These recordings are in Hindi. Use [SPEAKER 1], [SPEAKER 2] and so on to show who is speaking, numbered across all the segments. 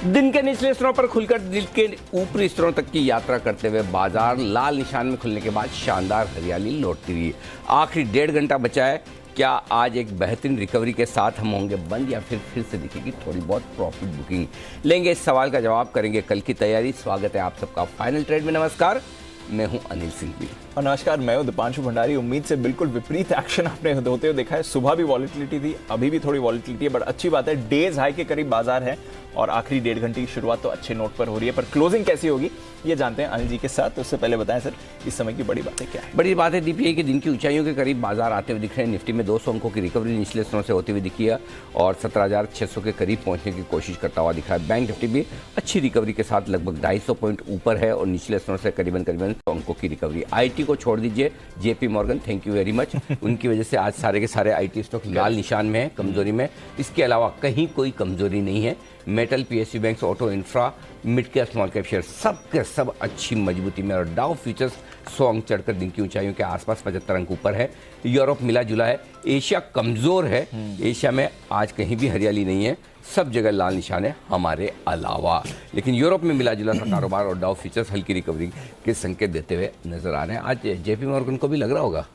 [SPEAKER 1] दिन के निचले स्तरों पर खुलकर दिन के ऊपरी स्तरों तक की यात्रा करते हुए बाजार लाल निशान में खुलने के बाद शानदार हरियाली लौटती हुई। आखिरी 1.5 घंटा बचा है। क्या आज एक बेहतरीन रिकवरी के साथ हम होंगे बंद या फिर से दिखेगी थोड़ी बहुत प्रॉफिट बुकिंग? लेंगे इस सवाल का जवाब, करेंगे कल की तैयारी। स्वागत है आप सबका फाइनल ट्रेड में। नमस्कार, मैं हूं अनिल सिंह भी।
[SPEAKER 2] और नमस्कार, मैं हूं दीपांशु भंडारी। उम्मीद से बिल्कुल विपरीत एक्शन आपने होते हुए देखा है। सुबह भी वॉलिटिलिटी थी, अभी भी थोड़ी वॉलिटिलिटी है, बट अच्छी बात है डेज हाई के करीब बाजार है और आखिरी 1.5 घंटे की शुरुआत तो अच्छे नोट पर हो रही है। पर क्लोजिंग कैसी होगी ये जानते हैं अनिल जी के साथ। तो उससे पहले बताएं सर, इस समय की बड़ी बातें क्या है?
[SPEAKER 1] बड़ी बात है दीप, ये कि दिन की ऊंचाइयों के करीब बाजार आते हुए दिख रहे हैं। निफ्टी में 200 अंकों की रिकवरी निचले स्तरों से होती हुई दिखी है और 17,600 के करीब पहुंचने की कोशिश करता हुआ दिख रहा है। बैंक निफ्टी भी अच्छी रिकवरी के साथ लगभग 250 पॉइंट ऊपर है और निचले स्तरों से करीबन 100 अंकों की रिकवरी। आईटी को छोड़ दीजिए, JP Morgan, thank you very much, उनकी वजह से आज सारे के सारे आईटी स्टॉक लाल निशान में है, कमजोरी में। इसके अलावा कहीं कोई कमजोरी नहीं है। Metal, PSU banks, auto, infra, mid cap, small cap share सब के सब अच्छी मजबूती में। और डाउ फ्यूचर्स 100 अंक चढ़कर दिन की ऊंचाइयों के आसपास 75 अंक ऊपर है। यूरोप मिला जुला है, एशिया कमजोर है। एशिया में आज कहीं भी हरियाली नहीं है, सब जगह लाल निशान है हमारे अलावा। लेकिन यूरोप में मिला जुला सा कारोबार और डाउ फ्यूचर्स हल्की रिकवरी के संकेत देते हुए नजर आ रहे हैं। आज जेपी मॉर्गन को भी लग रहा होगा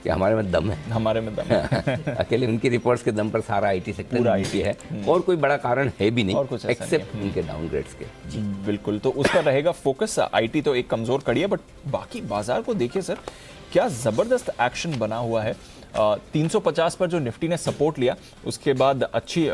[SPEAKER 1] कि हमारे में दम है,
[SPEAKER 2] हमारे में दम है।
[SPEAKER 1] अकेले उनकी रिपोर्ट्स के दम पर सारा आईटी सेक्टर पूरा आईटी है और कोई बड़ा कारण है भी नहीं, एक्सेप्ट उनके डाउनग्रेड्स के।
[SPEAKER 2] जी बिल्कुल, तो उसका रहेगा फोकस। आईटी तो एक कमजोर कड़ी है, बट बाकी बाजार को देखिए सर, क्या जबरदस्त एक्शन बना हुआ है। 350 पर जो निफ्टी ने सपोर्ट लिया, उसके बाद अच्छी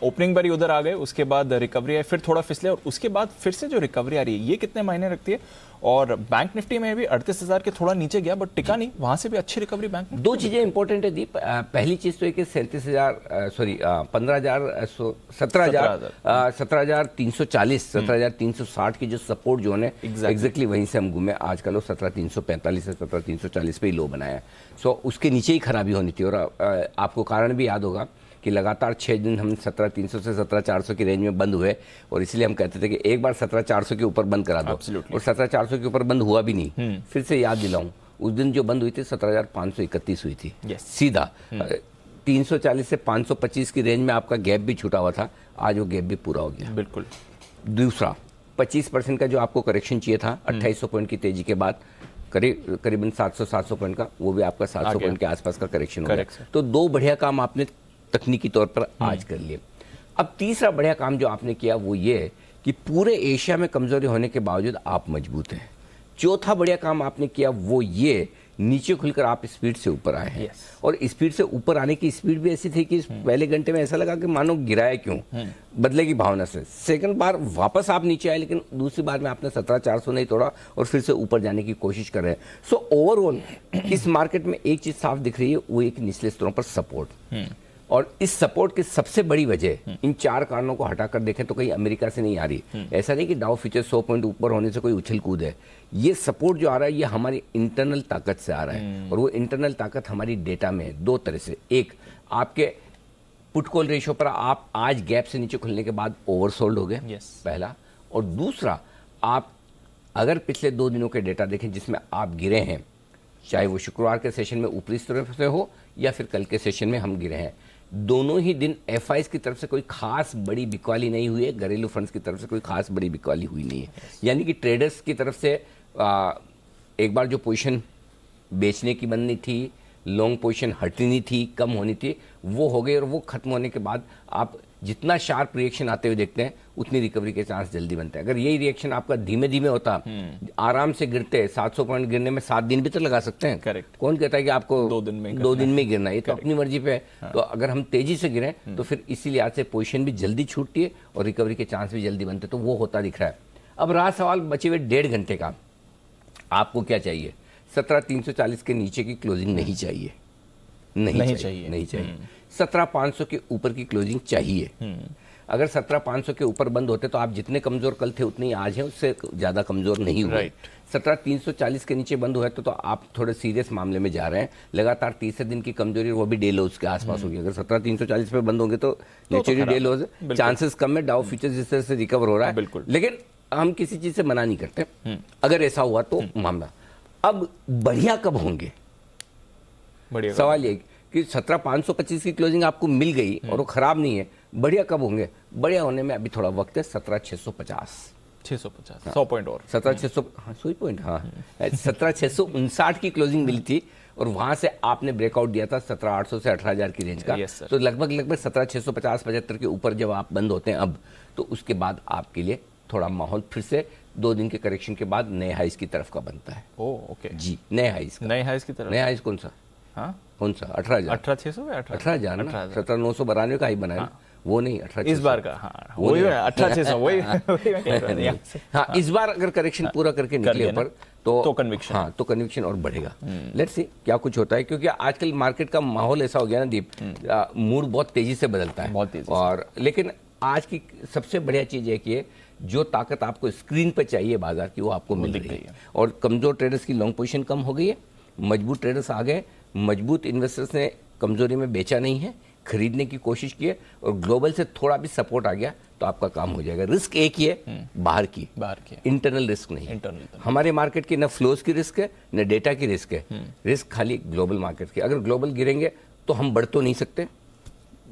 [SPEAKER 2] ओपनिंग पर ही उधर आ गए, उसके बाद रिकवरी है, फिर थोड़ा फिसले और उसके बाद फिर से जो रिकवरी आ रही है ये कितने मायने रखती है। और बैंक निफ्टी में भी 38,000 के थोड़ा नीचे गया बट टिका नहीं, वहां से भी अच्छी रिकवरी बैंक में।
[SPEAKER 1] दो चीजें इंपॉर्टेंट है दीप। पहली चीज तो है कि 17,340 की जो सपोर्ट जोन है एग्जैक्टली वहीं से हम घूमे। आज का लो 17,345 से 17,340 पे ही लो बनाया। सो उसके नीचे ही खराबी होनी थी। और आपको कारण भी याद होगा कि लगातार 6 दिन हम 17,300 से 17,400 की रेंज में बंद हुए और इसलिए हम कहते थे कि एक बार 17,400 के ऊपर बंद करा दो। और 17,400 के ऊपर बंद हुआ भी नहीं। फिर से याद दिलाऊं, उस दिन जो बंद हुई थी 17,531 हुई थी सीधा। 340 से 525 की रेंज में आपका गैप भी छूटा हुआ था, आज वो गैप भी पूरा हो गया।
[SPEAKER 2] बिल्कुल।
[SPEAKER 1] दूसरा 25% का जो आपको करेक्शन चाहिए था 2800 पॉइंट की तेजी के बाद, करीबन 700 पॉइंट का, वो भी आपका 700 पॉइंट के आसपास का करेक्शन हो गया। तो दो बढ़िया काम आपने तकनीकी तौर पर आज कर लिए। अब तीसरा बढ़िया काम जो आपने किया वो ये है कि पूरे एशिया में कमजोरी होने के बावजूद आप मजबूत हैं। चौथा बढ़िया काम आपने किया वो ये, नीचे खुलकर आप स्पीड से ऊपर आए हैं। और स्पीड से ऊपर आने की स्पीड भी ऐसी थी कि पहले घंटे में ऐसा लगा कि मानो गिराया क्यों, बदले की भावना से। सेकंड बार वापस आप नीचे आए, लेकिन दूसरी बार में आपने 17,400 नहीं तोड़ा और फिर से ऊपर जाने की कोशिश कर रहे हैं। सो ओवरऑल इस मार्केट में एक चीज साफ दिख रही है, वो एक निचले स्तरों पर सपोर्ट। और इस सपोर्ट की सबसे बड़ी वजह, इन 4 कारणों को हटाकर देखें तो कहीं अमेरिका से नहीं आ रही। ऐसा नहीं कि डाउ फ्यूचर 100 पॉइंट ऊपर होने से कोई उछल कूद है। ये सपोर्ट जो आ रहा है ये हमारी इंटरनल ताकत से आ रहा है। और वो इंटरनल ताकत हमारी डेटा में है दो तरह से। एक, आपके पुट कॉल रेशियो पर आप आज गैप से नीचे खुलने के बाद ओवरसोल्ड हो गए, पहला। और दूसरा, आप अगर पिछले 2 दिनों के डेटा देखें जिसमें आप गिरे हैं, चाहे वो शुक्रवार के सेशन में ऊपरी स्तरों से हो या फिर कल के सेशन में हम गिरे हैं, दोनों ही दिन एफआईज की तरफ से कोई खास बड़ी बिकवाली नहीं हुई है, घरेलू फंड्स की तरफ से कोई खास बड़ी बिकवाली हुई नहीं है। यानी कि ट्रेडर्स की तरफ से एक बार जो पोजीशन बेचने की बननी थी, लॉन्ग पोजीशन हटनी थी, कम होनी थी, वो हो गई। और वो खत्म होने के बाद आप जितना शार्प रिएक्शन आते हुए देखते हैं उतनी रिकवरी के चांस जल्दी बनते हैं। अगर यही रिएक्शन आपका धीमे धीमे होता, आराम से गिरते, 700 पॉइंट गिरने में 7 दिन भी तो लगा सकते हैं।
[SPEAKER 2] करेक्ट।
[SPEAKER 1] कौन कहता है कि आपको 2 दिन में गिरना है? ये तो अपनी मर्जी पे है।
[SPEAKER 2] हाँ।
[SPEAKER 1] तो अगर हम तेजी से गिरे तो फिर इसीलिए आज से पोजीशन भी जल्दी छूटती है और रिकवरी के चांस भी जल्दी बनते, तो वो होता दिख रहा है। अब रहा सवाल बचे हुए 1.5 घंटे का, आपको क्या चाहिए? 17,340 के नीचे की क्लोजिंग नहीं चाहिए, नहीं चाहिए। 17,500 के ऊपर की क्लोजिंग चाहिए। अगर 17,500 के ऊपर बंद होते तो आप जितने कमजोर कल थे उतने ही आज हैं, उससे ज्यादा कमजोर नहीं हुए। 17,340 के नीचे बंद हुए तो आप थोड़े सीरियस मामले में जा रहे हैं। लगातार तीसरे दिन की कमजोरी, वो भी डे लोज के आसपास होगी। अगर 17,340 पे बंद होंगे तो नेचुरली डे लोज, चांसेस कम है। डाउ फ्यूचर्स जिस तरह से रिकवर हो रहा है, लेकिन हम किसी चीज से मना नहीं करते। अगर ऐसा हुआ तो मामला। अब बढ़िया कब होंगे? सवाल ये कि 17,525 की क्लोजिंग आपको मिल गई और वो खराब नहीं है, बढ़िया कब होंगे? बढ़िया होने में अभी थोड़ा वक्त है, 17,650
[SPEAKER 2] 100 पॉइंट और
[SPEAKER 1] 17,600, हाँ 100 पॉइंट, हाँ 17,659 की क्लोजिंग मिली थी और वहां से आपने ब्रेकआउट दिया था 17,800 से 18,000 की रेंज का। तो लगभग 17,650-75 के ऊपर जब आप बंद होते हैं अब, तो उसके बाद आपके लिए थोड़ा माहौल फिर से 2 दिन के करेक्शन के बाद नए हाइस की तरफ का बनता है।
[SPEAKER 2] ओके
[SPEAKER 1] जी, नए हाइस
[SPEAKER 2] की तरफ।
[SPEAKER 1] नया हाइस कौन सा?
[SPEAKER 2] हाँ
[SPEAKER 1] कौन सा? 18,000
[SPEAKER 2] 18,600
[SPEAKER 1] ना, 17,992 का हाई बनाया, वो नहीं 18,600
[SPEAKER 2] इस बार का। हाँ वही 18,600 वही मैं कह रहा था।
[SPEAKER 1] हाँ, इस बार अगर करेक्शन पूरा करके निकले ऊपर
[SPEAKER 2] तो कन्विक्शन,
[SPEAKER 1] हाँ तो कन्विक्शन और बढ़ेगा। लेट्स सी क्या कुछ होता है, क्योंकि आजकल मार्केट का माहौल ऐसा हो गया ना दीप, मूड बहुत तेजी से बदलता है,
[SPEAKER 2] बहुत तेजी
[SPEAKER 1] और लेकिन आज की सबसे बढ़िया चीज है कि जो ताकत आपको स्क्रीन पर चाहिए बाजार की, वो आपको मिल रही है। और कमजोर ट्रेडर्स की लॉन्ग पोजीशन कम हो गई है, मजबूत ट्रेडर्स आ गए, मजबूत इन्वेस्टर्स ने कमजोरी में बेचा नहीं है, खरीदने की कोशिश की है, और ग्लोबल से थोड़ा भी सपोर्ट आ गया तो आपका काम हो जाएगा। रिस्क एक ही है, बाहर की इंटरनल रिस्क नहीं। इंटरनल हमारे मार्केट की न फ्लोज की रिस्क है न डेटा की रिस्क है, रिस्क खाली ग्लोबल मार्केट की। अगर ग्लोबल गिरेंगे तो हम बढ़ तो नहीं सकते,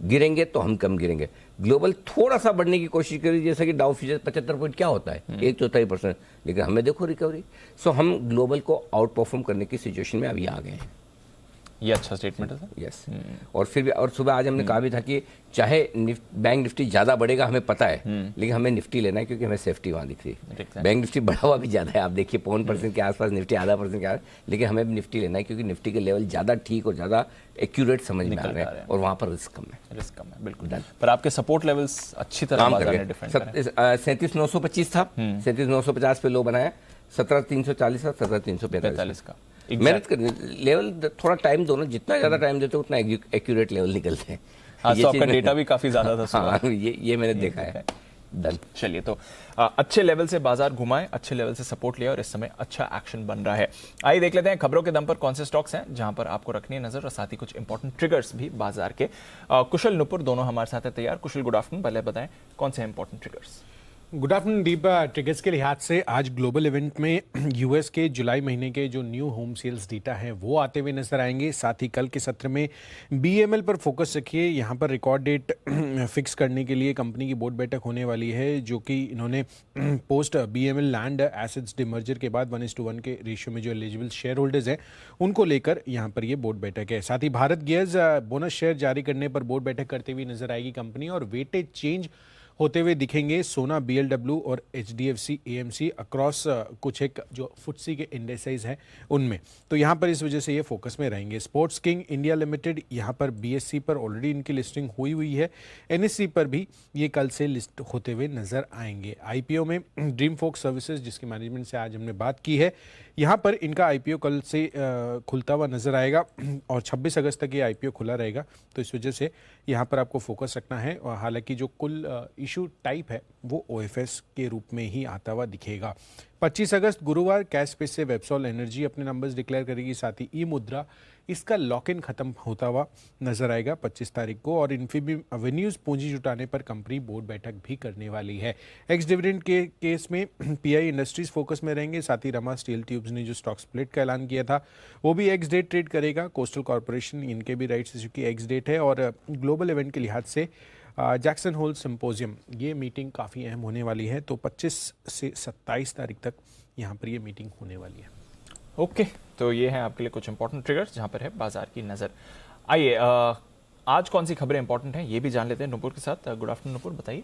[SPEAKER 1] गिरेंगे तो हम कम गिरेंगे। ग्लोबल थोड़ा सा बढ़ने की कोशिश करी, जैसे कि डाउ फ्यूचर 75 पॉइंट क्या होता है, 1/4%, लेकिन हमें देखो रिकवरी। सो हम ग्लोबल को आउट परफॉर्म करने की सिचुएशन में अभी आ गए हैं।
[SPEAKER 2] ये अच्छा स्टेटमेंट है सर।
[SPEAKER 1] यस। और फिर भी, और सुबह आज हमने कहा भी था कि चाहे बैंक निफ्टी ज्यादा बढ़ेगा हमें पता है, लेकिन हमें निफ्टी लेना है क्योंकि हमें सेफ्टी वहां दिख रही है। बैंक निफ्टी बढ़ा हुआ भी ज्यादा है, आप देखिए 0.5% के आसपास, निफ्टी ½% के आसपास, लेकिन हमें निफ्टी लेना है क्योंकि निफ्टी के लेवल ज्यादा ठीक और ज्यादा एक्यूरेट समझ में आ रहे हैं और वहां पर रिस्क कम है।
[SPEAKER 2] बिल्कुल। पर आपके सपोर्ट लेवल्स अच्छी तरह बाजार ने डिफेंड करे।
[SPEAKER 1] 37,925 था, 37,950 पे लो बनाया, 17,340 था, 17,345 का। मेहनत करनी, लेवल थोड़ा टाइम दो ना, जितना ज्यादा टाइम देते हो उतना एक्यूरेट लेवल निकलते हैं।
[SPEAKER 2] आज तो आपका डेटा भी काफी ज्यादा था।
[SPEAKER 1] हाँ, ये मैंने देखा है। डन।
[SPEAKER 2] चलिए, तो अच्छे लेवल से बाजार घुमाए, अच्छे लेवल से सपोर्ट लिया और इस समय अच्छा एक्शन बन रहा है। आइए देख लेते हैं खबरों के दम पर कौन से स्टॉक्स हैं जहां पर आपको रखनी है नजर, और साथ ही कुछ इंपॉर्टेंट ट्रिगर्स भी बाजार के। कुशल नुपुर दोनों हमारे साथ है तैयार। कुशल, गुड आफ्टरनून। पहले बताएं कौन से इंपॉर्टेंट ट्रिगर्स।
[SPEAKER 3] गुड आफ्टरनून दीप। ट्रिगर्स के लिहाज से आज ग्लोबल इवेंट में यूएस के जुलाई महीने के जो न्यू होम सेल्स डेटा है वो आते हुए नजर आएंगे। साथ ही कल के सत्र में बीएमएल पर फोकस रखिए। यहाँ पर रिकॉर्ड डेट फिक्स करने के लिए कंपनी की बोर्ड बैठक होने वाली है, जो कि इन्होंने post BML land assets demerger के बाद 1:1 के रेशियो में जो एलिजिबल शेयर होल्डर्स हैं उनको लेकर यहाँ पर ये बोर्ड बैठक है। साथ ही भारत गैस बोनस शेयर जारी करने पर बोर्ड बैठक करते हुए नजर आएगी कंपनी, और वेटेज चेंज होते हुए दिखेंगे सोना, बीएलडब्ल्यू और एचडीएफसी एएमसी अक्रॉस कुछ एक जो फुटसी के इंडेक्सेस हैं उनमें। तो यहाँ पर इस वजह से ये फोकस में रहेंगे। स्पोर्ट्स किंग इंडिया लिमिटेड, यहाँ पर बीएससी पर ऑलरेडी इनकी लिस्टिंग हुई है, एनएससी पर भी ये कल से लिस्ट होते हुए नजर आएंगे। आईपीओ में ड्रीम फोक सर्विसेज, जिसके मैनेजमेंट से आज हमने बात की है, यहाँ पर इनका आईपीओ कल से खुलता हुआ नजर आएगा और 26 अगस्त तक ये आईपीओ खुला रहेगा। तो इस वजह से यहाँ पर आपको फोकस रखना है। और हालांकि जो कुल इशू टाइप है वो ओएफएस के रूप में ही आता हुआ दिखेगा। 25 अगस्त गुरुवार कैश स्पेस से वेबसॉल एनर्जी अपने नंबर्स डिक्लेयर करेगी। साथ ही ई मुद्रा, इसका लॉक इन खत्म होता हुआ नजर आएगा 25 तारीख को। और इन्फीबीम एवेन्यूज पूंजी जुटाने पर कंपनी बोर्ड बैठक भी करने वाली है। एक्स डिविडेंड के केस में पीआई इंडस्ट्रीज फोकस में रहेंगे। साथ ही रमा स्टील ट्यूब्स ने जो स्टॉक स्प्लिट का ऐलान किया था वो भी एक्स डेट ट्रेड करेगा। कोस्टल कॉर्पोरेशन, इनके भी राइट्स इशू की एक्स डेट है। और ग्लोबल इवेंट के लिहाज से जैक्सन होल सिंपोजियम, ये मीटिंग काफ़ी अहम होने वाली है। तो 25 से 27 तारीख तक यहाँ पर ये मीटिंग होने वाली है।
[SPEAKER 2] ओके, तो ये हैं आपके लिए कुछ इंपॉर्टेंट ट्रिगर्स जहां पर है बाजार की नजर। आइए आज कौन सी खबरें इंपॉर्टेंट हैं ये भी जान लेते हैं नुपुर के साथ। गुड आफ्टरनून नुपुर, बताइए।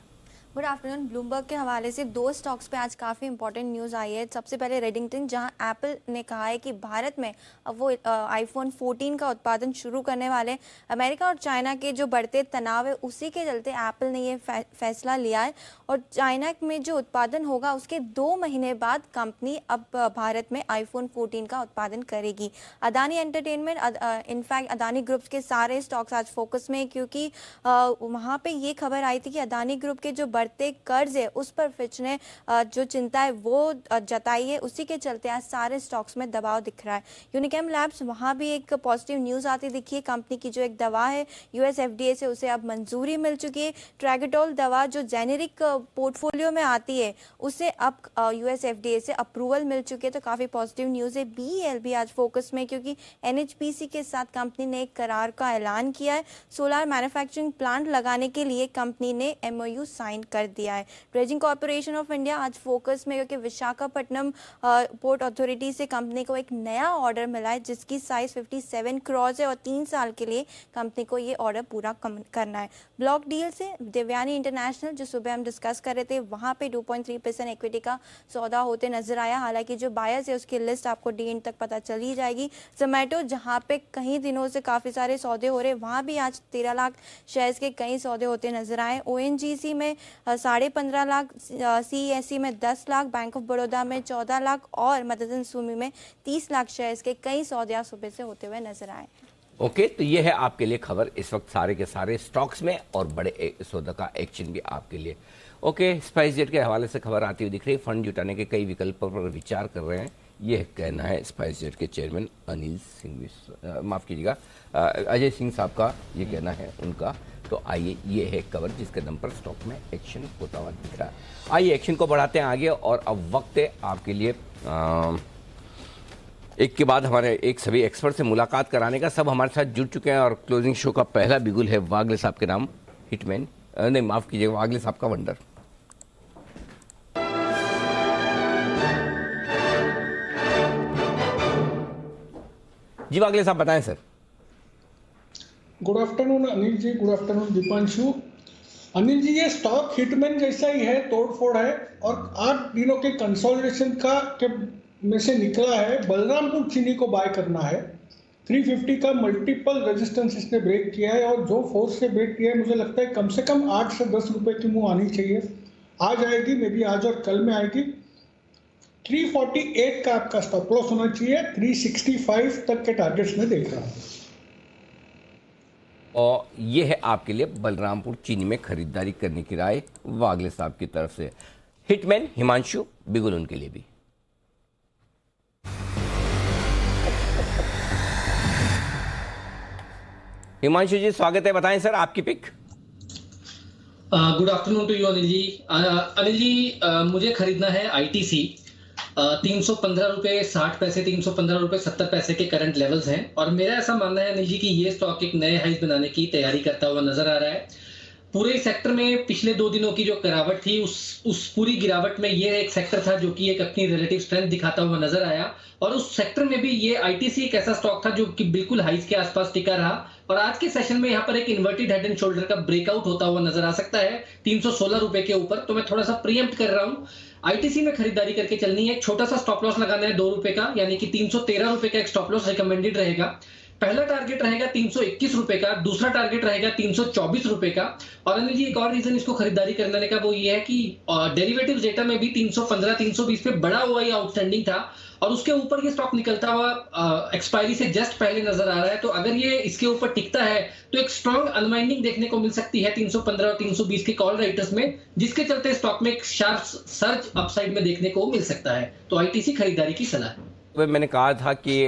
[SPEAKER 4] Good afternoon. ब्लूमबर्ग के हवाले से 2 स्टॉक्स पे आज काफ़ी इंपॉर्टेंट न्यूज़ आई है। सबसे पहले रेडिंगटन, जहां एप्पल ने कहा है कि भारत में अब वो आईफोन 14 का उत्पादन शुरू करने वाले। अमेरिका और चाइना के जो बढ़ते तनाव है उसी के चलते एप्पल ने ये फैसला लिया है। और चाइना में जो उत्पादन होगा उसके 2 महीने बाद कंपनी अब भारत में आईफोन 14 का उत्पादन करेगी। Adani entertainment, in fact Adani groups के सारे स्टॉक्स आज फोकस में, क्योंकि वहाँ पर ये खबर आई थी कि अदानी ग्रुप के जो बढ़ते कर्ज है उस पर फिच ने जो चिंता है वो जताई है, उसी के चलते आज सारे स्टॉक्स में दबाव दिख रहा है। यूनिकेम लैब्स वहाँ भी एक पॉजिटिव न्यूज़ आती दिखी है। कंपनी की जो एक दवा है यूएस एफडीए से उसे अब मंजूरी मिल चुकी है। ट्रैगेटोल दवा जो जेनेरिक पोर्टफोलियो में आती है उसे अब यूएस एफडीए से अप्रूवल मिल चुकी है, तो काफ़ी पॉजिटिव न्यूज़ है। बीईएल आज फोकस में, क्योंकि एनएचपीसी के साथ कंपनी ने एक करार का ऐलान किया है। सोलर मैन्युफैक्चरिंग प्लांट लगाने के लिए कंपनी ने एमओयू साइन कर दिया है। ड्रेजिंग कॉर्पोरेशन ऑफ इंडिया आज फोकस में, क्योंकि विशाखापट्टनम पोर्ट अथॉरिटी से कंपनी को एक नया ऑर्डर मिला है जिसकी साइज 57 करोड़ है और 3 साल के लिए कंपनी को ये ऑर्डर पूरा करना है। ब्लॉक डील से देवयानी इंटरनेशनल जो सुबह हम डिस्कस कर रहे थे वहाँ पे 2.3% इक्विटी का सौदा होते नजर आया। हालांकि जो बायर्स है उसकी लिस्ट आपको डी एंड तक पता चली जाएगी। जोमेटो जहाँ पे कई दिनों से काफ़ी सारे सौदे हो रहे, वहाँ भी आज 13 लाख शेयर्स के कई सौदे होते नजर आए। ओएनजीसी में 15.5 लाख, सीईएससी में 10 लाख, बैंक ऑफ बड़ौदा में 14 लाख और मददन सुमी में 30 लाख शेयर्स के कई सौदे आज सुबह से होते हुए नजर आए।
[SPEAKER 1] ओके, तो ये है आपके लिए खबर इस वक्त सारे के सारे स्टॉक्स में और बड़े सौदा का एक्शन भी आपके लिए। ओके, स्पाइसजेट के हवाले से खबर आती हुई दिख रही है। फंड जुटाने के कई विकल्पों पर विचार कर रहे हैं, यह कहना है स्पाइसजेट के चेयरमैन अनिल सिंह, माफ कीजिएगा अजय सिंह साहब का ये कहना है उनका। तो आइए, ये है खबर जिसके दम पर स्टॉक में एक्शन होता हुआ दिख रहा है। आइए एक्शन को बढ़ाते हैं आगे और अब वक्त है आपके लिए एक के बाद हमारे एक सभी एक्सपर्ट से मुलाकात कराने का। सब हमारे साथ जुड़ चुके हैं और क्लोजिंग शो का पहला बिगुल है वागले साहब के नाम, हिटमैन नहीं माफ कीजिएगा, वागले साहब का वंडर। जी वागले साहब बताएं सर।
[SPEAKER 5] गुड आफ्टरनून अनिल जी, गुड आफ्टरनून दीपांशु। अनिल जी, ये स्टॉक हिटमैन जैसा ही है, तोड़फोड़ है और 8 दिनों के कंसोलिडेशन का में से निकला है। बलरामपुर चीनी को बाय करना है। 350 का मल्टीपल रेजिस्टेंस इसने ब्रेक किया है और जो फोर्स से ब्रेक किया है मुझे लगता है कम से कम 8 से 10 रुपए की मुंह आनी चाहिए। आज आएगी, मे बी आज और कल में आएगी। 348 का आपका स्टॉप लॉस होना चाहिए। 365 तक के टारगेट्स में देख रहा हूं।
[SPEAKER 1] और ये है आपके लिए बलरामपुर चीनी में खरीदारी करने की राय वागले साहब की तरफ से। हिटमैन हिमांशु बिगुल उनके लिए भी। हिमांशु जी स्वागत है, बताएं सर आपकी pick.
[SPEAKER 6] Good afternoon to you Anil ji. Anil ji, मुझे खरीदना है आईटीसी। 315 रुपये 60 पैसे, 315 रुपये 70 पैसे के करंट लेवल्स हैं और मेरा ऐसा मानना है अनिल जी कि ये स्टॉक एक नए हाइज बनाने की तैयारी करता हुआ नजर आ रहा है। पूरे सेक्टर में पिछले 2 दिनों की जो गिरावट थी उस पूरी गिरावट में ये एक सेक्टर था जो कि एक अपनी रिलेटिव स्ट्रेंथ दिखाता हुआ नजर आया और उस सेक्टर में भी ये आईटीसी एक ऐसा स्टॉक था जो कि बिल्कुल हाइज के आसपास टिका रहा और आज के सेशन में यहाँ पर एक इन्वर्टेड हेड एंड शोल्डर का ब्रेकआउट होता हुआ नजर आ सकता है 316 रुपए के ऊपर। तो मैं थोड़ा सा प्रीएम्प्ट कर रहा हूँ, आईटीसी में खरीदारी करके चलनी है। एक छोटा सा स्टॉप लॉस लगाना है 2 रुपए का, यानी कि 313 रुपए का एक स्टॉप लॉस रिकमेंडेड रहेगा। पहला टारगेट रहेगा 321 रुपए का, दूसरा टारगेट रहेगा 324 रुपए का। और अनिल जी, एक और रीजन इसको खरीदारी करने का वो ये है कि डेरिवेटिव्स डेटा में भी 315 320 पे बड़ा हुआ ही आउटस्टैंडिंग था और उसके ऊपर ये स्टॉक निकलता हुआ एक्सपायरी से जस्ट पहले नजर आ रहा है। तो अगर ये इसके ऊपर टिकता है तो एक स्ट्रॉन्ग अनवाइंडिंग देखने को मिल सकती है 315 और 320 के कॉल राइटर्स में, जिसके चलते स्टॉक में एक शार्प सर्ज अपसाइड में देखने को मिल सकता है। तो आईटीसी खरीदारी की सलाह है।
[SPEAKER 1] मैंने कहा था कि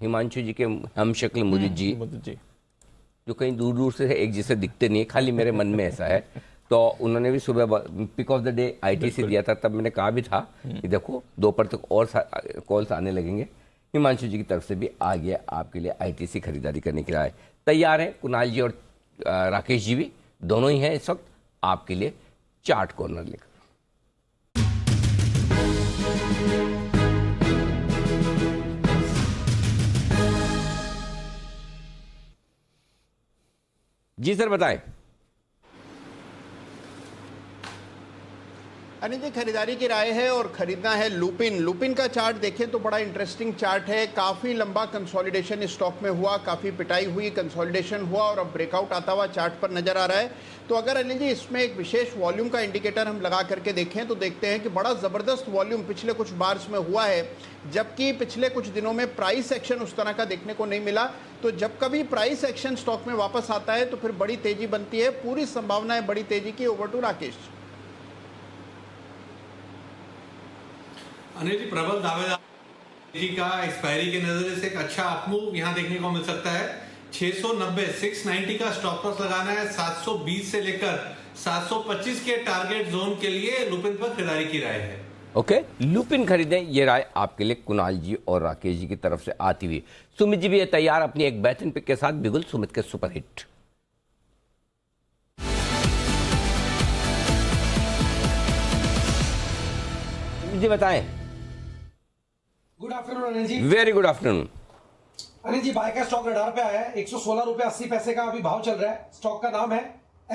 [SPEAKER 1] हिमांशु जी के हम शक्ल मुदित जी जो कहीं दूर दूर से एक जैसे दिखते नहीं, खाली मेरे मन में ऐसा है। तो उन्होंने भी सुबह pick of the day ITC दिया था, तब मैंने कहा भी था कि देखो दोपहर तक और कॉल्स आने लगेंगे। हिमांशु जी की तरफ से भी आ गया आपके लिए आईटीसी खरीदारी करने की राय। तैयार है कुणाल जी और राकेश जी भी, दोनों ही हैं इस वक्त आपके लिए चार्ट कॉर्नर लेकर। जी सर बताएं।
[SPEAKER 7] अनिल जी, खरीदारी की राय है और खरीदना है लुपिन। लुपिन का चार्ट देखें तो बड़ा इंटरेस्टिंग चार्ट है। काफ़ी लंबा कंसोलिडेशन इस स्टॉक में हुआ, काफ़ी पिटाई हुई, कंसोलिडेशन हुआ और अब ब्रेकआउट आता हुआ चार्ट पर नजर आ रहा है। तो अगर अनिल जी इसमें एक विशेष वॉल्यूम का इंडिकेटर हम लगा करके देखें तो देखते हैं कि बड़ा ज़बरदस्त वॉल्यूम पिछले कुछ बार्स में हुआ है, जबकि पिछले कुछ दिनों में प्राइस एक्शन उस तरह का देखने को नहीं मिला। तो जब कभी प्राइस एक्शन स्टॉक में वापस आता है तो फिर बड़ी तेजी बनती है, पूरी संभावना है बड़ी तेजी की। Over to Rakesh.
[SPEAKER 8] अनिल जी, प्रबल दावेदार जी का एक्सपायरी के नजरिए से एक अच्छा अपमूव यहां देखने को मिल सकता है। 690 690 का स्टॉप लॉस लगाना है। 720 से लेकर 725 के टारगेट जोन के लिए लुपिन पर खरीदारी की राय है।
[SPEAKER 1] ओके, लुपिन खरीदें, ये राय आपके लिए कुणाल जी और राकेश जी की तरफ से आती हुई। सुमित जी भी है तैयार अपनी एक बेहतरीन पिक के साथ। बिगुल सुमित के सुपरहिट। जी बताएं।
[SPEAKER 9] Good afternoon Anil ji.
[SPEAKER 1] Very good afternoon.
[SPEAKER 9] Anil ji, buy का स्टॉक रडार पे आया है। 116 रुपए 80 पैसे का अभी भाव चल रहा है। स्टॉक का नाम है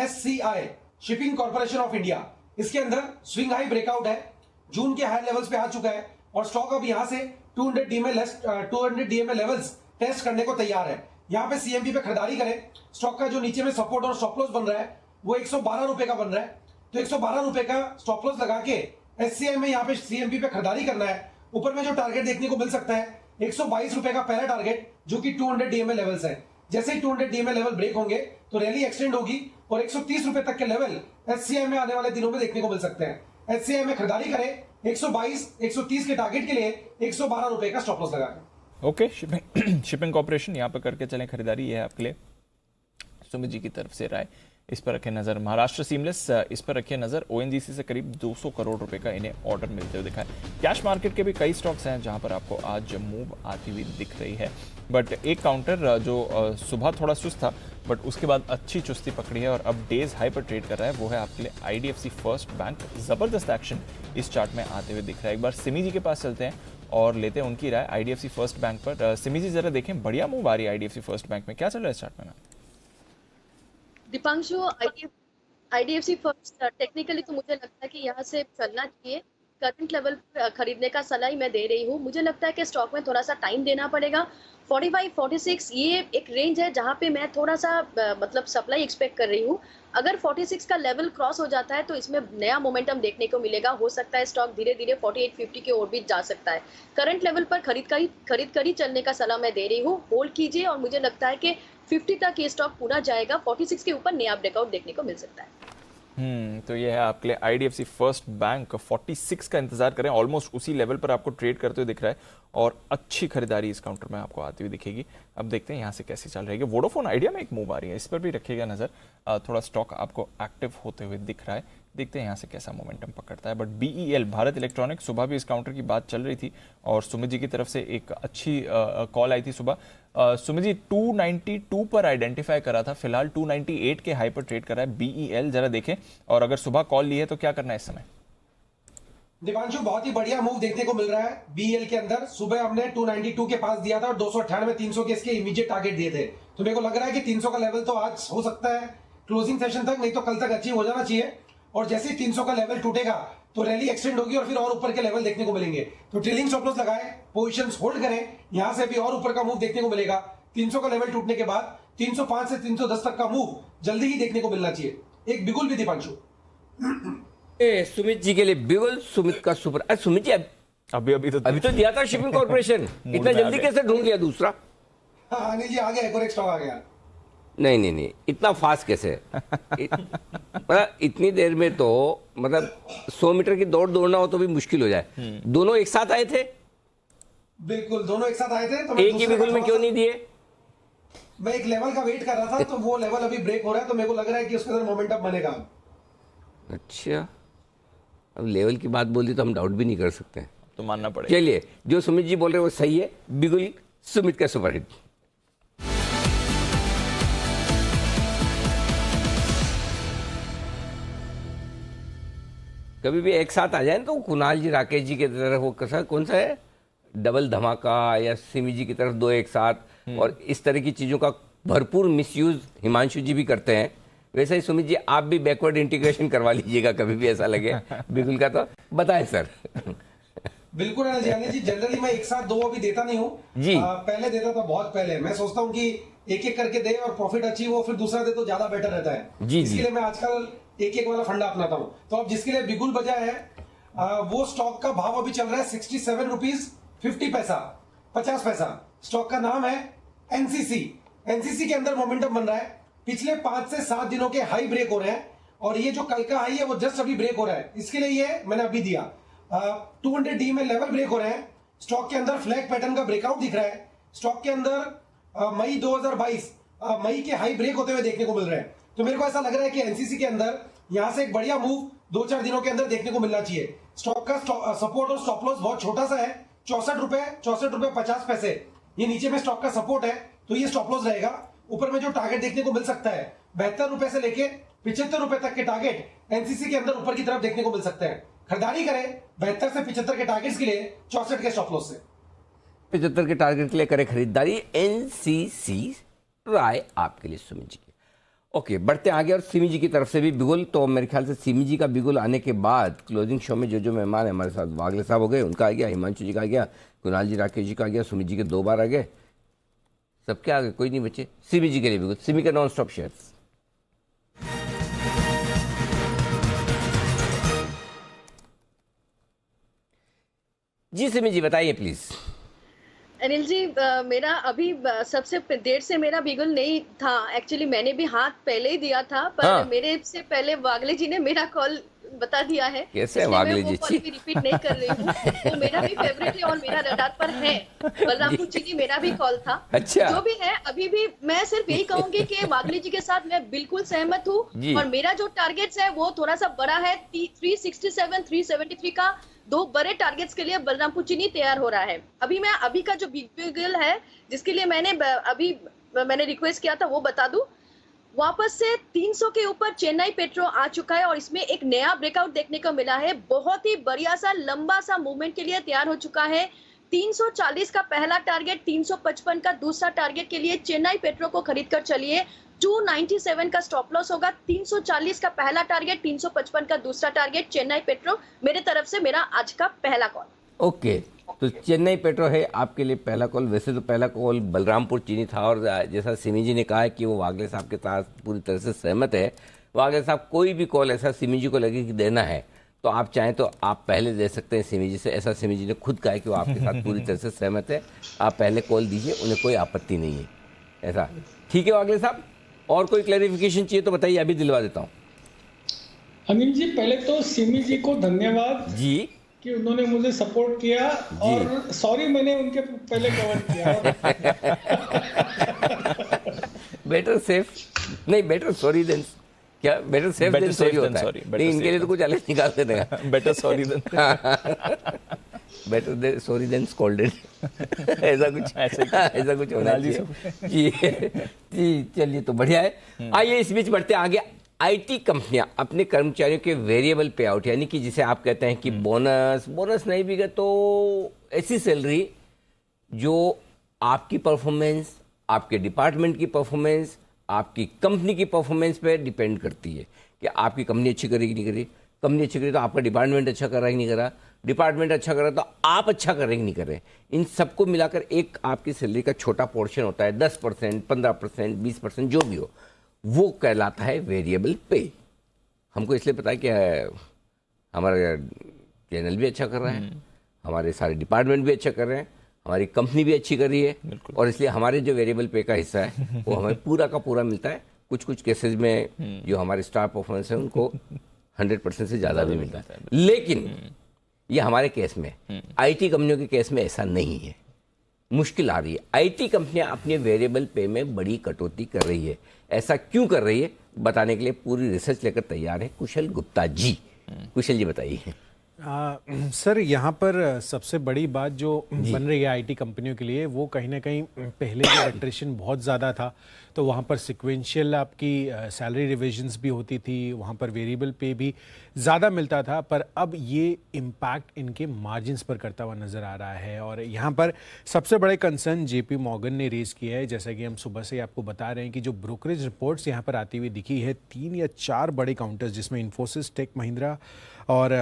[SPEAKER 9] SCI, shipping corporation of India. इसके अंदर स्विंग हाई ब्रेकआउट है, जून के हाई लेवल्स पे आ चुका है और स्टॉक अब यहां से 200 DMA लेवल्स टेस्ट करने को तैयार है। यहां पे CMP पे खरीदारी करें। स्टॉक का जो नीचे में सपोर्ट और स्टॉप लॉस बन रहा है वो 112 रुपए का बन रहा है। तो 112 रुपए का स्टॉप लॉस लगा के SCI में यहाँ पे CMP पे खरीदारी करना है। ऊपर में जो टारगेट देखने को मिल सकता है 122 रुपए का पहला टारगेट, जो कि 200 DMA लेवल्स है। जैसे ही 200 DMA लेवल ब्रेक होंगे तो रैली एक्सटेंड होगी और 130 रुपए तक के लेवल SCI में आने वाले दिनों में देखने को मिल सकते हैं। SCI में खरीदारी करें 122 130 के टारगेट के लिए 112 रुपए का स्टॉप लॉस लगाकर।
[SPEAKER 2] ओके, शिपिंग कॉर्पोरेशन यहाँ पर करके चलें खरीदारी। ये है आपके लिए सुमित जी की तरफ से राय। इस पर रखें नजर। महाराष्ट्र सीमलेस, इस पर रखें नजर। ONGC से करीब 200 करोड़ रुपए का इन्हें ऑर्डर मिलते हुए दिखा है। कैश मार्केट के भी कई स्टॉक्स हैं जहां पर आपको आज मूव आती हुई दिख रही है, बट एक काउंटर जो सुबह थोड़ा सुस्त था बट उसके बाद अच्छी चुस्ती पकड़ी है और अब डेज हाई पर ट्रेड कर रहा है, वो है आपके लिए IDFC फर्स्ट बैंक। जबरदस्त एक्शन इस चार्ट में आते हुए दिख रहा है। एक बार सिमी जी के पास चलते हैं और लेते हैं उनकी राय IDFC फर्स्ट बैंक पर। सिमी जी जरा देखें, बढ़िया मूव आ रही है IDFC फर्स्ट बैंक में, क्या चल रहा है इस चार्ट में?
[SPEAKER 10] दीपांशु, IDFC फर्स्ट टेक्निकली तो मुझे लगता है कि यहाँ से चलना चाहिए। करंट लेवल पर खरीदने का सलाह ही मैं दे रही हूँ। मुझे लगता है कि स्टॉक में थोड़ा सा टाइम देना पड़ेगा। 45 46 ये एक रेंज है जहाँ पे मैं थोड़ा सा मतलब सप्लाई एक्सपेक्ट कर रही हूँ। अगर 46 का लेवल क्रॉस हो जाता है तो इसमें नया मोमेंटम देखने को मिलेगा। हो सकता है स्टॉक धीरे धीरे 48 50 की ओर भी जा सकता है। करंट लेवल पर खरीद कर ही चलने का सलाह मैं दे रही हूँ। होल्ड कीजिए और मुझे लगता है कि 50 तक ये स्टॉक पूरा जाएगा। 46 के ऊपर नया ब्रेकआउट देखने को मिल सकता है।
[SPEAKER 2] तो ये है आपके लिए IDFC फर्स्ट बैंक। 46 का इंतजार करें, ऑलमोस्ट उसी लेवल पर आपको ट्रेड करते हुए दिख रहा है और अच्छी खरीदारी इस काउंटर में आपको आती हुई दिखेगी। अब देखते हैं यहाँ से कैसी चल रही है। वोडाफोन आइडिया में एक मूव आ रही है, इस पर भी रखिएगा नजर। थोड़ा स्टॉक आपको एक्टिव होते हुए दिख रहा है, देखते हैं यहाँ से कैसा मोमेंटम पकड़ता है। बट BEL भारत इलेक्ट्रॉनिक, सुबह भी इस काउंटर की बात चल रही थी और सुमित जी की तरफ से एक अच्छी कॉल आई थी सुबह। सुमित जी 292 पर आइडेंटिफाई करा था, फिलहाल 298 के हाई पर ट्रेड कर रहा है BEL, जरा देखें। और अगर सुबह कॉल ली है तो क्या करना है इस समय?
[SPEAKER 9] दीपांशु, बहुत ही बढ़िया मूव देखने को मिल रहा है BEL के अंदर। सुबह हमने 292 के पास दिया था और 298 300 के इसके इमीडिएट टारगेट दिए थे। तो मेरे को लग रहा है कि 300 का लेवल तो आज हो सकता है क्लोजिंग सेशन तक, नहीं तो कल तक अचीव हो जाना चाहिए। और जैसे ही 300 का लेवल टूटेगा तो रैली एक्सटेंड होगी और फिर और ऊपर के लेवल देखने को मिलेंगे। तो ट्रेलिंग स्टॉप लॉस लगाएं, पोजीशंस होल्ड करें, यहां से भी और ऊपर का मूव देखने को मिलेगा। 300 का लेवल टूटने के बाद 305 से 310 तक का मूव जल्दी ही देखने को मिलना चाहिए। एक बिगुल भी दीपांशु।
[SPEAKER 1] सुमित जी के लिए बिगुल, सुमित का सुपर। सुमित जी अभी तो दिया था शिपिंग कॉर्पोरेशन, इतना जल्दी कैसे ढूंढ लिया दूसरा?
[SPEAKER 9] हाँ अनिल जी, आ गया, एक और एक स्टॉक आ गया।
[SPEAKER 1] नहीं, इतना फास्ट कैसे? मतलब इतनी देर में तो मतलब 100 मीटर की दौड़ दौड़ना हो तो भी मुश्किल हो जाए। दोनों एक साथ आए थे?
[SPEAKER 9] बिल्कुल, दोनों एक साथ आए थे। तो
[SPEAKER 1] एक ही बिगुल में क्यों नहीं दिए?
[SPEAKER 9] मैं एक लेवल का वेट कर रहा था, तो वो लेवल अभी ब्रेक हो रहा है, तो मेरे को लग रहा है कि उसके अंदर मोमेंटम बनेगा।
[SPEAKER 1] अच्छा, अब लेवल की बात बोली तो हम डाउट भी नहीं कर सकते,
[SPEAKER 2] तो मानना पड़ेगा।
[SPEAKER 1] चलिए, जो सुमित जी बोल रहे हैं वो सही है। बिगुल सुमित का सुपरहिट। कभी भी एक साथ आ जाए तो कुणाल जी राकेश जी की तरफ वो कौन सा है, डबल धमाका, या सिमी जी की तरफ दो एक साथ, और इस तरह की चीजों का भरपूर मिसयूज हिमांशु जी भी करते हैं। वैसे ही सुमित जी आप भी बैकवर्ड इंटीग्रेशन करवा लीजिएगा कभी भी ऐसा लगे बिगुल का, तो बताएं सर।
[SPEAKER 9] बिल्कुल अनिल जी, जनरली मैं एक साथ दो अभी देता नहीं हूँ
[SPEAKER 1] जी।
[SPEAKER 9] पहले देता था, बहुत पहले। मैं सोचता हूँ कि एक एक करके दे और प्रॉफिट अचीव हो, फिर दूसरा दे तो ज्यादा बेटर रहता है।
[SPEAKER 1] जी,
[SPEAKER 9] इसके लिए मैं आजकल एक एक वाला फंडा अपनाता हूँ। तो अब जिसके लिए बिगुल बजा है वो स्टॉक का भाव अभी चल रहा है 67 रुपीज 50 पैसा। स्टॉक का नाम है एनसीसी। एनसीसी के अंदर मोमेंटम बन रहा है, पिछले 5 से 7 दिनों के हाई ब्रेक हो रहे हैं और ये जो कल का हाई है वो जस्ट अभी ब्रेक हो रहा है। इसके लिए ये मैंने अभी दिया 200 डी में लेवल ब्रेक हो रहे हैं। स्टॉक के अंदर फ्लैग पैटर्न का ब्रेकआउट दिख रहा है। स्टॉक के अंदर मई 2022 मई के हाई ब्रेक होते हुए देखने को मिल रहे हैं। तो मेरे को ऐसा लग रहा है कि एनसीसी के अंदर यहां से एक बढ़िया मूव 2-4 दिनों के अंदर देखने को मिलना चाहिए। स्टॉक का सपोर्ट और स्टॉप लॉस बहुत छोटा सा है, 64 रुपए 50 पैसे। ये नीचे में स्टॉक का सपोर्ट है तो ये स्टॉप लॉस रहेगा। ऊपर में जो टारगेट देखने को मिल सकता है 72 रुपए से लेके 75 रुपए तक के टारगेट एनसीसी के अंदर ऊपर की तरफ देखने को मिल सकते हैं। खरीदारी करें 72 से 75 के टारगेट्स के लिए 64 के स्टॉप लॉस से।
[SPEAKER 1] 75 के टारगेट के लिए करें खरीदारी। एनसीसी राय आपके लिए सुमित जी की। ओके, बढ़ते आगे और सिमी जी की तरफ से भी बिगुल। तो मेरे ख्याल से सिमी जी का बिगुल आने के बाद क्लोजिंग शो में जो मेहमान है हमारे साथ, वागले साहब हो गए, उनका आ गया, हिमांशु जी का आ गया, कुणाल जी राकेश जी का आ गया, सुमित जी के 2 बार आ गए, सबके आ गए, कोई नहीं बचे। सिमी जी के लिए बिगुल, सिमी का नॉन स्टॉप शेयर्स। जी सिमी जी बताइए प्लीज।
[SPEAKER 10] अनिल जी मेरा अभी सबसे देर से मेरा बिगुल नहीं था। एक्चुअली मैंने भी हाथ पहले ही दिया था, पर
[SPEAKER 1] हाँ।
[SPEAKER 10] मेरे से पहले वागले जी ने मेरा कॉल बता दिया है।
[SPEAKER 1] कैसे
[SPEAKER 10] इसलिए
[SPEAKER 1] वागले
[SPEAKER 10] मैं वो
[SPEAKER 1] जी?
[SPEAKER 10] कॉल भी रिपीट नहीं कर रही हूँ। वो मेरा भी फेवरेट है और मेरा रडार पर है। बलरामपुर जी की मेरा भी कॉल था।
[SPEAKER 1] अच्छा।
[SPEAKER 10] जो भी है, अभी भी मैं सिर्फ यही कहूंगी कि वागले जी के साथ मैं बिल्कुल सहमत
[SPEAKER 1] जी।
[SPEAKER 10] हूँ और मेरा जो टारगेट्स है वो थोड़ा सा बड़ा है। 367 373 का 2 बड़े टारगेट्स के लिए बलरामपुर चीनी तैयार हो रहा है। अभी का जो बिगुल है जिसके लिए मैंने रिक्वेस्ट किया था वो बता दूं। वापस से 300 के ऊपर चेन्नई पेट्रो आ चुका है और इसमें एक नया ब्रेकआउट देखने को मिला है। बहुत ही बढ़िया सा लंबा सा मूवमेंट के लिए तैयार हो चुका है। 340 का पहला टारगेट, 355 का दूसरा टारगेट के लिए चेन्नई पेट्रो को खरीद कर चलिए। 297 का स्टॉप लॉस होगा। 340 का पहला टारगेट, 355 का दूसरा टारगेट, चेन्नई पेट्रो मेरे तरफ से मेरा आज का पहला कॉल।
[SPEAKER 1] ओके, तो चेन्नई पेट्रो है आपके लिए पहला कॉल। वैसे तो पहला कॉल बलरामपुर चीनी था और जैसा सिमी जी ने कहा है कि वो वागले साहब के साथ पूरी तरह से सहमत है। वागले साहब कोई भी कॉल ऐसा सिमी जी को लगे कि देना है तो आप चाहें तो आप पहले दे सकते हैं सिमी जी से। ऐसा सिमी जी ने खुद कहा है कि वो आपके साथ पूरी तरह से सहमत है। आप पहले कॉल दीजिए, उन्हें कोई आपत्ति नहीं है। ऐसा ठीक है वागले साहब? और कोई क्लैरिफिकेशन चाहिए तो बताइए, अभी दिलवा देता हूँ।
[SPEAKER 5] अनिल जी पहले तो सिमी जी को धन्यवाद
[SPEAKER 1] जी
[SPEAKER 5] कि उन्होंने मुझे सपोर्ट किया और सॉरी मैंने उनके पहले कवर किया।
[SPEAKER 1] बेटर सेफ नहीं, बेटर सॉरी देन क्या, बेटर सेफ देन सॉरी होता है। नहीं, इनके लिए तो कुछ अलग निकाल देगा।
[SPEAKER 2] Better sorry than
[SPEAKER 1] better sorry than scolded ऐसा कुछ होना चाहिए। जी चलिए, तो बढ़िया है। आइए इस बीच बढ़ते आगे। आईटी कंपनियां अपने कर्मचारियों के वेरिएबल पे आउट, यानी कि जिसे आप कहते हैं कि बोनस नहीं भी गए तो ऐसी सैलरी जो आपकी परफॉर्मेंस, आपके डिपार्टमेंट की परफॉर्मेंस, आपकी कंपनी की परफॉर्मेंस पे डिपेंड करती है कि आपकी कंपनी अच्छी करेगी नहीं करेगी। कंपनी अच्छी करेगी तो आपका डिपार्टमेंट अच्छा कर रहा है नहीं कर रहा, डिपार्टमेंट अच्छा कर रहा है तो आप अच्छा कर रहे हैं नहीं कर रहे। इन सबको मिलाकर एक आपकी सैलरी का छोटा पोर्शन होता है, 10%, 15%, 20% जो भी हो, वो कहलाता है वेरिएबल पे। हमको इसलिए पता है कि हमारा चैनल भी अच्छा कर रहा है, हमारे सारे डिपार्टमेंट भी अच्छा कर रहे हैं, हमारी कंपनी भी अच्छी कर रही है और इसलिए हमारे जो वेरिएबल पे का हिस्सा है वो हमें पूरा का पूरा मिलता है। कुछ केसेस में जो हमारे स्टार परफॉर्मेंस है उनको 100% से ज़्यादा भी मिलता है। लेकिन ये हमारे केस में, आईटी कंपनियों के केस में ऐसा नहीं है। मुश्किल आ रही है। आईटी कंपनियां अपने वेरिएबल पे में बड़ी कटौती कर रही है। ऐसा क्यों कर रही है बताने के लिए पूरी रिसर्च लेकर तैयार है कुशल गुप्ता जी। कुशल जी बताइए।
[SPEAKER 3] सर यहाँ पर सबसे बड़ी बात जो बन रही है आईटी कंपनियों के लिए, वो कहीं ना कहीं पहले जो एट्रिशन बहुत ज़्यादा था, तो वहाँ पर सिक्वेंशियल आपकी सैलरी रिविजन्स भी होती थी, वहाँ पर वेरिएबल पे भी ज़्यादा मिलता था, पर अब ये इम्पैक्ट इनके मार्जिन्स पर करता हुआ नज़र आ रहा है। और यहाँ पर सबसे बड़े कंसर्न जेपी मॉर्गन ने रेज़ किया है, जैसा कि हम सुबह से आपको बता रहे हैं कि जो ब्रोकरेज रिपोर्ट्स यहाँ पर आती हुई दिखी है, 3 या 4 बड़े काउंटर्स जिसमें इन्फोसिस, टेक महिंद्रा और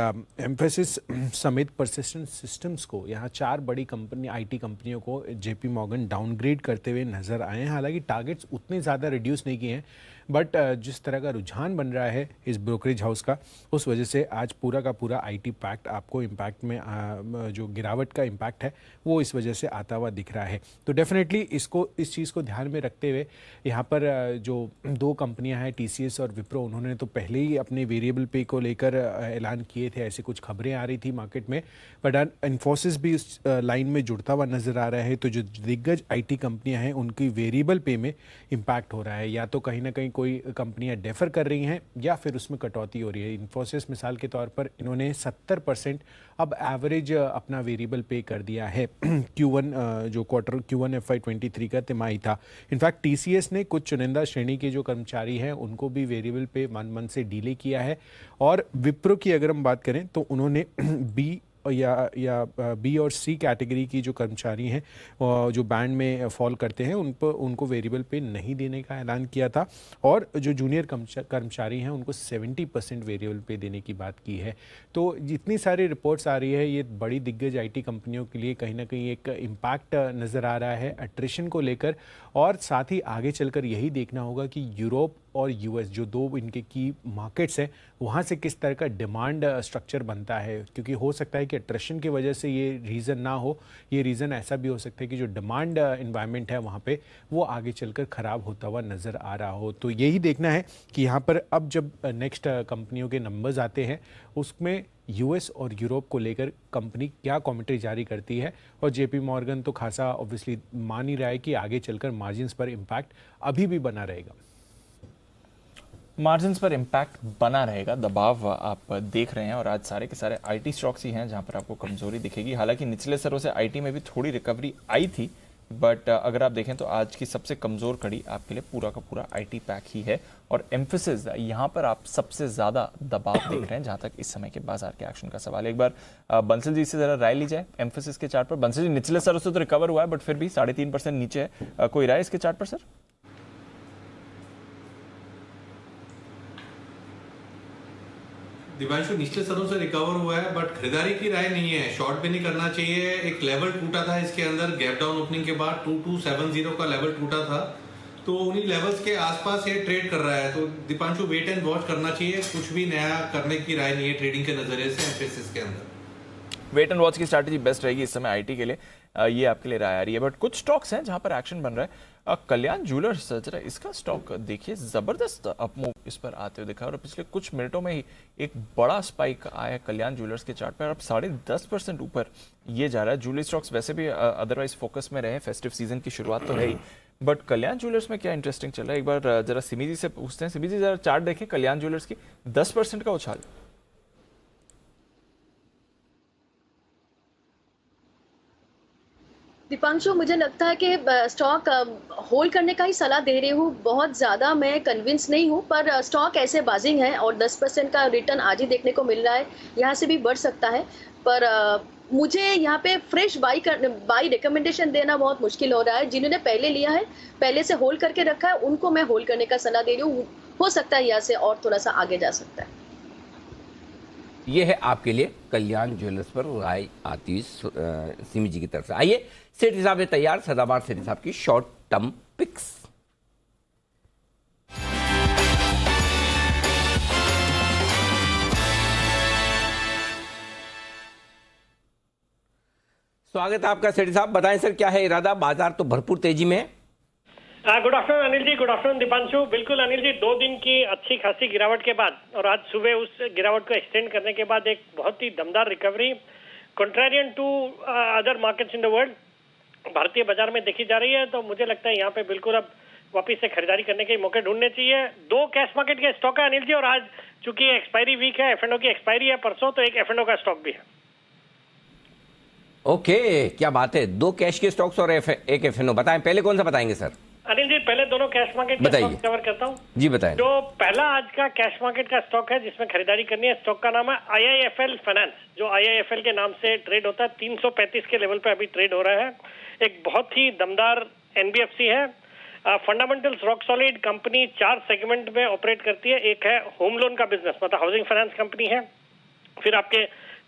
[SPEAKER 3] एम्फेसिस समेत परसिस्टेंट सिस्टम्स को, यहाँ 4 बड़ी कंपनी आईटी कंपनियों को जेपी मॉर्गन डाउनग्रेड करते हुए नजर आए हैं। हालांकि टारगेट्स उतने ज़्यादा रिड्यूस नहीं किए हैं, बट जिस तरह का रुझान बन रहा है इस ब्रोकरेज हाउस का, उस वजह से आज पूरा का पूरा आईटी पैक्ट आपको इम्पैक्ट में जो गिरावट का इम्पैक्ट है वो इस वजह से आता हुआ दिख रहा है। तो डेफिनेटली इस चीज़ को ध्यान में रखते हुए यहाँ पर जो 2 कंपनियाँ हैं टीसीएस और विप्रो, उन्होंने तो पहले ही अपने वेरिएबल पे को लेकर ऐलान किए थे, ऐसी कुछ खबरें आ रही थी मार्केट में, बट इन्फोसिस भी उस लाइन में जुड़ता हुआ नजर आ रहा है। तो जो दिग्गज आईटी कंपनियां हैं उनकी वेरिएबल पे में इम्पैक्ट हो रहा है, या तो कहीं ना कहीं कोई कंपनियां डेफर कर रही हैं या फिर उसमें कटौती हो रही है। इन्फोसिस मिसाल के तौर पर इन्होंने 70% अब एवरेज अपना वेरिएबल पे कर दिया है Q1 जो क्वार्टर Q1 FY23 का तिमाही था। इनफैक्ट टीसीएस ने कुछ चुनिंदा श्रेणी के जो कर्मचारी हैं उनको भी वेरिएबल पे मंथ से डिले किया है। और विप्रो की अगर हम बात करें तो उन्होंने बी और सी कैटेगरी की जो कर्मचारी हैं जो बैंड में फॉल करते हैं उनको वेरिएबल पे नहीं देने का ऐलान किया था, और जो जूनियर कर्मचारी हैं उनको 70% वेरिएबल पे देने की बात की है। तो जितनी सारी रिपोर्ट्स आ रही है, ये बड़ी दिग्गज आईटी कंपनियों के लिए कहीं ना कहीं एक इम्पैक्ट नज़र आ रहा है एट्रिशन को लेकर, और साथ ही आगे चलकर यही देखना होगा कि यूरोप और यूएस जो 2 इनके की मार्केट्स हैं, वहाँ से किस तरह का डिमांड स्ट्रक्चर बनता है, क्योंकि हो सकता है कि अट्रैक्शन की वजह से ये रीज़न ना हो, ये रीज़न ऐसा भी हो सकता है कि जो डिमांड इन्वायरमेंट है वहाँ पे वो आगे चलकर ख़राब होता हुआ नज़र आ रहा हो। तो यही देखना है कि यहाँ पर अब जब नेक्स्ट कंपनियों के नंबर्स आते हैं उसमें यूएस और यूरोप को लेकर कंपनी क्या कमेंट्री जारी करती है, और जेपी मॉर्गन तो खासा ऑब्वियसली मान ही रहा है कि आगे चलकर मार्जिन्स पर इम्पैक्ट अभी भी बना रहेगा।
[SPEAKER 2] मार्जिन्स पर इम्पैक्ट बना रहेगा, दबाव आप देख रहे हैं, और आज सारे के सारे आईटी स्टॉक्स ही हैं जहां पर आपको कमजोरी दिखेगी। हालांकि निचले स्तरों से आईटी में भी थोड़ी रिकवरी आई थी, बट अगर आप देखें तो आज की सबसे कमजोर कड़ी आपके लिए पूरा का पूरा आईटी पैक ही है, और एम्फेसिस यहां पर आप सबसे ज्यादा दबाव देख रहे हैं जहां तक इस समय के बाजार के एक्शन का सवाल है। एक बार बंसल जी से जरा राय ली जाए एम्फेसिस के चार्ट पर। बंसल जी, निचले स्तरों से तो रिकवर हुआ है बट फिर भी 3.5% नीचे है, कोई राय इसके चार्ट पर सर?
[SPEAKER 8] दिवांशु, निचले स्तरों से रिकवर हुआ है बट खरीदारी की राय नहीं है, शॉर्ट भी नहीं करना चाहिए। एक लेवल टूटा था इसके अंदर गैप डाउन ओपनिंग के बाद 2270 का लेवल टूटा था, तो उन्हीं लेवल्स के आसपास ये ट्रेड कर रहा है। तो दीपांशु वेट एंड वॉच करना चाहिए, कुछ भी नया करने की राय नहीं है ट्रेडिंग के नजरिए से एम्फेसिस के अंदर।
[SPEAKER 2] वेट एंड वॉच की स्ट्रैटेजी बेस्ट रहेगी इस समय आईटी के लिए, ये आपके लिए राय आ रही है। बट कुछ स्टॉक्स हैं जहां पर एक्शन बन रहा है। कल्याण ज्वेलर्स, जरा इसका स्टॉक देखिए, जबरदस्त अपमूव इस पर आते हुए दिखा, और पिछले कुछ मिनटों में ही एक बड़ा स्पाइक आया कल्याण ज्वेलर्स के चार्ट पर। अब 10.5% ऊपर ये जा रहा है। ज्वेलरी स्टॉक्स वैसे भी अदरवाइज फोकस में रहे, फेस्टिव सीजन की शुरुआत तो है ही, बट कल्याण ज्वेलर्स में क्या इंटरेस्टिंग चल रहा है, एक बार जरा सिमी जी से पूछते हैं। सिमी जी, जरा चार्ट देखें कल्याण ज्वेलर्स की, 10% का उछाल।
[SPEAKER 10] दीपांशु, मुझे लगता है कि स्टॉक होल्ड करने का ही सलाह दे रही हूँ। बहुत ज़्यादा मैं कन्विंस नहीं हूँ, पर स्टॉक ऐसे बाजिंग है और 10% का रिटर्न आज ही देखने को मिल रहा है, यहाँ से भी बढ़ सकता है। पर मुझे यहाँ पे फ्रेश बाई रिकमेंडेशन देना बहुत मुश्किल हो रहा है। जिन्होंने पहले लिया है, पहले से होल्ड करके रखा है, उनको मैं होल्ड करने का सलाह दे रही हूँ। हो सकता है यहाँ से और थोड़ा सा आगे जा सकता है।
[SPEAKER 1] ये है आपके लिए कल्याण ज्वेलर्स पर राय आती सिमी जी की तरफ से। आइए, सेठ साहब है तैयार, सदाबहार सेठ साहब की शॉर्ट टर्म पिक्स। स्वागत है आपका सेठ साहब, बताएं सर क्या है इरादा, बाजार तो भरपूर तेजी में है।
[SPEAKER 11] गुड आफ्टरनून अनिल जी, गुड आफ्टरनून दीपांशु। बिल्कुल अनिल जी, 2 दिन की अच्छी खासी गिरावट के बाद और आज सुबह उस गिरावट को एक्सटेंड करने के बाद एक बहुत ही दमदार recovery contrarian to other markets in the world भारतीय बाजार में देखी जा रही है। तो मुझे लगता है यहाँ पे बिल्कुल अब वापिस से खरीदारी करने के मौके ढूंढने चाहिए। 2 कैश मार्केट के स्टॉक है अनिल जी, और आज चूंकि एक्सपायरी वीक है, F&O की एक्सपायरी है परसों, तो एक F&O का स्टॉक भी है।
[SPEAKER 1] ओके, क्या बात है, 2 कैश के स्टॉक्स और एक F&O। बताएं, पहले कौन सा बताएंगे सर?
[SPEAKER 11] अनिल जी पहले दोनों कैश मार्केट के स्टॉक कवर करता हूँ
[SPEAKER 1] जी, बताएं।
[SPEAKER 11] जो पहला आज का कैश मार्केट का स्टॉक है जिसमें खरीदारी करनी है, स्टॉक का नाम है IIFL फाइनेंस, जो IIFL के नाम से ट्रेड होता है। 335 के लेवल पे अभी ट्रेड हो रहा है। एक बहुत ही दमदार NBFC है। Fundamentals rock solid, company 4 segment में ऑपरेट करती है। एक है होम लोन का बिजनेस, मतलब हाउसिंग फाइनेंस कंपनी है। फिर आपके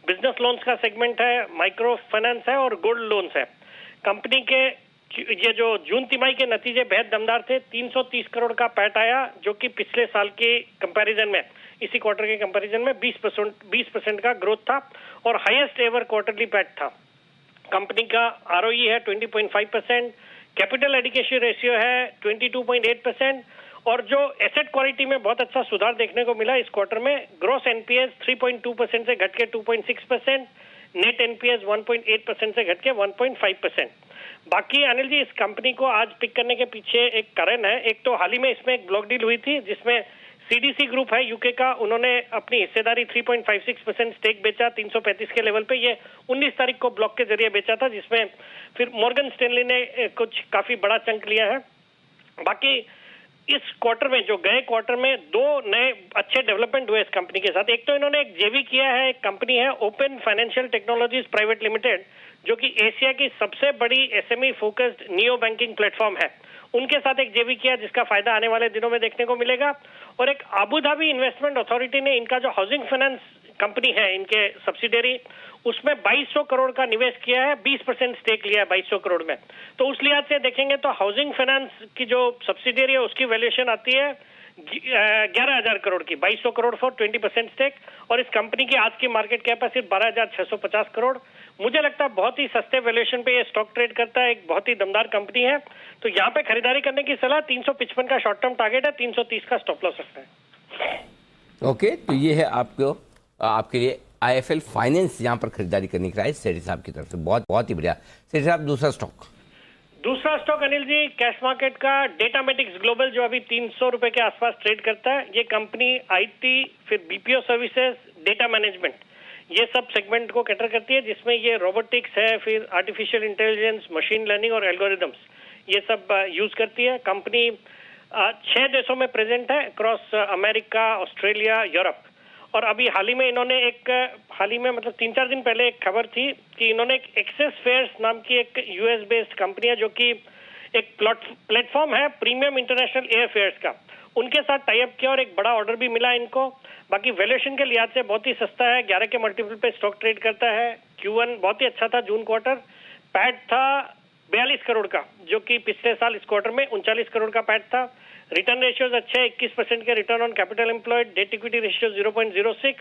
[SPEAKER 11] बिजनेस लोन्स का सेगमेंट है, माइक्रो फाइनेंस है और गोल्ड लोन्स है। कंपनी के ये जो जून तिमाही के नतीजे बेहद दमदार थे। 330 करोड़ का पैट आया, जो कि पिछले साल के कंपैरिजन में, इसी क्वार्टर के कंपैरिजन में 20% का ग्रोथ था और हाईएस्ट एवर क्वार्टरली पैट था। कंपनी का ROE है 20.5%, कैपिटल एडिकेशन रेशियो है 22.8%, और जो एसेट क्वालिटी में बहुत अच्छा सुधार देखने को मिला इस क्वार्टर में। ग्रॉस NPS 3.2% से घट के 2.6%, नेट NPS 1.8% से घट के 1.5%। बाकी अनिल जी, इस कंपनी को आज पिक करने के पीछे एक कारण है। एक तो हाल ही में इसमें एक ब्लॉक डील हुई थी जिसमें CDC ग्रुप है यूके का, उन्होंने अपनी हिस्सेदारी 3.56% स्टेक बेचा 335 के लेवल पे। ये 19 तारीख को ब्लॉक के जरिए बेचा था, जिसमें फिर मॉर्गन स्टैनली ने कुछ काफी बड़ा चंक लिया है। बाकी इस क्वार्टर में, जो गए क्वार्टर में 2 नए अच्छे डेवलपमेंट हुए इस कंपनी के साथ। एक तो इन्होंने एक JV किया है, एक कंपनी है open financial technologies private limited, जो कि एशिया की सबसे बड़ी SME focused neo banking platform है। उनके साथ एक JV किया जिसका फायदा आने वाले दिनों में देखने को मिलेगा। और एक अबू धाबी इन्वेस्टमेंट अथॉरिटी ने इनका जो हाउसिंग फाइनेंस कंपनी है, इनके सब्सिडियरी, उसमें 2200 करोड़ का निवेश किया है, 20% स्टेक लिया है 2200 करोड़ में। तो उस लिहाज से देखेंगे तो हाउसिंग फाइनेंस की जो सब्सिडियरी है उसकी वैल्यूएशन आती है 11,000 करोड़ की, 2200 करोड़ फॉर 20% स्टेक। और इस कंपनी की आज की मार्केट कैप है सिर्फ 12,650 करोड़। मुझे लगता है बहुत ही सस्ते वैल्यूएशन पे ये स्टॉक ट्रेड करता है, एक बहुत ही दमदार कंपनी है। तो यहाँ पे खरीदारी करने की सलाह। 355 का शॉर्ट टर्म टारगेट है, 330 का स्टॉप लॉस रखता है।
[SPEAKER 1] ओके, तो ये है आपके लिए IIFL फाइनेंस, यहाँ पर खरीदारी करने की राय सेठी साहब की तरफ से। बहुत ही बढ़िया। सेठी साहब, दूसरा stock
[SPEAKER 11] Anil ji cash market का डेटामेटिक्स ग्लोबल, जो अभी 300 रुपए के आसपास ट्रेड करता है। ये कंपनी IT, फिर BPO सर्विसेज, डेटा मैनेजमेंट, ये सब सेगमेंट को कैटर करती है, जिसमें ये रोबोटिक्स है, फिर आर्टिफिशियल इंटेलिजेंस, मशीन लर्निंग और एल्गोरिदम्स, ये सब यूज करती है। कंपनी 6 देशों में प्रेजेंट है, अक्रॉस अमेरिका, ऑस्ट्रेलिया, यूरोप। और अभी हाल ही में इन्होंने मतलब 3-4 दिन पहले एक खबर थी कि इन्होंने एक एक्सेस फेयर्स नाम की एक US बेस्ड कंपनी है, जो कि एक प्लेटफॉर्म है प्रीमियम इंटरनेशनल एयर फेयर्स का, उनके साथ टाई अप किया और एक बड़ा ऑर्डर भी मिला इनको। बाकी वैल्यूएशन के लिहाज से बहुत ही सस्ता है, 11 के मल्टीपल पे स्टॉक ट्रेड करता है। Q1 बहुत ही अच्छा था, जून क्वार्टर पैट था 42 करोड़ का, जो कि पिछले साल इस क्वार्टर में 39 करोड़ का पैट था। रिटर्न रेशियोज अच्छे, 21% के return on capital employed, debt equity ratio 0.06।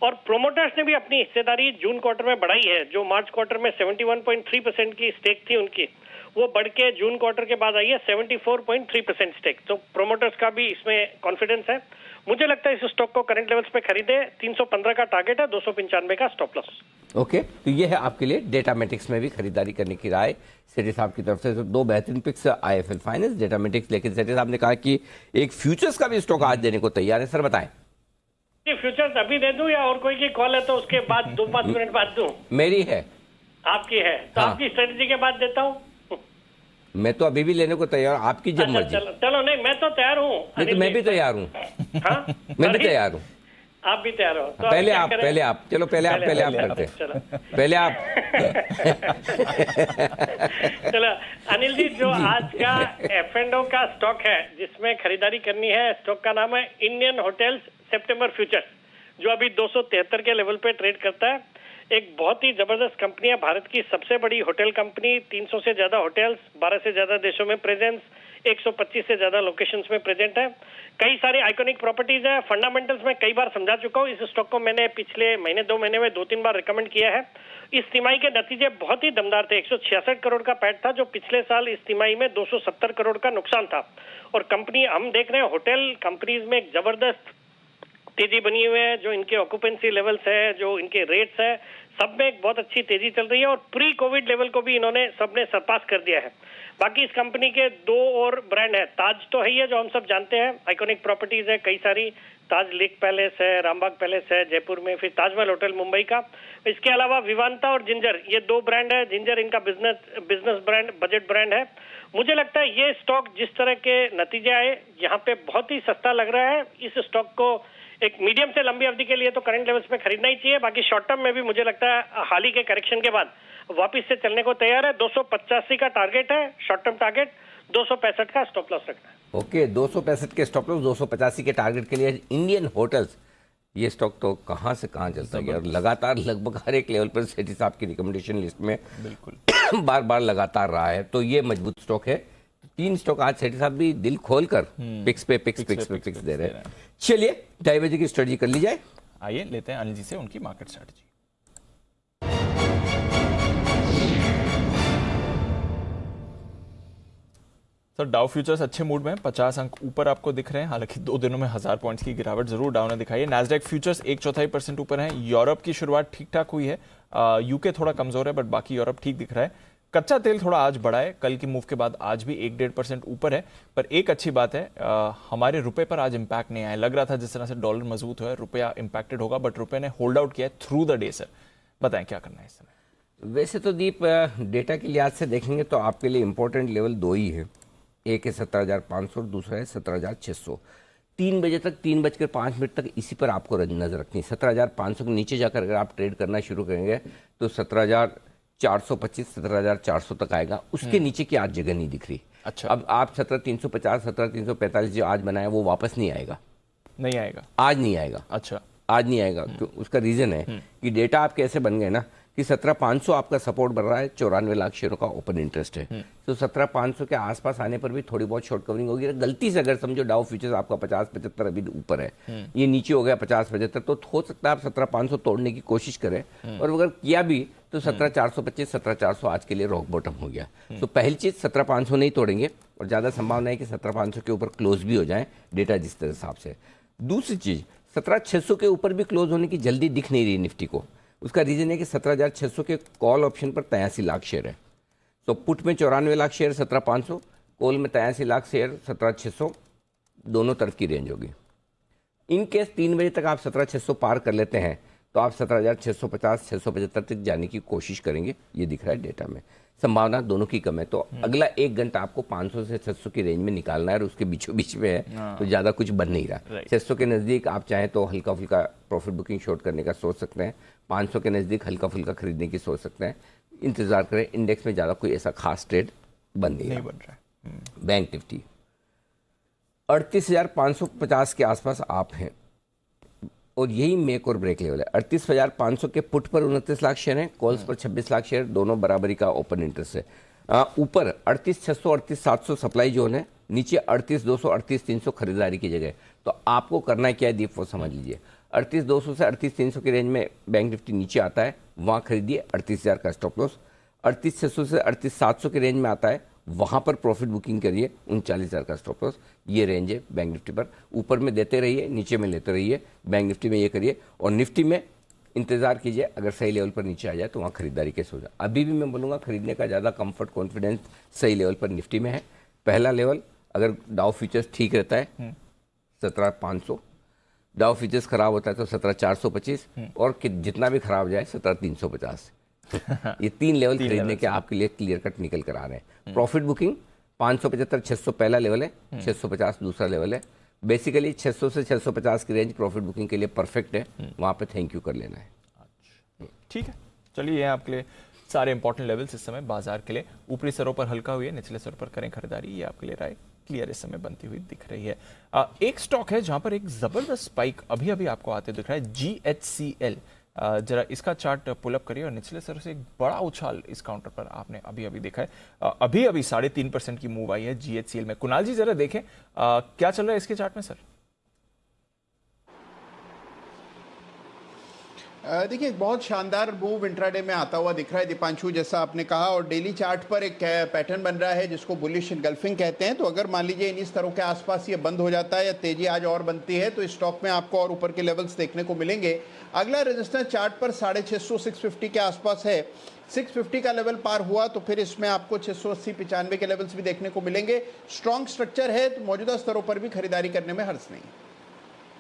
[SPEAKER 11] और प्रोमोटर्स ने भी अपनी हिस्सेदारी जून क्वार्टर में बढ़ाई है, जो मार्च क्वार्टर में 71.3% की स्टेक थी उनकी, वो बढ़ के जून क्वार्टर के बाद आई है 74.3% स्टेक। तो प्रोमोटर्स का भी इसमें कॉन्फिडेंस है। मुझे लगता है इस स्टॉक को करंट लेवल्स पे खरीदे। 315 का टारगेट है, 295 का स्टॉप लॉस।
[SPEAKER 1] ओके, तो ये है आपके लिए डेटामेटिक्स में भी खरीदारी करने की राय सेठी साहब की तरफ से। तो 2 बेहतरीन पिक्स, IIFL फाइनेंस, डेटामेटिक्स। लेकिन सेठी साहब ने कहा कि एक फ्यूचर्स का भी स्टॉक आज देने को तैयार है। सर बताएं।
[SPEAKER 11] फ्यूचर्स अभी दे दूं या और कोई की कॉल है तो उसके बाद 2-5 मिनट बाद दूं?
[SPEAKER 1] मेरी है।
[SPEAKER 11] आपकी है तो हाँ। आपकी स्ट्रेटेजी के बाद देता हूँ।
[SPEAKER 1] मैं तो अभी भी लेने को तैयार, आपकी जब मर्जी।
[SPEAKER 11] चलो नहीं, मैं तो तैयार हूँ।
[SPEAKER 1] नहीं तो मैं भी तैयार हूँ। हाँ? मैं भी तैयार हूँ।
[SPEAKER 11] आप भी तैयार हो तो
[SPEAKER 1] पहले आप चलो पहले आप करते पहले आप।
[SPEAKER 11] चलो अनिल जी, जो आज का F&O का स्टॉक है जिसमें खरीदारी करनी है, स्टॉक का नाम है इंडियन होटल्स सितंबर फ्यूचर्स, जो अभी 273 के लेवल पे ट्रेड करता है। एक बहुत ही जबरदस्त कंपनी है, भारत की सबसे बड़ी होटल कंपनी, 300 से ज्यादा होटल्स, 12 से ज्यादा देशों में प्रेजेंस, 125 से ज्यादा लोकेशंस में प्रेजेंट है। कई सारे आइकॉनिक प्रॉपर्टीज है। फंडामेंटल्स में कई बार समझा चुका हूँ। इस स्टॉक को मैंने पिछले महीने 2 महीने में 2-3 बार रिकमेंड किया है। इस तिमाही के नतीजे बहुत ही दमदार थे। 166 करोड़ का पैट था, जो पिछले साल इस तिमाही में 270 करोड़ का नुकसान था। और कंपनी हम देख रहे हैं होटल कंपनीज में एक जबरदस्त तेजी बनी हुई है, जो इनके ऑक्यूपेंसी लेवल्स है, जो इनके रेट्स है, सब में एक बहुत अच्छी तेजी चल रही है और प्री कोविड लेवल को भी इन्होंने सबने सरपास कर दिया है। बाकी इस कंपनी के दो और ब्रांड है, ताज तो है ही है जो हम सब जानते हैं, आइकॉनिक प्रॉपर्टीज है कई सारी, ताज लेक पैलेस है, रामबाग पैलेस है जयपुर में, फिर ताजमहल होटल मुंबई का। इसके अलावा विवांता और जिंजर, ये दो ब्रांड है। जिंजर इनका बिजनेस ब्रांड, बजट ब्रांड है। मुझे लगता है ये स्टॉक जिस तरह के नतीजे आए, यहाँ पे बहुत ही सस्ता लग रहा है। इस स्टॉक को एक मीडियम से लंबी अवधि के लिए तो करंट लेवल्स में खरीदना ही चाहिए। बाकी शॉर्ट टर्म में भी मुझे लगता है हाल ही के करेक्शन के बाद वापस से चलने को तैयार है। 285 का टारगेट है, शॉर्ट टर्म टारगेट 265 का स्टॉप लॉस रखना है।
[SPEAKER 1] ओके, 265 के स्टॉप लॉस, 285 के टारगेट के लिए इंडियन होटल्स, ये स्टॉक तो कहां से कहां चलता गया और लगातार लगभग हर एक लेवल पर सेठी साहब की रिकमेंडेशन लिस्ट में बिल्कुल बार बार लगातार रहा है, तो ये मजबूत स्टॉक है। 3 स्टॉक आज सेठी साहब भी दिल खोलकर पिक्स पे पिक्स दे रहे हैं। चलिए 2:30 बजे की स्ट्रेटजी कर ली जाए।
[SPEAKER 2] आइए लेते हैं अनिल जी से उनकी market strategy. Sir Dow futures अच्छे मूड में हैं, 50 अंक ऊपर आपको दिख रहे हैं, हालांकि 2 दिनों में 1000 पॉइंट्स की गिरावट जरूर डाउन ने दिखाई है। नैस्डैक फ्यूचर्स 1/4% ऊपर है। यूरोप की शुरुआत ठीक ठाक हुई है, यूके थोड़ा कमजोर है बट बाकी यूरोप ठीक दिख रहा है। कच्चा तेल थोड़ा आज बढ़ा है, कल की मूव के बाद आज भी 1-1.5% ऊपर है। पर एक अच्छी बात है, हमारे रुपए पर आज इंपैक्ट नहीं आया। लग रहा था जिस तरह से डॉलर मजबूत हुआ है रुपया इंपैक्टेड होगा, बट रुपए ने होल्ड आउट किया है थ्रू द डे। सर बताएं क्या करना है इस समय?
[SPEAKER 1] वैसे तो दीप डेटा के लिहाज से देखेंगे तो आपके लिए इंपॉर्टेंट लेवल 2 ही है, एक है 17,500 और दूसरा है 17,600। 3 बजे तक, 3:05 तक इसी पर आपको नजर रखनी है। 17,500 के नीचे जाकर अगर आप ट्रेड करना शुरू करेंगे तो 17,425, 17,400 तक आएगा। उसके नीचे की आज जगह नहीं दिख रही।
[SPEAKER 2] अच्छा,
[SPEAKER 1] अब आप 17,350, 17,345 जो आज बनाया वो वापस नहीं आएगा,
[SPEAKER 2] नहीं आएगा,
[SPEAKER 1] आज नहीं आएगा।
[SPEAKER 2] अच्छा,
[SPEAKER 1] आज नहीं आएगा। तो उसका रीजन है कि डेटा आप कैसे बन गए ना कि 17,500 आपका सपोर्ट बन रहा है, 94 लाख शेयरों का ओपन इंटरेस्ट है। तो 17,500 के आसपास आने पर भी थोड़ी बहुत शॉर्ट कवरिंग होगी। गलती से अगर समझो डाउ फ्यूचर्स आपका 50-75 अभी ऊपर है, ये नीचे हो गया 50-75, तो हो सकता है आप 17,500 तोड़ने की कोशिश करें, और अगर किया भी तो 17,425, 17,400 आज के लिए रॉक बॉटम हो गया। तो पहली चीज 17,500 नहीं तोड़ेंगे और ज्यादा संभावना है कि 17,500 के ऊपर क्लोज भी हो जाए डेटा जिस तरह हिसाब से। दूसरी चीज 17,600 के ऊपर भी क्लोज होने की जल्दी दिख नहीं रही निफ्टी को। उसका रीजन है कि 17,600 के कॉल ऑप्शन पर 83 लाख शेयर है। तो पुट में 94 लाख शेयर 17,500, कॉल में 83 लाख शेयर 17,600, दोनों तरफ की रेंज होगी। इन केस 3 बजे तक आप 17,600 पार कर लेते हैं तो आप 17,650, 675 तक जाने की कोशिश करेंगे, ये दिख रहा है डेटा में। संभावना दोनों की कम है, तो अगला 1 घंटा आपको 500 से 600 की रेंज में निकालना है और उसके बीचों बीच में है तो ज्यादा कुछ बन नहीं रहा। 600 के नजदीक आप चाहें तो हल्का फुल्का प्रॉफिट बुकिंग शॉर्ट करने का सोच सकते हैं, 500 के नजदीक हल्का फुल्का खरीदने की सोच सकते हैं। इंतजार करें, इंडेक्स में ज्यादा कोई ऐसा खास ट्रेड बन नहीं
[SPEAKER 2] बन रहा है।
[SPEAKER 1] बैंक निफ्टी 38,550 के आसपास आप हैं और यही मेक और ब्रेक लेवल है। 38,500 के पुट पर 29 लाख शेयर हैं, कॉल्स पर 26 लाख शेयर, दोनों बराबरी का ओपन इंटरेस्ट है। ऊपर 38,600, 38,700 सप्लाई जोन है, नीचे 38,200, 38,300 खरीदारी की जगह। तो आपको करना क्या है दीप, वो समझ लीजिए। 38,200 से 38,300 की रेंज में बैंक निफ्टी नीचे आता है, वहां खरीदिए 38,000 का स्टॉप लॉस। 38,600 से 38,700 की रेंज में आता है, वहां पर प्रॉफिट बुकिंग करिए, 39,000 का स्टॉप लॉस। ये रेंज है बैंक निफ्टी पर। ऊपर में देते रहिए, नीचे में लेते रहिए, बैंक निफ्टी में ये करिए और निफ्टी में इंतजार कीजिए, अगर सही लेवल पर नीचे आ जाए तो वहाँ खरीदारी कैसे हो जाए। अभी भी मैं बोलूँगा खरीदने का ज़्यादा कंफर्ट कॉन्फिडेंस सही लेवल पर निफ्टी में है। पहला लेवल अगर डाउ फ्यूचर्स ठीक रहता है 17,500, डाउ फ्यूचर्स खराब होता है तो 17,425 और जितना भी खराब जाए 17,350। ये 3 लेवल खरीदने के आपके लिए क्लियर कट निकल कर आ रहे हैं। प्रॉफिट बुकिंग 575, 600 पहला लेवल है, 650 दूसरा लेवल है। बेसिकली 600 से 650 की रेंज प्रॉफिट बुकिंग के लिए परफेक्ट है, वहां पे थैंक यू कर लेना है।
[SPEAKER 2] ठीक है, चलिए ये आपके लिए सारे इंपॉर्टेंट लेवल्स इस समय बाजार के लिए। ऊपरी स्तरों पर हल्का हुई है, निचले स्तरों पर करें खरीदारी, ये आपके लिए राय क्लियर इस समय बनती हुई दिख रही है। एक स्टॉक है जहां पर एक जबरदस्त स्पाइक अभी अभी आपको आते दिख रहा है, GHCL। जरा इसका चार्ट पुलअप करिए और निचले स्तर से एक बड़ा उछाल इस काउंटर पर आपने अभी अभी देखा है। अभी अभी 3.5% की मूव आई है GHCL में। कुणाल जी जरा देखें क्या चल रहा है इसके चार्ट में सर।
[SPEAKER 7] देखिए बहुत शानदार मूव इंट्राडे में आता हुआ दिख रहा है दीपांशु, जैसा आपने कहा, और डेली चार्ट पर एक पैटर्न बन रहा है जिसको बुलिश इनगल्फिंग कहते हैं। तो अगर मान लीजिए इन स्तरों के आसपास ये बंद हो जाता है या तेजी आज और बनती है तो इस स्टॉक में आपको और ऊपर के लेवल्स देखने को मिलेंगे। अगला रेजिस्टेंस चार्ट पर 650 650 के आसपास है। 650 का लेवल पार हुआ तो फिर इसमें आपको 680 95 के लेवल्स भी देखने को मिलेंगे। स्ट्रॉन्ग स्ट्रक्चर है तो मौजूदा स्तरों पर भी खरीदारी करने में हर्ज नहीं है।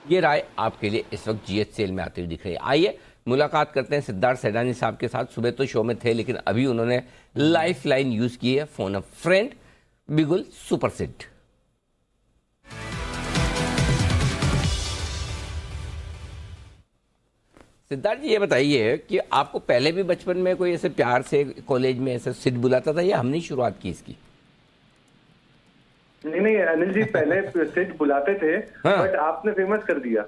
[SPEAKER 1] ये राय आपके लिए इस वक्त जीएचसीएल में आती हुई दिख रही है। आइए मुलाकात करते हैं सिद्धार्थ सैडानी साहब के साथ। सुबह तो शो में थे लेकिन अभी उन्होंने लाइफ लाइन यूज की है, फोन अ फ्रेंड बिगुल सुपरसिट। सिद्धार्थ जी ये बताइए कि आपको पहले भी बचपन में कोई ऐसे प्यार से कॉलेज में ऐसे सिट बुलाता था या हमने शुरुआत की इसकी?
[SPEAKER 12] नहीं अनिल जी, पहले सिट बुलाते थे। हाँ। बट आपने फेमस कर दिया।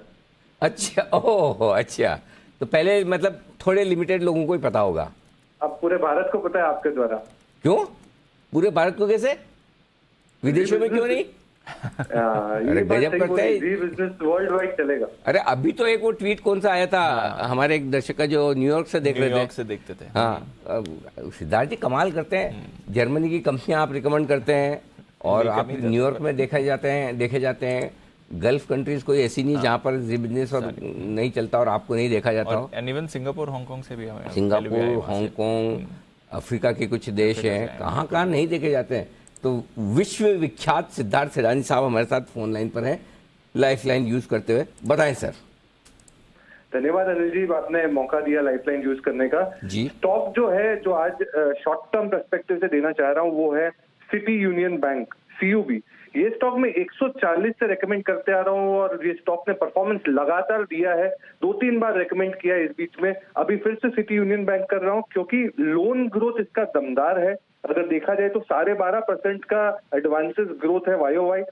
[SPEAKER 1] अच्छा, ओह अच्छा, तो पहले मतलब थोड़े लिमिटेड लोगों को ही पता होगा,
[SPEAKER 12] अब पूरे भारत को पता है आपके द्वारा।
[SPEAKER 1] क्यों पूरे भारत को, कैसे, विदेशों में क्यों नहीं?
[SPEAKER 12] अरे गजब करते हैं, बिजनेस वर्ल्ड वाइड चलेगा।
[SPEAKER 1] अरे अभी तो एक वो ट्वीट कौन सा आया था, हमारे एक दर्शक का जो न्यूयॉर्क से देख रहे थे,
[SPEAKER 2] देखते थे।
[SPEAKER 1] हाँ, सिद्धार्थ जी कमाल करते हैं। जर्मनी की कंपनियां आप रिकमेंड करते हैं और आप न्यूयॉर्क में देखे जाते हैं। गल्फ कंट्रीज कोई ऐसी नहीं जहाँ पर बिजनेस और नहीं चलता और आपको नहीं देखा जाता हो।
[SPEAKER 2] एंड इवन सिंगापुर हांगकांग से भी हमें,
[SPEAKER 1] सिंगापुर हांगकांग अफ्रीका के कुछ देश हैं, कहाँ नहीं देखे जाते हैं। तो विश्व विख्यात सिद्धार्थ सैडानी साहब हमारे साथ फोन लाइन पर हैं, लाइफ लाइन यूज करते हुए। बताएं सर।
[SPEAKER 12] धन्यवाद अनिल जी, आपने मौका दिया लाइफ लाइन यूज करने का।
[SPEAKER 1] जी,
[SPEAKER 12] स्टॉक जो है जो आज शॉर्ट टर्म पर्सपेक्टिव से देना चाह रहा हूँ वो है सिटी यूनियन बैंक, CUB। ये स्टॉक में 140 से रेकमेंड करते आ रहा हूँ और ये स्टॉक ने परफॉर्मेंस लगातार दिया है। 2-3 बार रेकमेंड किया है इस बीच में, अभी फिर से सिटी यूनियन बैंक कर रहा हूँ क्योंकि लोन ग्रोथ इसका दमदार है। अगर देखा जाए तो 12.5% का एडवांसेस ग्रोथ है YOY।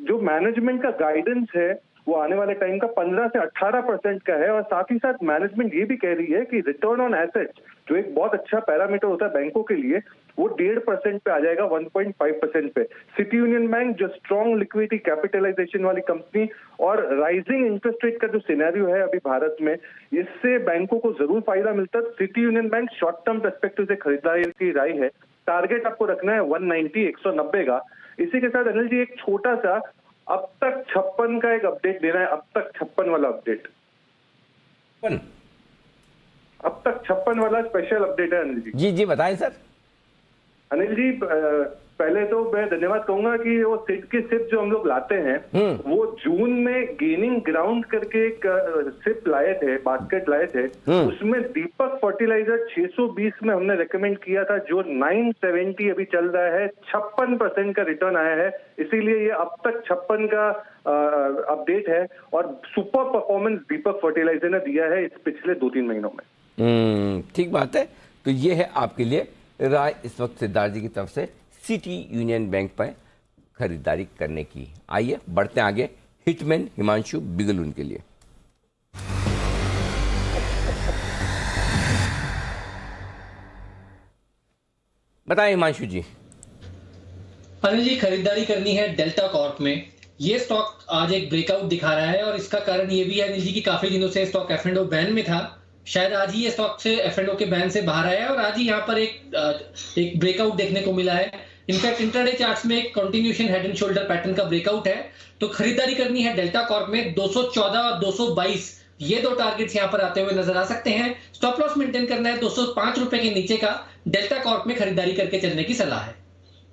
[SPEAKER 12] जो मैनेजमेंट का गाइडेंस है वो आने वाले टाइम का 15 से 18% का है और साथ ही साथ मैनेजमेंट ये भी कह रही है कि रिटर्न ऑन एसेट्स जो एक बहुत अच्छा पैरामीटर होता है बैंकों के लिए, वो 1.5% पे आ जाएगा 1.5% पे। सिटी यूनियन बैंक जो स्ट्रॉन्ग लिक्विडिटी कैपिटलाइजेशन वाली कंपनी और राइजिंग इंटरेस्ट रेट का जो सिनेरियो है अभी भारत में, इससे बैंकों को जरूर फायदा मिलता है। City union bank short term perspective से खरीदारी की राय है। टारगेट आपको रखना है 190 का। इसी के साथ अनिल जी एक छोटा सा अब तक 56 का एक अपडेट देना है, अब तक 56 वाला अपडेट, अब तक 56 वाला स्पेशल अपडेट है अनिल जी।
[SPEAKER 1] जी बताएं सर।
[SPEAKER 12] अनिल जी पहले तो मैं धन्यवाद कहूंगा कि वो सिट की सिप जो हम लोग लाते हैं वो जून में गेनिंग ग्राउंड करके एक सिप लाए थे, बास्केट लाए थे। उसमें दीपक फर्टिलाइजर 620 में हमने रेकमेंड किया था, जो 970 अभी चल रहा है। 56% का रिटर्न आया है, इसीलिए ये अब तक 56 का अपडेट है और सुपर परफॉर्मेंस दीपक फर्टिलाइजर ने दिया है इस पिछले 2-3 महीनों में।
[SPEAKER 1] ठीक बात है। तो ये है आपके लिए राय इस वक्त सिद्धार्थ जी की तरफ से सिटी यूनियन बैंक पर खरीदारी करने की। आइए बढ़ते हैं आगे हिटमैन हिमांशु बिगल उनके लिए। बताएं हिमांशु जी।
[SPEAKER 6] अनिल जी खरीदारी करनी है डेल्टा कॉर्प में। ये स्टॉक आज एक ब्रेकआउट दिखा रहा है और इसका कारण ये भी है अनिल जी की काफी दिनों से स्टॉक F&O बैन में था। शायद आज ही ये स्टॉक से F&O के बैन से बाहर आया और आज ही यहाँ पर एक ब्रेकआउट देखने को मिला है। इनफैक्ट इंट्राडे चार्ट्स में एक continuation head and shoulder pattern का ब्रेकआउट है। तो खरीदारी करनी है डेल्टा कॉर्प में 214 और 222, ये दो टारगेट्स यहां पर आते हुए नजर आ सकते हैं। स्टॉप लॉस मेंटेन करना है 205 रुपए के नीचे का। डेल्टा कॉर्प में खरीदारी करके चलने की सलाह है।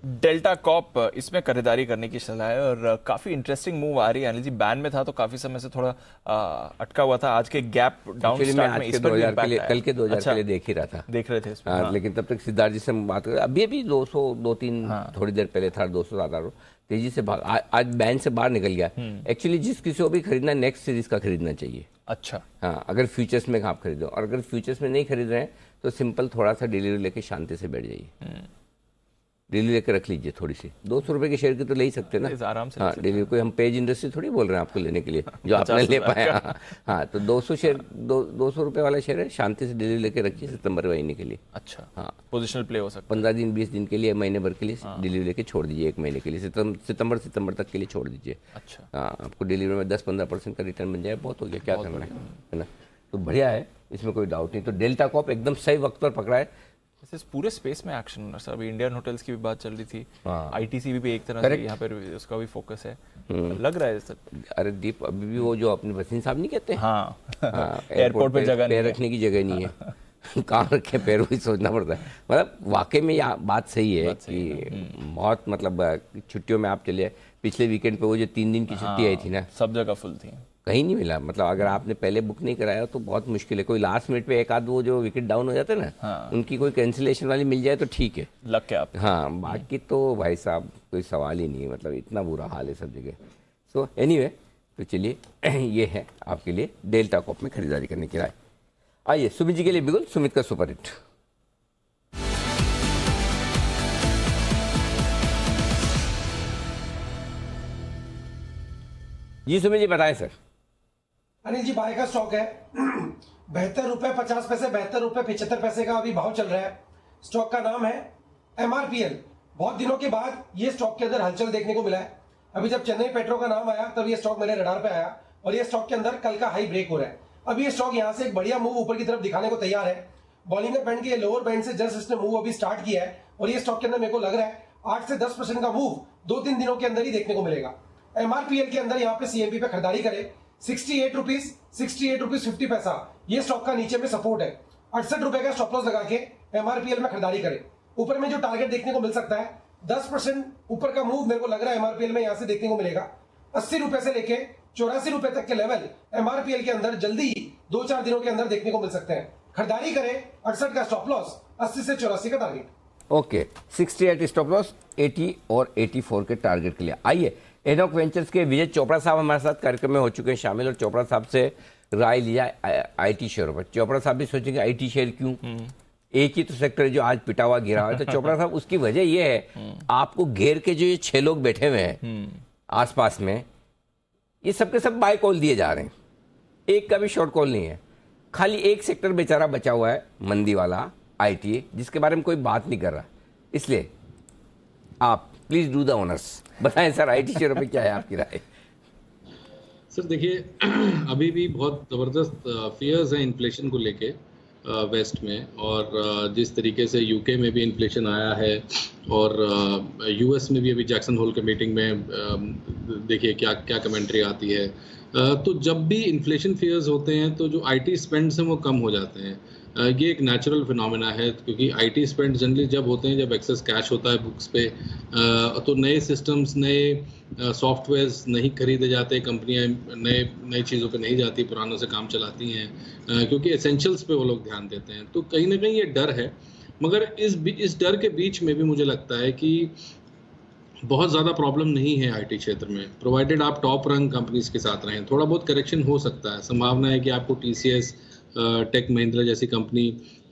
[SPEAKER 2] डेल्टा कॉर्प, इसमें खरीदारी करने की सलाह है और काफी इंटरेस्टिंग मूव आ रही है। अनिल जी बैन में था तो काफी समय से थोड़ा अटका हुआ था। आज के गैप डाउन स्टार्ट में इस पर
[SPEAKER 1] 2000 के लिए, कल के 2000 के लिए देख ही रहा था,
[SPEAKER 2] देख रहे थे इसमें। हाँ।
[SPEAKER 1] लेकिन तब तक सिद्धार्थ जी से बात कर, अभी 200 2-3 थोड़ी देर पहले था 200 ज्यादा तेजी से भाग, आज बैन से बाहर निकल गया। एक्चुअली जिस किसी को भी खरीदना नेक्स्ट सीरीज का खरीदना चाहिए।
[SPEAKER 2] अच्छा,
[SPEAKER 1] हाँ, अगर फ्यूचर्स में आप खरीदो और अगर फ्यूचर्स में नहीं खरीद रहे हैं तो सिंपल थोड़ा सा डिलीवरी लेके शांति से बैठ जाइए। डिलीवरी लेकर रख लीजिए थोड़ी सी, 200 रुपए के शेयर की तो ले ही सकते ना
[SPEAKER 2] आराम से।
[SPEAKER 1] हाँ, डिलीवरी कोई हम पेज इंडस्ट्री थोड़ी बोल रहे हैं आपको लेने के लिए जो आपने ले पाया। हाँ, तो 200 रुपए वाला शेयर है, शांति से डिलीवरी लेकर रखिए सितंबर महीने के लिए।
[SPEAKER 2] अच्छा,
[SPEAKER 1] हाँ,
[SPEAKER 2] पोजिशनल प्ले हो सकता है।
[SPEAKER 1] 15 दिन 20 दिन के लिए, महीने भर के लिए डिलीवरी लेके छोड़ दीजिए, 1 महीने के लिए, सितंबर तक के लिए छोड़ दीजिए।
[SPEAKER 2] अच्छा,
[SPEAKER 1] हाँ, आपको डिलीवरी में 10-15% का रिटर्न बन जाए, बहुत हो गया, क्या करना है ना। तो बढ़िया है, इसमें कोई डाउट नहीं। तो डेल्टा कॉर्प एकदम सही वक्त पर पकड़ा है।
[SPEAKER 2] इस पूरे स्पेस में एक्शन होना सर। अभी इंडियन होटल्स की भी बात चल रही थी, आईटीसी भी एक तरह से यहाँ पर उसका भी फोकस है, लग रहा है सर।
[SPEAKER 1] अरे दीप, अभी भी वो जो अपने वसीम साहब नहीं कहते,
[SPEAKER 2] एयरपोर्ट पे जगह
[SPEAKER 1] पैर रखने की जगह नहीं है। कहाँ रखे पैर, वही सोचना पड़ता है। मतलब वाकई में यह बात सही है कि बहुत, मतलब छुट्टियों में आप चले, पिछले वीकेंड पे वो जो 3 दिन की छुट्टी आई थी ना,
[SPEAKER 2] सब जगह फुल थी,
[SPEAKER 1] कहीं नहीं मिला। मतलब अगर आपने पहले बुक नहीं कराया तो बहुत मुश्किल है। कोई लास्ट मिनट पे एक आध वो जो विकेट डाउन हो जाते हैं ना, उनकी कोई कैंसिलेशन वाली मिल जाए तो ठीक है,
[SPEAKER 2] लग के आप।
[SPEAKER 1] हाँ, बाकी तो भाई साहब कोई सवाल ही नहीं है। मतलब इतना बुरा हाल है सब जगह। सो एनीवे, तो चलिए ये है आपके लिए डेल्टा कॉर्प में खरीदारी करने की राय। आइए सुमित जी के लिए बिल्कुल सुमित का सुपर हिट। जी सुमित जी बताएं सर।
[SPEAKER 9] अनिल जी, बाय का स्टॉक है 72.50 रुपए, 72.75 का अभी भाव चल रहा है। स्टॉक का नाम है MRPL। बहुत दिनों के बाद ये स्टॉक के अंदर हलचल देखने को मिला है। अभी जब चेन्नई पेट्रो का नाम आया तब ये स्टॉक मेरे रडार पे आया और ये स्टॉक के अंदर कल का हाई ब्रेक हो रहा है। अभी ये स्टॉक यहाँ से एक बढ़िया मूव ऊपर की तरफ दिखाने को तैयार है। बॉलिंगर बैंड के लोअर बैंड से जस्ट इसने मूव अभी स्टार्ट किया है और ये स्टॉक के अंदर मेरे को लग रहा है 8 से 10% का मूव 2-3 दिनों के अंदर ही देखने को मिलेगा। MRPL के अंदर यहाँ पे CMP पे खरीदारी करे 68 रुपीज 50 पैसा, ये स्टॉक का नीचे में सपोर्ट है। 68 रुपए का स्टॉप लॉस लगा के MRPL में खरीदारी करे। ऊपर में जो टारगेट देखने को मिल सकता है 10% ऊपर का मूव मेरे को लग रहा है MRPL में यहाँ से देखने को मिलेगा। 80 रुपए से लेके 84 रुपए तक के लेवल MRPL के अंदर जल्दी ही 2-4 दिनों के अंदर देखने को मिल सकते हैं। खरीदारी करें, 68 का स्टॉप लॉस, 80 से 84 का टारगेट।
[SPEAKER 1] ओके, 68 स्टॉप लॉस, 80 और 84 के टारगेट के लिए। आइए एनॉक वेंचर्स के विजय चोपड़ा साहब हमारे साथ कार्यक्रम में हो चुके हैं शामिल और चोपड़ा साहब से राय लिया आईटी शेयरों पर। चोपड़ा साहब भी सोचेंगे आईटी शेयर क्यों, एक ही तो सेक्टर है जो आज पिटा हुआ गिरा हुआ है। तो चोपड़ा साहब, उसकी वजह यह है आपको घेर के जो ये 6 लोग बैठे हुए हैं आसपास में, ये सबके सब बाय कॉल दिए जा रहे हैं, एक का भी शॉर्ट कॉल नहीं है। खाली एक सेक्टर बेचारा बचा हुआ है मंदी वाला, आईटी, जिसके बारे में कोई बात नहीं कर रहा। इसलिए आप प्लीज डू द ऑनर्स, बताएं सर आईटी शेयरों पे क्या है आपकी राय।
[SPEAKER 13] सर देखिए, अभी भी बहुत ज़बरदस्त फियर्स हैं इन्फ्लेशन को लेके वेस्ट में, और जिस तरीके से यूके में भी इन्फ्लेशन आया है और यूएस में भी अभी जैक्सन होल के मीटिंग में देखिए क्या क्या कमेंट्री आती है। तो जब भी इन्फ्लेशन फियर्स होते हैं तो जो आईटी स्पेंड्स हैं वो कम हो जाते हैं। ये एक नेचुरल फिनोमेना है, क्योंकि आईटी स्पेंड जनरली जब होते हैं जब एक्सेस कैश होता है बुक्स पे, तो नए सिस्टम्स, नए सॉफ्टवेयर्स नहीं खरीदे जाते, कंपनियां नई चीज़ों पे नहीं जाती, पुरानों से काम चलाती हैं, क्योंकि एसेंशियल्स पे वो लोग ध्यान देते हैं। तो कहीं ना कहीं ये डर है, मगर इस डर के बीच में भी मुझे लगता है कि बहुत ज़्यादा प्रॉब्लम नहीं है आईटी क्षेत्र में, प्रोवाइडेड आप टॉप रैंक कंपनीज के साथ रहें। थोड़ा बहुत करेक्शन हो सकता है, संभावना है कि आपको TCS, टेक महिंद्रा जैसी कंपनी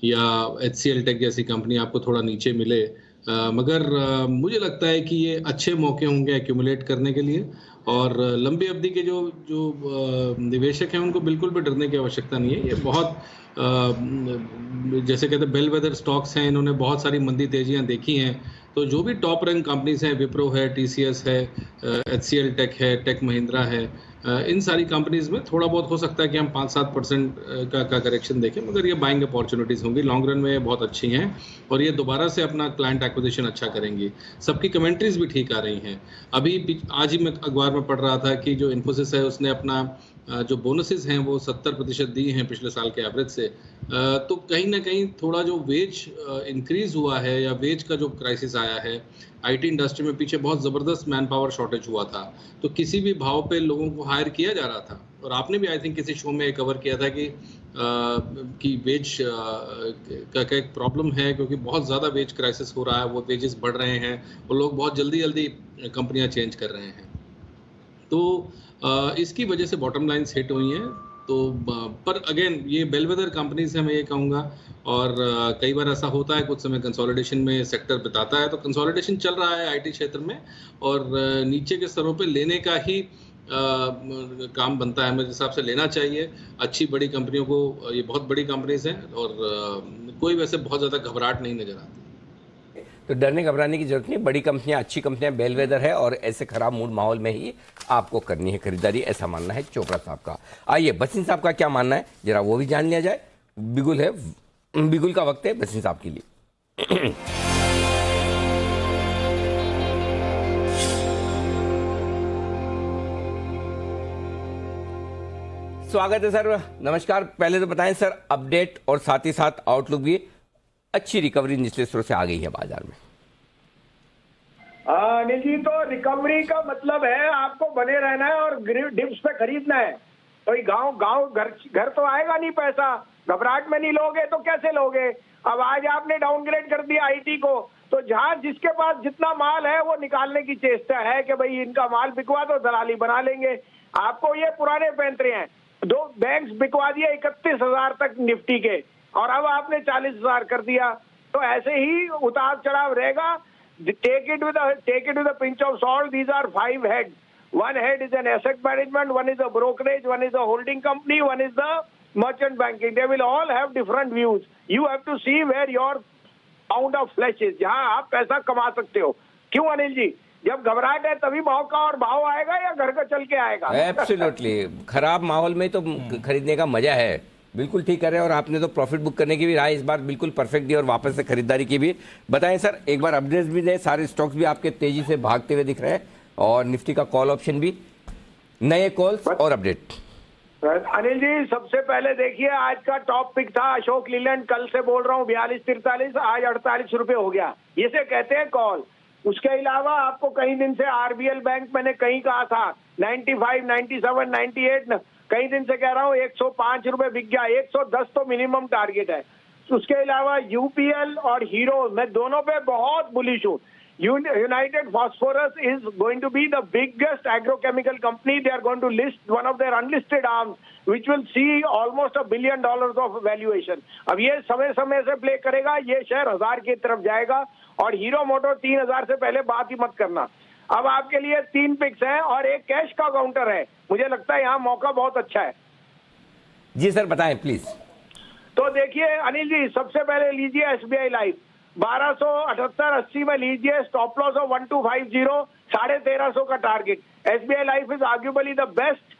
[SPEAKER 13] या HCL टेक जैसी कंपनी आपको थोड़ा नीचे मिले, मगर मुझे लगता है कि ये अच्छे मौके होंगे एक्यूमुलेट करने के लिए। और लंबी अवधि के जो निवेशक हैं उनको बिल्कुल भी डरने की आवश्यकता नहीं है। ये बहुत जैसे कहते हैं बेल वेदर स्टॉक्स हैं, इन्होंने बहुत सारी मंदी तेजियां देखी हैं। तो जो भी टॉप रैंक कंपनीज हैं, विप्रो है, TCS है, HCL टेक है, टेक महिंद्रा है, इन सारी कंपनीज में थोड़ा बहुत हो सकता है कि हम 5-7% का करेक्शन देखें, मगर ये बाइंग अपॉर्चुनिटीज़ होंगी, लॉन्ग रन में बहुत अच्छी हैं और ये दोबारा से अपना क्लाइंट एक्विजिशन अच्छा करेंगी। सबकी कमेंट्रीज भी ठीक आ रही हैं। अभी आज ही मैं अखबार में पढ़ रहा था कि जो इन्फोसिस है उसने अपना जो बोनसेस हैं वो 70% दिए हैं पिछले साल के एवरेज से। तो कहीं ना कहीं थोड़ा जो वेज इंक्रीज हुआ है या वेज का जो क्राइसिस आया है, आईटी इंडस्ट्री में पीछे बहुत ज़बरदस्त मैन पावर शॉर्टेज हुआ था, तो किसी भी भाव पे लोगों को हायर किया जा रहा था। और आपने भी आई थिंक किसी शो में कवर किया था कि वेज का एक प्रॉब्लम है, क्योंकि बहुत ज़्यादा वेज क्राइसिस हो रहा है, वो वेजेस बढ़ रहे हैं और लोग बहुत जल्दी कंपनियां चेंज कर रहे हैं। तो इसकी वजह से बॉटम लाइन्स हिट हुई हैं। तो पर अगेन ये बेलवेदर कंपनीज है, मैं ये कहूँगा। और कई बार ऐसा होता है, कुछ समय कंसोलिडेशन में सेक्टर बिताता है, तो कंसोलिडेशन चल रहा है आईटी क्षेत्र में और नीचे के स्तरों पे लेने का ही काम बनता है। मेरे हिसाब से लेना चाहिए अच्छी बड़ी कंपनियों को। ये बहुत बड़ी कंपनीज हैं और कोई वैसे बहुत ज़्यादा घबराहट नहीं नज़र आती।
[SPEAKER 1] तो डरने घबराने की जरूरत नहीं, बड़ी कंपनियां, अच्छी कंपनियां बेलवेदर है और ऐसे खराब मूड माहौल में ही आपको करनी है खरीदारी, ऐसा मानना है चोपड़ा साहब का। आइए बसिन साहब का क्या मानना है जरा वो भी जान लिया जाए। बिगुल का वक्त है बसिन साहब के लिए। स्वागत है सर, नमस्कार। पहले तो बताएं सर अपडेट और साथ ही साथ आउटलुक भी। अच्छी रिकवरी निचले स्तर से आ गई है बाजार में।
[SPEAKER 14] अनिल जी, तो रिकवरी का मतलब है आपको बने रहना है और डिप्स पे खरीदना है। तो गांव घर तो आएगा नहीं पैसा, घबराहट में नहीं लोगे तो कैसे लोगे। अब आज आपने डाउनग्रेड कर दिया आईटी को, तो जहां जिसके पास जितना माल है वो निकालने की चेष्टा है कि भाई इनका माल बिकवा दो, दलाली बना लेंगे। आपको ये पुराने पैंतरे हैं, 2 बैंक्स बिकवा दिए 31,000 तक निफ्टी के, और अब आपने 40,000 कर दिया। तो ऐसे ही उतार चढ़ाव रहेगा। Take it with a pinch of salt. These are 5 heads. One head is an asset management, one is a brokerage, one is a holding company, one is the merchant banking. They will all have different views. You have to see where your pound of flesh is, जहां आप पैसा कमा सकते हो। क्यों अनिल जी? जब घबराहट है तभी मौका और भाव आएगा या घर का चल के आएगा?
[SPEAKER 1] एब्सोल्युटली, खराब माहौल में तो खरीदने का मजा है। बिल्कुल ठीक कर रहे हैं, और आपने तो प्रॉफिट बुक करने की भी राय इस बार बिल्कुल परफेक्ट दी और वापस से खरीदारी की भी। बताएं सर, एक बार अपडेट्स भी दें। सारे स्टॉक्स भी आपके तेजी से भागते हुए दिख रहे हैं और निफ्टी का कॉल ऑप्शन भी। नए कॉल्स और अपडेट।
[SPEAKER 14] अनिल जी, सबसे पहले देखिए आज का टॉप पिक था अशोक लीलैंड। कल से बोल रहा हूँ 42-43, आज 48 रुपए हो गया। इसे कहते हैं कॉल। उसके अलावा आपको कई दिन से आरबीएल बैंक मैंने कहीं कहा था 95, 97, 98, कई दिन से कह रहा हूँ 105 रुपए बिक गया। 110 तो मिनिमम टारगेट है। उसके अलावा यूपीएल और हीरो, मैं दोनों पे बहुत बुलिश हूँ। United Phosphorus is going to be the biggest agrochemical company. They are going to list one of their unlisted arms, which will see almost $1 billion of valuation. अब ये समय समय से प्ले करेगा, ये शेयर 1000 की तरफ जाएगा, और हीरो मोटो 3000 से पहले बात ही मत करना। अब आपके लिए 3 पिक्स हैं और एक कैश का काउंटर है। मुझे लगता है यहाँ मौका बहुत अच्छा है।
[SPEAKER 1] जी सर बताएं प्लीज।
[SPEAKER 14] तो देखिए अनिल जी, सबसे पहले लीजिए एसबीआई लाइफ 1278-80 में लीजिए, स्टॉप लॉस ऑफ 1250, 1350 का target. SBI life is arguably the best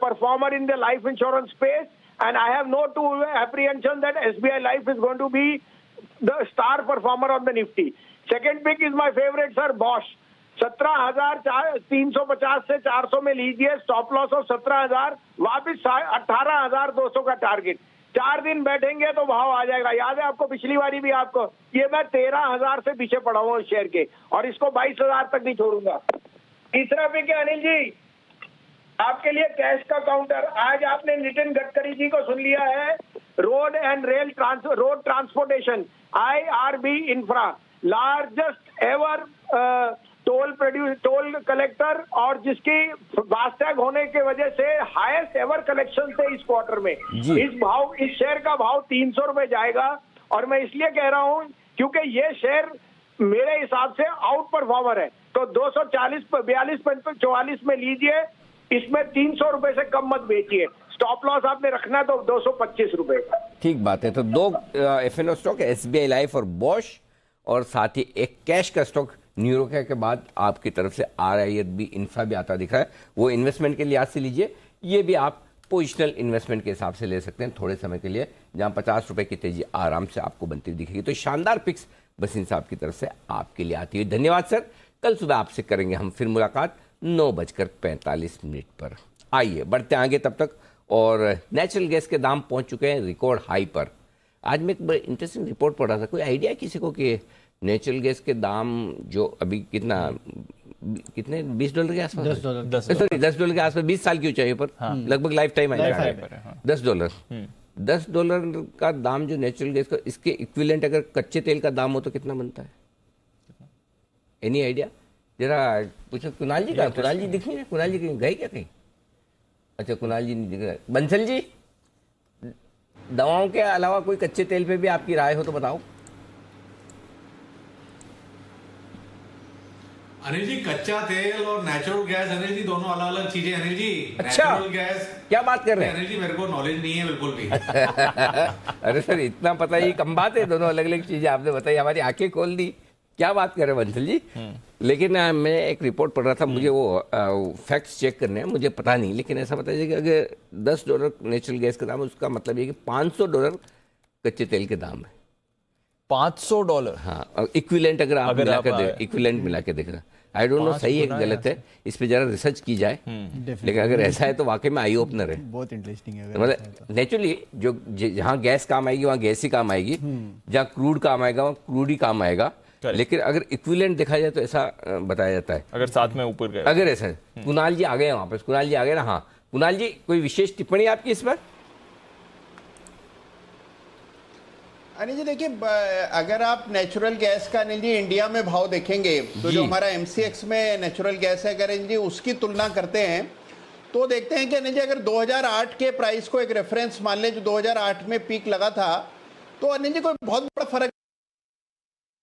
[SPEAKER 14] performer in the life insurance space, and I have no two apprehension that SBI life is going to be the star performer on the Nifty. Second pick is my favourite sir, Bosch. 17,350 से 400 में लीजिए, स्टॉप लॉस ऑफ 17,000, वापिस 18,200 का टारगेट। 4 दिन बैठेंगे तो भाव आ जाएगा। याद है आपको पिछली बारी भी आपको ये मैं 13,000 से पीछे पड़ा हूँ शेयर के, और इसको 22,000 तक नहीं छोड़ूंगा। तीसरा पिक है अनिल जी आपके लिए कैश का काउंटर। आज आपने नितिन गडकरी जी को सुन लिया है, road transportation IRB infra, largest ever toll collector, और जिसकी फास्टैग होने के वजह से हाईएस्ट एवर कलेक्शन थे इस क्वार्टर में। इस शेयर का भाव 300 रुपए जाएगा, और मैं इसलिए कह रहा हूं क्योंकि ये शेयर मेरे हिसाब से आउट परफॉर्मर है। तो 240, 42, 44 में लीजिए, इसमें 300 रुपए से कम मत बेचिए। स्टॉप लॉस आपने रखना है तो 225 रुपए।
[SPEAKER 1] ठीक बात है। तो 2 FNO स्टॉक, एसबीआई लाइफ और बॉश, और साथ ही एक कैश का स्टॉक न्यूरोका के बाद आपकी तरफ से RIRB इंफ्रा भी आता दिख रहा है। वो इन्वेस्टमेंट के लिहाज से लीजिए, ये भी आप पोजिशनल इन्वेस्टमेंट के हिसाब से ले सकते हैं थोड़े समय के लिए, जहां 50 रुपए की तेजी आराम से आपको बनती हुई दिखेगी। तो शानदार पिक्स बसिन साहब की तरफ से आपके लिए आती हुई। धन्यवाद सर। कल सुबह आपसे करेंगे हम फिर मुलाकात 9:45 पर। आइए बढ़ते आगे तब तक। और नेचुरल गैस के दाम पहुंच चुके हैं रिकॉर्ड हाई पर। आज मैं एक बड़ा इंटरेस्टिंग रिपोर्ट पढ़ रहा था, कोई आइडिया किसी को कि नेचुरल गैस के दाम जो अभी कितने $20 के आसपास, $10 के आसपास, 20 साल की ऊंचाई पर, लगभग लाइफ टाइम आएगा $10 का दाम जो नेचुरल गैस का, इसके इक्विवेलेंट अगर कच्चे तेल का दाम हो तो कितना बनता है? Any idea? जरा पूछो कुणाल जी का। कुणाल जी दिख नहीं रहे, कुणाल जी कहीं गए क्या कहीं? अच्छा कुणाल जी नहीं दिख रहे। बंसल जी, दवाओं के अलावा कोई कच्चे तेल पे भी आपकी राय हो तो बताओ।
[SPEAKER 8] अनिल जी, कच्चा तेल और नेचुरल गैस अनिल जी दोनों अलग अलग चीजें। अनिल जी
[SPEAKER 1] अच्छा,
[SPEAKER 8] नेचुरल गैस
[SPEAKER 1] क्या बात कर रहे हैं?
[SPEAKER 8] अनिल जी मेरे को नॉलेज नहीं है बिल्कुल भी।
[SPEAKER 1] अरे सर इतना पता ही कम बात है, दोनों अलग अलग चीजें आपने बताई, हमारी आंखें खोल दी। क्या बात कर रहे हैं बंसल जी। लेकिन मैं एक रिपोर्ट पढ़ रहा था, मुझे वो फैक्ट्स चेक करने हैं, मुझे पता नहीं, लेकिन ऐसा पता है कि अगर $10 नेचुरल गैस का दाम है, उसका मतलब ये कि $500 कच्चे तेल के दाम है।
[SPEAKER 2] $500?
[SPEAKER 1] हाँ, इक्विवेलेंट अगर आप इक्विवेलेंट मिला के देख रहे हैं। आई डोंट नो सही है कि गलत है, इस पे जरा रिसर्च की जाए, लेकिन अगर ऐसा है तो वाकई में आई ओपनर है,
[SPEAKER 15] बहुत इंटरेस्टिंग है।
[SPEAKER 1] मतलब नेचुरली जो जहाँ गैस काम आएगी वहाँ गैस ही काम आएगी, जहाँ क्रूड काम आएगा वहाँ क्रूड ही काम आएगा, लेकिन अगर इक्विवेलेंट देखा जाए तो ऐसा बताया जाता है।
[SPEAKER 2] अगर साथ में ऊपर गए, अगर
[SPEAKER 1] ऐसा है। कुणाल जी आ गए वहाँ पे, कुणाल जी आ गए ना। हाँ कुणाल जी, कोई विशेष टिप्पणी आपकी इस पर?
[SPEAKER 7] अनिल जी देखिए, अगर आप नेचुरल गैस का अनिल जी इंडिया में भाव देखेंगे तो जो हमारा MCX में नेचुरल गैस है, अगर अनिल जी उसकी तुलना करते हैं तो देखते हैं कि अनिल जी अगर 2008 के प्राइस को एक रेफरेंस मान लें, जो 2008 में पीक लगा था, तो अनिल जी कोई बहुत बड़ा फर्क,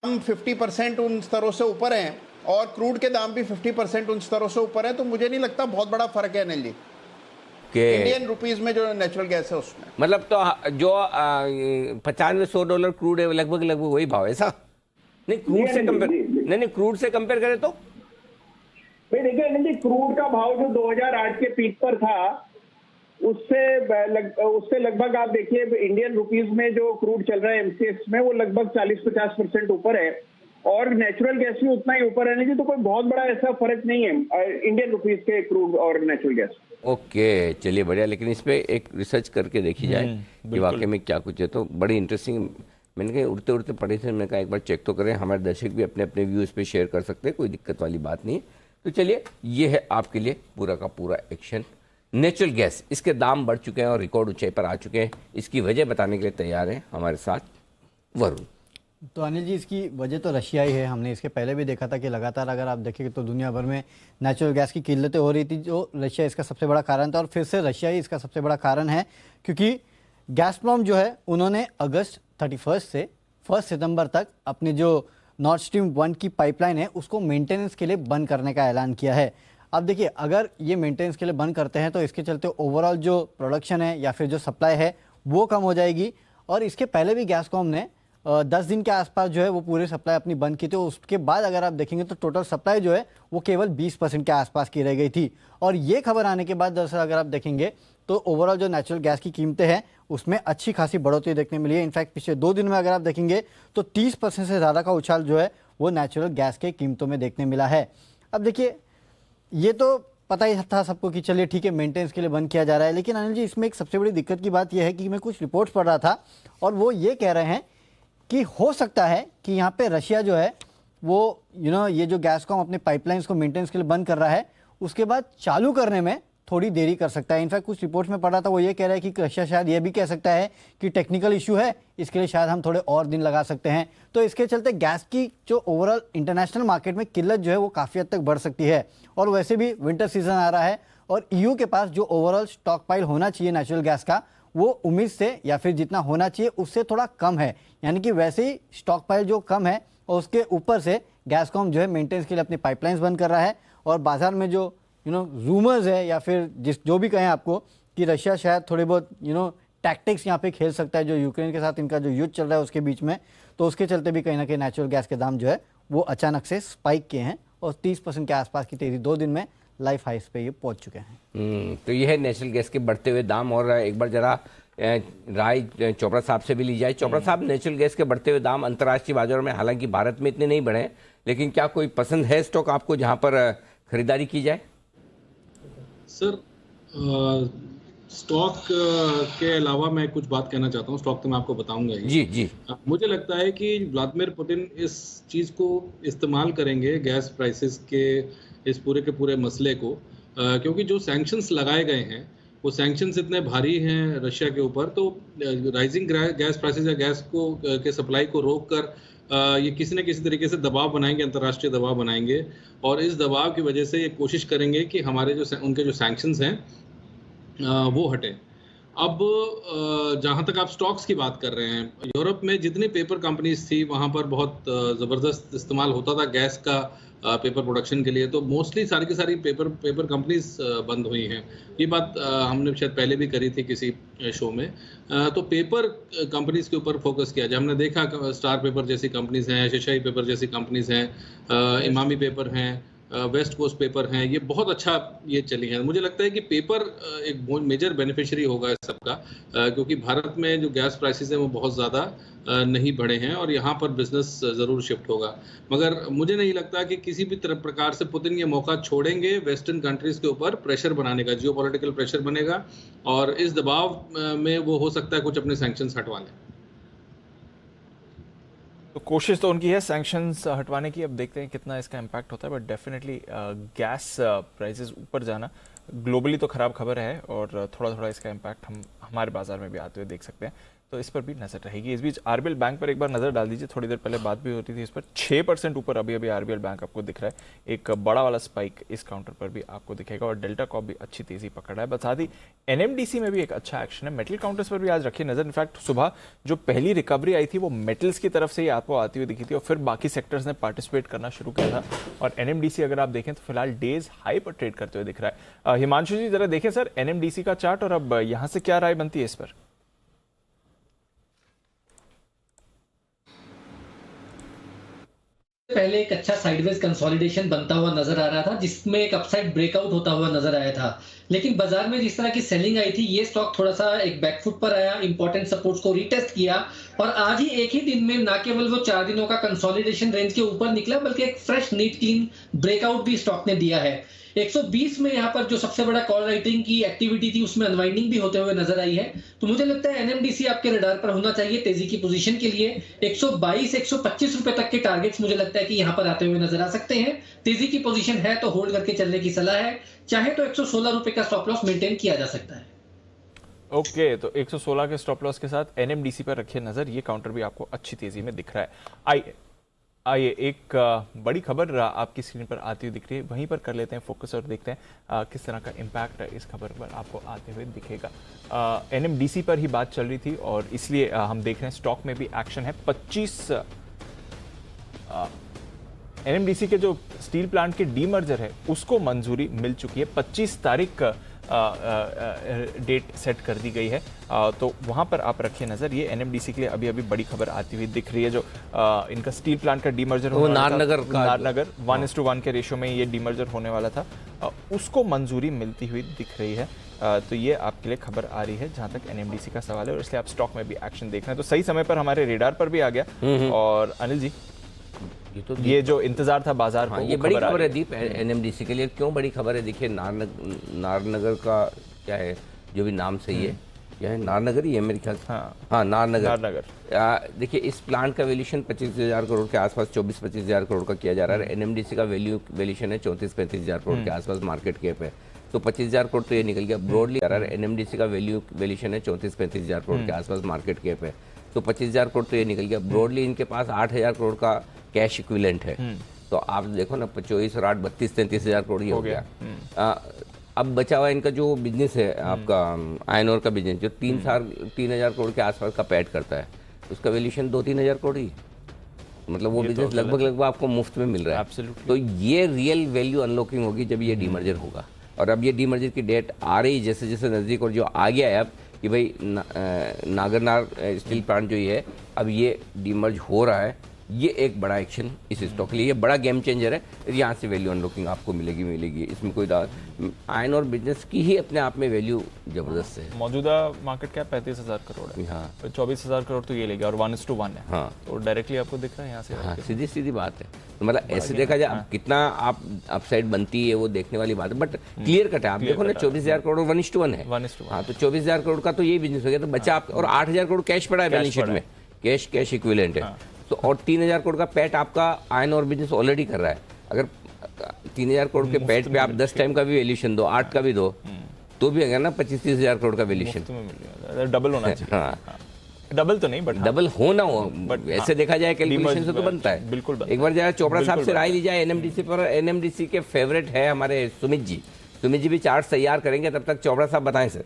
[SPEAKER 7] हम 50% उन स्तरों से ऊपर हैं और क्रूड के दाम भी 50% उन स्तरों से ऊपर है, तो मुझे नहीं लगता बहुत बड़ा फर्क है अनिल जी इंडियन रुपीस में जो नेचुरल गैस है उसमें।
[SPEAKER 1] मतलब तो जो $95-100 क्रूड है, लगभग वही भाव है ऐसा? नहीं क्रूड से कंपेयर, नहीं क्रूड से कंपेयर करें तो
[SPEAKER 14] भाई देखिए अनिल जी, क्रूड का भाव जो 2008 के पीक पर था उससे लगभग आप देखिए इंडियन रुपीस में जो क्रूड चल रहा है MCX में, वो लगभग 40-50% ऊपर है और नेचुरल गैस भी उतना ही ऊपर है जी, तो कोई बहुत बड़ा ऐसा फर्क नहीं है इंडियन रुपीस के क्रूड और नेचुरल गैस।
[SPEAKER 1] ओके चलिए बढ़िया, लेकिन इस पे एक रिसर्च करके देखी जाए कि वाकई में क्या कुछ है, तो बड़ी इंटरेस्टिंग। मैंने कहा उड़ते उड़ते पढ़े थे, मैंने कहा एक बार चेक तो करें, हमारे दर्शक भी अपने अपने व्यू इस पे शेयर कर सकते हैं, कोई दिक्कत वाली बात नहीं है। तो चलिए ये है आपके लिए पूरा का पूरा एक्शन। नेचुरल गैस, इसके दाम बढ़ चुके हैं और रिकॉर्ड ऊंचाई पर आ चुके हैं। इसकी वजह बताने के लिए तैयार है हमारे साथ वरुण।
[SPEAKER 15] तो अनिल जी, इसकी वजह तो रशिया ही है। हमने इसके पहले भी देखा था कि लगातार अगर आप देखेंगे तो दुनिया भर में नेचुरल गैस की किल्लतें हो रही थी, जो रशिया इसका सबसे बड़ा कारण था और फिर से रशिया ही इसका सबसे बड़ा कारण है, क्योंकि गैज़प्रॉम जो है उन्होंने अगस्त 31 से 1 सितंबर तक अपनी जो नॉर्थ स्ट्रीम 1 की पाइपलाइन है उसको मेंटेनेंस के लिए बंद करने का ऐलान किया है। अब देखिए, अगर ये मेंटेनेंस के लिए बंद करते हैं तो इसके चलते ओवरऑल जो प्रोडक्शन है या फिर जो सप्लाई है वो कम हो जाएगी। और इसके पहले भी गैसकॉम ने 10 दिन के आसपास जो है वो पूरी सप्लाई अपनी बंद की थी। उसके बाद अगर आप देखेंगे तो टोटल सप्लाई जो है वो केवल 20% के आसपास की रह गई थी। और ये खबर आने के बाद दरअसल अगर आप देखेंगे तो ओवरऑल जो नेचुरल गैस की कीमतें हैं उसमें अच्छी खासी बढ़ोतरी देखने मिली है। इनफैक्ट पिछले 2 दिन में अगर आप देखेंगे तो 30% से ज़्यादा का उछाल जो है वो नेचुरल गैस के कीमतों में देखने मिला है। अब देखिए, ये तो पता ही था सबको कि चलिए ठीक है मेंटेनेंस के लिए बंद किया जा रहा है, लेकिन अनिल जी इसमें एक सबसे बड़ी दिक्कत की बात यह है कि मैं कुछ रिपोर्ट्स पढ़ रहा था और वो ये कह रहे हैं कि हो सकता है कि यहाँ पे रशिया जो है वो ये जो गैसकॉम अपने पाइपलाइंस को मेंटेनेंस के लिए बंद कर रहा है उसके बाद चालू करने में थोड़ी देरी कर सकता है। इनफैक्ट कुछ रिपोर्ट्स में पढ़ा था वो ये कह रहा है कि रशिया शायद ये भी कह सकता है कि टेक्निकल इशू है, इसके लिए शायद हम थोड़े और दिन लगा सकते हैं। तो इसके चलते गैस की जो ओवरऑल इंटरनेशनल मार्केट में किल्लत जो है वो काफ़ी हद तक बढ़ सकती है। और वैसे भी विंटर सीजन आ रहा है और EU के पास जो ओवरऑल स्टॉक पाइल होना चाहिए नेचुरल गैस का वो उम्मीद से या फिर जितना होना चाहिए उससे थोड़ा कम है। यानी कि वैसे ही स्टॉक पाइल जो कम है और उसके ऊपर से गैसकॉम जो है मेंटेनेंस के लिए अपनी पाइपलाइंस बंद कर रहा है। और बाजार में जो रूमर्स है या फिर जो भी कहें आपको कि रशिया शायद थोड़े बहुत टैक्टिक्स यहाँ पे खेल सकता है जो यूक्रेन के साथ इनका जो युद्ध चल रहा है उसके बीच में, तो उसके चलते भी कहीं ना कहीं नेचुरल गैस के दाम जो है वो अचानक से स्पाइक किए हैं और 30% के आसपास की तेजी 2 दिन में लाइफ हाइस पे ये पहुंच चुके हैं।
[SPEAKER 1] तो ये है नेचुरल गैस के बढ़ते हुए दाम। और एक बार जरा राय चोपड़ा साहब से भी ली जाए। चोपड़ा साहब, नेचुरल गैस के बढ़ते हुए दाम अंतर्राष्ट्रीय बाजारों में, हालांकि भारत में इतने नहीं बढ़े, लेकिन क्या कोई पसंद है स्टॉक आपको जहां पर खरीदारी की जाए?
[SPEAKER 13] सर, स्टॉक के अलावा मैं कुछ बात कहना चाहता हूँ। स्टॉक तो मैं आपको बताऊंगा ही।
[SPEAKER 1] जी जी।
[SPEAKER 13] मुझे लगता है कि व्लादिमीर पुतिन इस चीज़ को इस्तेमाल करेंगे, गैस प्राइसेस के इस पूरे के पूरे मसले को, क्योंकि जो सैंक्शंस लगाए गए हैं वो सैंक्शंस इतने भारी हैं रशिया के ऊपर, तो राइजिंग गैस प्राइसेस या गैस को के सप्लाई को रोक कर ये किसी न किसी तरीके से दबाव बनाएंगे, अंतर्राष्ट्रीय दबाव बनाएंगे। और इस दबाव की वजह से ये कोशिश करेंगे कि हमारे जो उनके जो सैंक्शंस हैं वो हटें। अब जहां तक आप स्टॉक्स की बात कर रहे हैं, यूरोप में जितनी पेपर कंपनीज थी वहां पर बहुत ज़बरदस्त इस्तेमाल होता था गैस का पेपर प्रोडक्शन के लिए, तो मोस्टली सारी की सारी पेपर कंपनीज बंद हुई हैं। ये बात हमने शायद पहले भी करी थी किसी शो में। तो पेपर कंपनीज के ऊपर फोकस किया जाए। हमने देखा स्टार पेपर जैसी कंपनीज हैं, शशाई पेपर जैसी कंपनीज हैं, इमामी पेपर हैं, वेस्ट कोस्ट पेपर हैं, ये बहुत अच्छा ये चली हैं। मुझे लगता है कि पेपर एक मेजर बेनिफिशियरी होगा इस सबका, क्योंकि भारत में जो गैस प्राइसेस हैं वो बहुत ज़्यादा नहीं बढ़े हैं और यहाँ पर बिजनेस ज़रूर शिफ्ट होगा। मगर मुझे नहीं लगता कि किसी भी तरह प्रकार से पुतिन ये मौका छोड़ेंगे वेस्टर्न कंट्रीज़ के ऊपर प्रेशर बनाने का। जियोपॉलिटिकल प्रेशर बनेगा और इस दबाव में वो हो सकता है कुछ अपने सैंक्शंस हटवा लें।
[SPEAKER 2] तो कोशिश तो उनकी है सैंक्शंस हटवाने की, अब देखते हैं कितना इसका इम्पैक्ट होता है। बट डेफिनेटली गैस प्राइसेस ऊपर जाना ग्लोबली तो खराब खबर है और थोड़ा थोड़ा इसका इम्पैक्ट हम हमारे बाजार में भी आते हुए देख सकते हैं, तो इस पर भी नजर रहेगी। इस बीच आरबीएल बैंक पर एक बार नजर डाल दीजिए, थोड़ी देर पहले बात भी होती थी इस पर। 6% ऊपर अभी अभी आरबीएल बैंक आपको दिख रहा है। एक बड़ा वाला स्पाइक इस काउंटर पर भी आपको दिखेगा और डेल्टा कॉप भी अच्छी तेजी पकड़ रहा है। बता दी एनएमडीसी में भी एक अच्छा एक्शन है। मेटल काउंटर्स पर भी आज रखिए नजर। इनफैक्ट सुबह जो पहली रिकवरी आई थी वो मेटल्स की तरफ से ही आपको आती हुई दिखी थी और फिर बाकी सेक्टर्स ने पार्टिसिपेट करना शुरू किया था। और एनएमडीसी अगर आप देखें तो फिलहाल डेज हाई पर ट्रेड करते हुए दिख रहा है। हिमांशु जी जरा देखें सर एनएमडीसी का चार्ट और अब यहां से क्या राय बनती है इस पर।
[SPEAKER 6] पहले एक अच्छा साइडवेज कंसोलिडेशन बनता हुआ नजर आ रहा था जिसमें एक अपसाइड ब्रेकआउट होता हुआ नजर आया था, लेकिन बाजार में जिस तरह की सेलिंग आई थी ये स्टॉक थोड़ा सा एक बैकफुट पर आया, इंपॉर्टेंट सपोर्ट्स को रीटेस्ट किया और आज ही एक ही दिन में ना केवल वो 4 दिनों का कंसोलिडेशन रेंज के ऊपर निकला बल्कि एक फ्रेश नीट क्लीन ब्रेकआउट भी स्टॉक ने दिया है। 120 में यहाँ पर जो सबसे बड़ा कॉल राइटिंग की एक्टिविटी थी उसमें अनवाइंडिंग भी होते हुए नजर आई है। तो मुझे लगता है एनएमडीसी आपके रडार पर होना चाहिए तेजी की पोजीशन के लिए। 122-125 रुपए तक के टारगेट्स मुझे लगता है कि यहाँ पर आते हुए नजर आ सकते हैं। तेजी की पोजीशन है तो होल्ड करके चलने की सलाह है, चाहे तो 116 रुपए का स्टॉप लॉस मेंटेन किया जा सकता है।
[SPEAKER 2] ओके, तो 116 के स्टॉप लॉस के साथ एनएमडीसी पर रखिए नजर। ये काउंटर भी आपको अच्छी तेजी में दिख रहा है। आइए एक बड़ी खबर आपकी स्क्रीन पर आती हुई दिख रही है, वहीं पर कर लेते हैं फोकस और देखते हैं किस तरह का इम्पैक्ट इस खबर पर आपको आते हुए दिखेगा। एनएमडीसी पर ही बात चल रही थी और इसलिए हम देख रहे हैं स्टॉक में भी एक्शन है। 25 एनएमडीसी के जो स्टील प्लांट के डीमर्जर है उसको मंजूरी मिल चुकी है। 25 तारीख डेट सेट कर दी गई है, तो वहां पर आप रखिए नजर। ये एनएमडीसी के लिए अभी अभी बड़ी खबर आती हुई दिख रही है। जो इनका स्टील प्लांट का डीमर्जर
[SPEAKER 1] वो नारनगर
[SPEAKER 2] 1:1 के रेशियो में ये डीमर्जर होने वाला था, उसको मंजूरी मिलती हुई दिख रही है। तो ये आपके लिए खबर आ रही है जहां तक एनएमडीसी का सवाल है और इसलिए आप स्टॉक में भी एक्शन देख रहे हैं। तो सही समय पर हमारे रेडार पर भी आ गया। और अनिल जी ये जो इंतजार था बाजार को,
[SPEAKER 1] ये बड़ी खबर है दीप एनएमडीसी के लिए। क्यों बड़ी खबर है? देखिए नारनगर का क्या है, जो भी नाम सही है, क्या है, नारनगर ही है मेरे ख्याल से। हाँ नारनगर। देखिए इस प्लांट का वैल्यूएशन 25,000 करोड़ के आसपास, 24-25,000 करोड़ का किया जा रहा है। एनएमडीसी का वैल्यूएशन है 34-35,000 करोड़ के आसपास मार्केट कैप है, तो 25,000 करोड़ तो ये निकल गया ब्रॉडली। एनएमडीसी का वैल्यूएशन है 34-35,000 करोड़ के आसपास मार्केट कैप है, तो 25,000 करोड़ तो ये निकल गया ब्रॉडली। इनके पास 8,000 करोड़ का कैश इक्विवेलेंट है, तो आप देखो ना 24 और 8 32-33,000 करोड़ ही हो गया। अब बचा हुआ इनका जो बिजनेस है आपका आयरन ओर का बिजनेस, जो 3,000 करोड़ के आसपास का पैट करता है, उसका वैल्यूएशन 2-3,000 करोड़ ही, मतलब वो बिजनेस लगभग आपको मुफ्त में मिल रहा है। तो ये रियल वैल्यू अनलॉकिंग होगी जब ये डीमर्जर होगा। और अब ये डीमर्जर की डेट आ रही जैसे जैसे नज़दीक, और जो आ गया है अब कि भाई नागरनार स्टील प्लांट जो ये है अब ये डीमर्ज हो रहा है, ये एक बड़ा एक्शन इस स्टॉक के लिए, ये बड़ा गेम चेंजर है। यहाँ से वैल्यू अनलॉकिंग आपको मिलेगी, इसमें कोई आयरन और बिजनेस की ही अपने आप में वैल्यू जबरदस्त है।
[SPEAKER 2] मौजूदा मार्केट कैप 35,000 करोड़ है। हाँ, तो 24,000 करोड़ तो ये लेगा और 1:1 है। हाँ, तो डायरेक्टली आपको दिख रहा है यहाँ से।
[SPEAKER 1] हाँ, सीधी बात है। तो मतलब ऐसे देखा जाए अब कितना आप अपसाइड बनती है वो देखने वाली बात है, बट क्लियर कट है। आप देखो ना 24,000 करोड़ 1:1 है। हाँ, तो 24,000 करोड़ का तो यही बिजनेस हो गया। तो बचा आप, और 8,000 करोड़ कैश पड़ा है बैलेंस शीट में, कैश इक्विवेलेंट है। तो और 3,000 करोड़ का पैट आपका आयरन और बिजनेस ऑलरेडी कर रहा है। अगर 3,000 करोड़ के पैट पे आप 10 टाइम का भी वैल्यूएशन दो, 8 का भी दो, तो भी अगर ना 25-30,000 करोड़ का वैल्यूएशन
[SPEAKER 2] डबल होना चाहिए। हाँ, डबल तो नहीं, बट
[SPEAKER 1] डबल हो ना हो, बट ऐसे देखा जाए कैलकुलेशन से तो बनता है।
[SPEAKER 2] बिल्कुल।
[SPEAKER 1] एक बार जरा चोपड़ा साहब से राय ली जाए एनएमडीसी पर। एनएमडीसी के फेवरेट है हमारे सुमित जी भी चार्ट तैयार करेंगे, तब तक चोपड़ा साहब बताएं सर।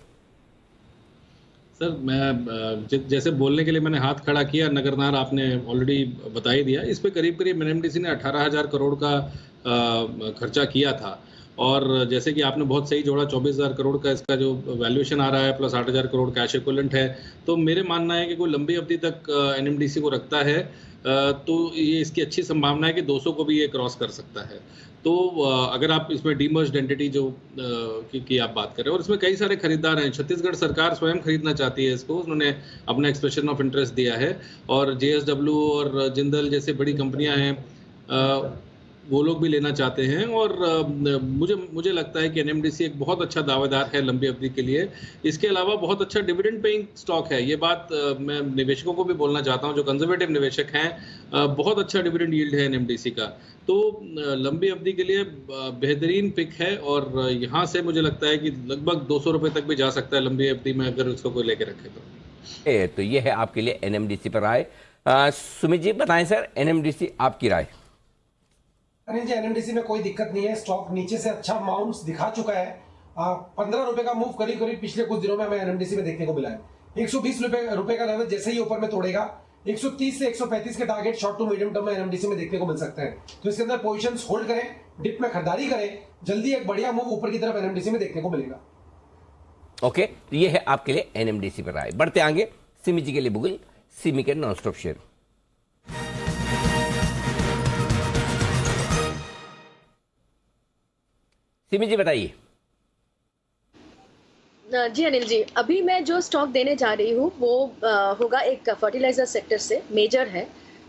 [SPEAKER 13] सर मैं जैसे बोलने के लिए मैंने हाथ खड़ा किया, नगरनार आपने ऑलरेडी बता ही दिया। इस पे करीब करीब एनएमडीसी ने 18,000 करोड़ का खर्चा किया था, और जैसे कि आपने बहुत सही जोड़ा, 24,000 करोड़ का इसका जो वैल्यूएशन आ रहा है प्लस 8,000 करोड़ कैश इक्विवेलेंट है। तो मेरे मानना है कि कोई लंबी अवधि तक एनएमडीसी को रखता है तो ये इसकी अच्छी संभावना है कि 200 को भी ये क्रॉस कर सकता है। तो अगर आप इसमें डीमर्ज्ड एंटिटी जो की आप बात कर रहे हो, और इसमें कई सारे खरीदार हैं। छत्तीसगढ़ सरकार स्वयं खरीदना चाहती है इसको, उन्होंने अपना एक्सप्रेशन ऑफ इंटरेस्ट दिया है, और जेएसडब्ल्यू और जिंदल जैसे बड़ी कंपनियां हैं वो लोग भी लेना चाहते हैं। और मुझे लगता है कि एनएमडीसी एक बहुत अच्छा दावेदार है लंबी अवधि के लिए। इसके अलावा बहुत अच्छा डिविडेंड पेइंग स्टॉक है। ये बात मैं निवेशकों को भी बोलना चाहता हूं, जो कंजर्वेटिव निवेशक हैं, बहुत अच्छा डिविडेंड यील्ड है एनएमडीसी का। तो लंबी अवधि के लिए बेहतरीन पिक है, और यहाँ से मुझे लगता है कि लगभग 200 रुपये तक भी जा सकता है लंबी अवधि में, अगर उसको कोई लेके रखे
[SPEAKER 1] तो ये है आपके लिए एनएमडीसी पर राय। सुमित जी बताएं सर, एनएमडीसी आपकी राय।
[SPEAKER 9] अनिल जी, एनएमडीसी में कोई दिक्कत नहीं है। स्टॉक नीचे से अच्छा माउंट्स दिखा चुका है। 15 रुपए का मूव करीब करीब पिछले कुछ दिनों में हमें एनएमडीसी में देखने को मिला है। 120 रुपए का लेवल जैसे ही ऊपर में तोड़ेगा, 130 से 135 के target short to medium term में एनएमडीसी में देखने को मिल सकते हैं। तो इसके अंदर पोजीशंस होल्ड करें, डिप में खरीदारी करें, जल्दी एक बढ़िया मूव ऊपर की तरफ एनएमडीसी में देखने को मिलेगा।
[SPEAKER 1] ओके, तो ये है आपके लिए एनएमडीसी पर राय। बढ़ते आगे सिमी जी के लिए बुगल, सिमी के नॉन स्टॉप शेयर। सिमी जी बताइए।
[SPEAKER 10] जी अनिल जी, अभी मैं जो स्टॉक देने जा रही हूँ वो होगा एक फर्टिलाइजर सेक्टर से, मेजर है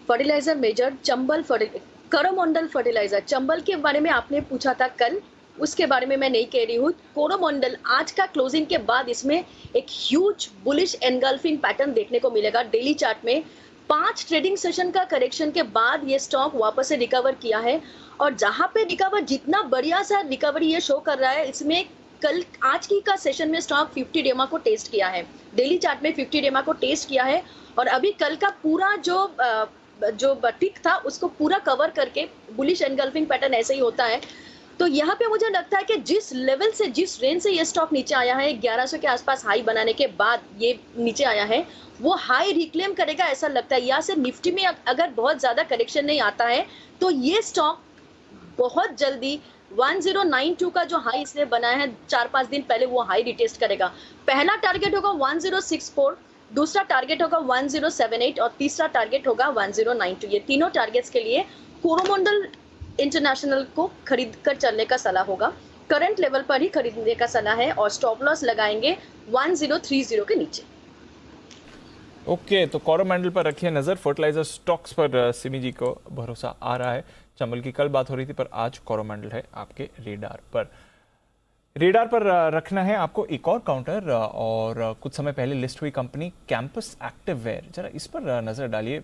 [SPEAKER 10] fertiliser major, Chambal Coromandel fertiliser. Chambal के बारे में आपने पूछा था कल, उसके बारे में मैं नहीं कह रही हूँ। कोरोमंडल आज का क्लोजिंग के बाद इसमें एक ह्यूज बुलिश एनगल्फिंग पैटर्न देखने को मिलेगा। डेली चार्ट में 5 ट्रेडिंग सेशन का करेक्शन के बाद ये स्टॉक वापस से रिकवर किया है, और जहां पे रिकवर जितना बढ़िया सा रिकवरी ये शो कर रहा है, इसमें कल आज की का सेशन में स्टॉक 50 डेमा को टेस्ट किया है, डेली चार्ट में 50 डेमा को टेस्ट किया है, और अभी कल का पूरा जो टिक था उसको पूरा कवर करके बुलिश एनगल्फिंग पैटर्न ऐसे ही होता है। तो यहाँ पे मुझे लगता है कि जिस लेवल से, जिस रेंज से ये स्टॉक नीचे आया है, 1100 के आसपास हाई बनाने के बाद ये नीचे आया है, वो हाई रिक्लेम करेगा ऐसा लगता है। या से निफ्टी में अगर बहुत ज्यादा करेक्शन नहीं आता है तो ये स्टॉक बहुत जल्दी 1092 का जो हाई इसने बनाया है 4-5 दिन पहले, वो हाई रिटेस्ट करेगा। पहला टारगेट होगा 1064, दूसरा टारगेट होगा 1078 और तीसरा टारगेट होगा 1092। ये तीनों टारगेट्स के लिए कोरोमंडल इंटरनेशनल को खरीद कर चलने का सलाह होगा। करंट लेवल पर ही खरीदने का सलाह है, और स्टॉप लॉस लगाएंगे 1030 के नीचे।
[SPEAKER 2] ओके, तो कोरोमंडल पर रखिए नजर। फर्टिलाइजर स्टॉक्स पर सिमी जी को भरोसा आ रहा है। चंबल की कल बात हो रही थी, पर आज कोरोमंडल है आपके रेडार पर। रेडार पर रखना है आपको एक और काउंटर, और कुछ समय पहले लिस्ट हुई कंपनी कैंपस एक्टिववेयर, जरा इस पर नजर डालिए।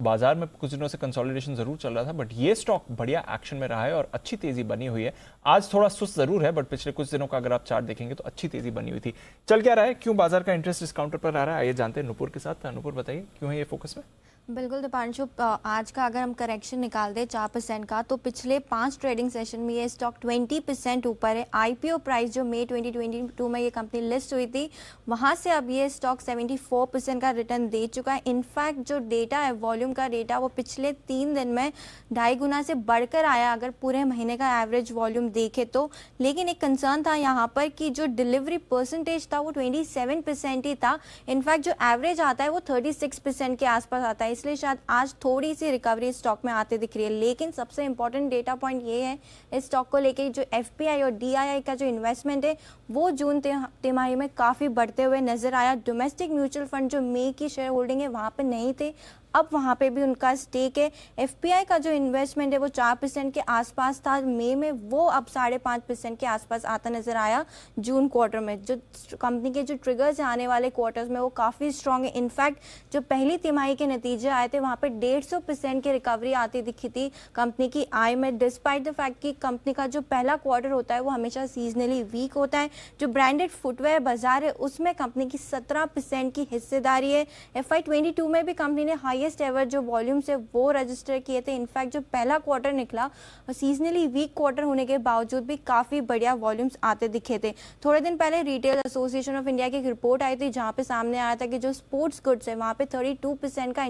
[SPEAKER 2] बाजार में कुछ दिनों से कंसोलिडेशन जरूर चल रहा था, बट ये स्टॉक बढ़िया एक्शन में रहा है और अच्छी तेजी बनी हुई है। आज थोड़ा सुस्त जरूर है, बट पिछले कुछ दिनों का अगर आप चार्ट देखेंगे तो अच्छी तेजी बनी हुई थी। चल क्या रहा है, क्यों बाजार का इंटरेस्ट इस काउंटर पर आ रहा है, आइए जानते हैं नुपुर के साथ। नुपुर बताइए, क्यों है ये फोकस में?
[SPEAKER 4] बिल्कुल दीपांशु, आज का अगर हम करेक्शन निकाल दें 4% का, तो पिछले 5 ट्रेडिंग सेशन में ये स्टॉक 20% ऊपर है। आईपीओ प्राइस जो मई 2022 में ये कंपनी लिस्ट हुई थी, वहाँ से अब ये स्टॉक 74% का रिटर्न दे चुका है। इनफैक्ट जो डेटा है, वॉल्यूम का डेटा, वो पिछले 3 दिन में 2.5 गुना से बढ़कर आया अगर पूरे महीने का एवरेज वॉल्यूम देखे तो। लेकिन एक कंसर्न था यहाँ पर कि जो डिलीवरी परसेंटेज था वो 27% ही था। इनफैक्ट जो एवरेज आता है वो 36% के आसपास आता है, इसलिए शायद आज थोड़ी सी रिकवरी स्टॉक में आते दिख रही है। लेकिन सबसे इंपॉर्टेंट डेटा पॉइंट ये है इस स्टॉक को लेके, जो एफपीआई और डीआईआई का जो इन्वेस्टमेंट है वो जून तिमाही में काफ़ी बढ़ते हुए नजर आया। डोमेस्टिक म्यूचुअल फंड जो मई की शेयर होल्डिंग है वहाँ पे नहीं थे, अब वहाँ पे भी उनका स्टेक है। एफपीआई का जो इन्वेस्टमेंट है वो 4% के आसपास था मई में, वो अब 5.5% के आसपास आता नजर आया जून क्वार्टर में। जो कंपनी के जो ट्रिगर्स आने वाले क्वार्टर्स में वो काफ़ी स्ट्रांग है। इनफैक्ट जो पहली तिमाही के नतीजे आए थे वहाँ पे 150% की रिकवरी आती दिखी थी कंपनी की आय में, डिस्पाइट द फैक्ट कि कंपनी का जो पहला क्वार्टर होता है वो हमेशा सीजनली वीक होता है। जो ब्रांडेड फुटवेयर बाजार है उसमें कंपनी की 17% की हिस्सेदारी है। FY22 में भी कंपनी ने हाई हाईएस्ट एवर जो वॉल्यूम्स है वो रजिस्टर किए थे। इनफैक्ट जो पहला क्वार्टर निकला सीजनली वीक क्वार्टर होने के बावजूद भी काफ़ी बढ़िया वॉल्यूम्स आते दिखे थे। थोड़े दिन पहले रिटेल एसोसिएशन ऑफ इंडिया की एक रिपोर्ट आई थी जहाँ पे सामने आया था कि जो स्पोर्ट्स गुड्स है वहाँ पे 32% का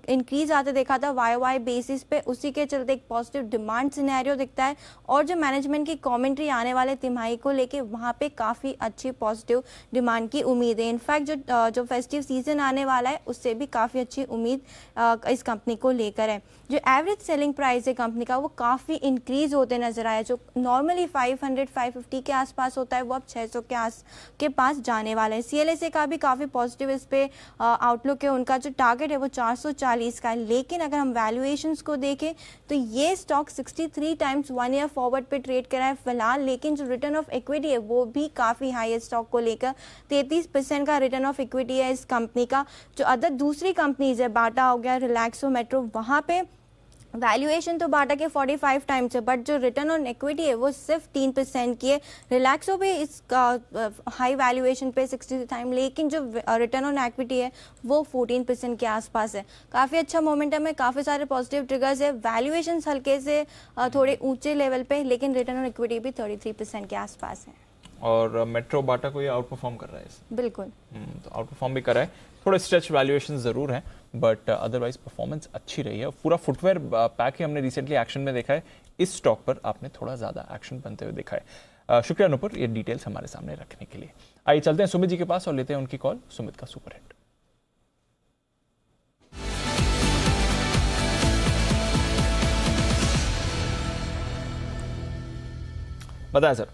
[SPEAKER 4] इंक्रीज आते देखा था YOY बेसिस पे। उसी के चलते एक पॉजिटिव डिमांड सिनेरियो दिखता है और जो मैनेजमेंट की कमेंट्री आने वाले तिमाही को लेके वहाँ पे काफ़ी अच्छी पॉजिटिव डिमांड की उम्मीद है। इनफैक्ट जो फेस्टिव सीजन आने वाला है उससे भी काफ़ी अच्छी उम्मीद इस कंपनी को लेकर है। जो एवरेज सेलिंग प्राइस है कंपनी का वो काफ़ी इंक्रीज होते नजर आया। जो नॉर्मली 500-550 के आसपास होता है वो अब 600 के पास जाने वाला है। CLSA का भी काफ़ी पॉजिटिव इस पे आउटलुक है। उनका जो टारगेट है वो 440 का है। लेकिन अगर हम वैल्यूएशंस को देखें तो ये स्टॉक 63 टाइम्स 1 ईयर फॉरवर्ड पे ट्रेड करा है फिलहाल। लेकिन जो रिटर्न ऑफ इक्विटी है वो भी काफ़ी हाई है स्टॉक को लेकर। 33% का रिटर्न ऑफ इक्विटी है इस कंपनी का। जो अदर दूसरी कंपनीज है बाटा हो गया, रिलैक्सो, मेट्रो, वहाँ पे वैल्यूएशन तो बाटा के 45 टाइम्स है बट जो रिटर्न ऑन इक्विटी है वो सिर्फ 3% की है। रिलैक्सो भी इसका हाई वैल्यूएशन पे 60 टाइम, लेकिन जो रिटर्न ऑन इक्विटी है वो 14% के आसपास है। काफ़ी अच्छा मोमेंटम है, काफ़ी सारे पॉजिटिव ट्रिगर्स है। वैल्यूएशन हल्के से थोड़े ऊंचे लेवल पे, लेकिन रिटर्न ऑन इक्विटी भी 33% के आसपास है।
[SPEAKER 2] और मेट्रो बाटा को ये आउट परफॉर्म कर रहा है इसे।
[SPEAKER 4] बिल्कुल
[SPEAKER 2] तो आउट परफॉर्म भी कर रहा है। थोड़े स्ट्रेच वैल्यूएशन जरूर हैं बट अदरवाइज परफॉर्मेंस अच्छी रही है। पूरा फुटवेयर पैक ही हमने रिसेंटली एक्शन में देखा है। इस स्टॉक पर आपने थोड़ा ज्यादा एक्शन बनते हुए देखा है। शुक्रिया अनुपर ये डिटेल्स हमारे सामने रखने के लिए। आइए चलते हैं सुमित जी के पास और लेते हैं उनकी कॉल। सुमित का सुपर हिट। बताएं सर।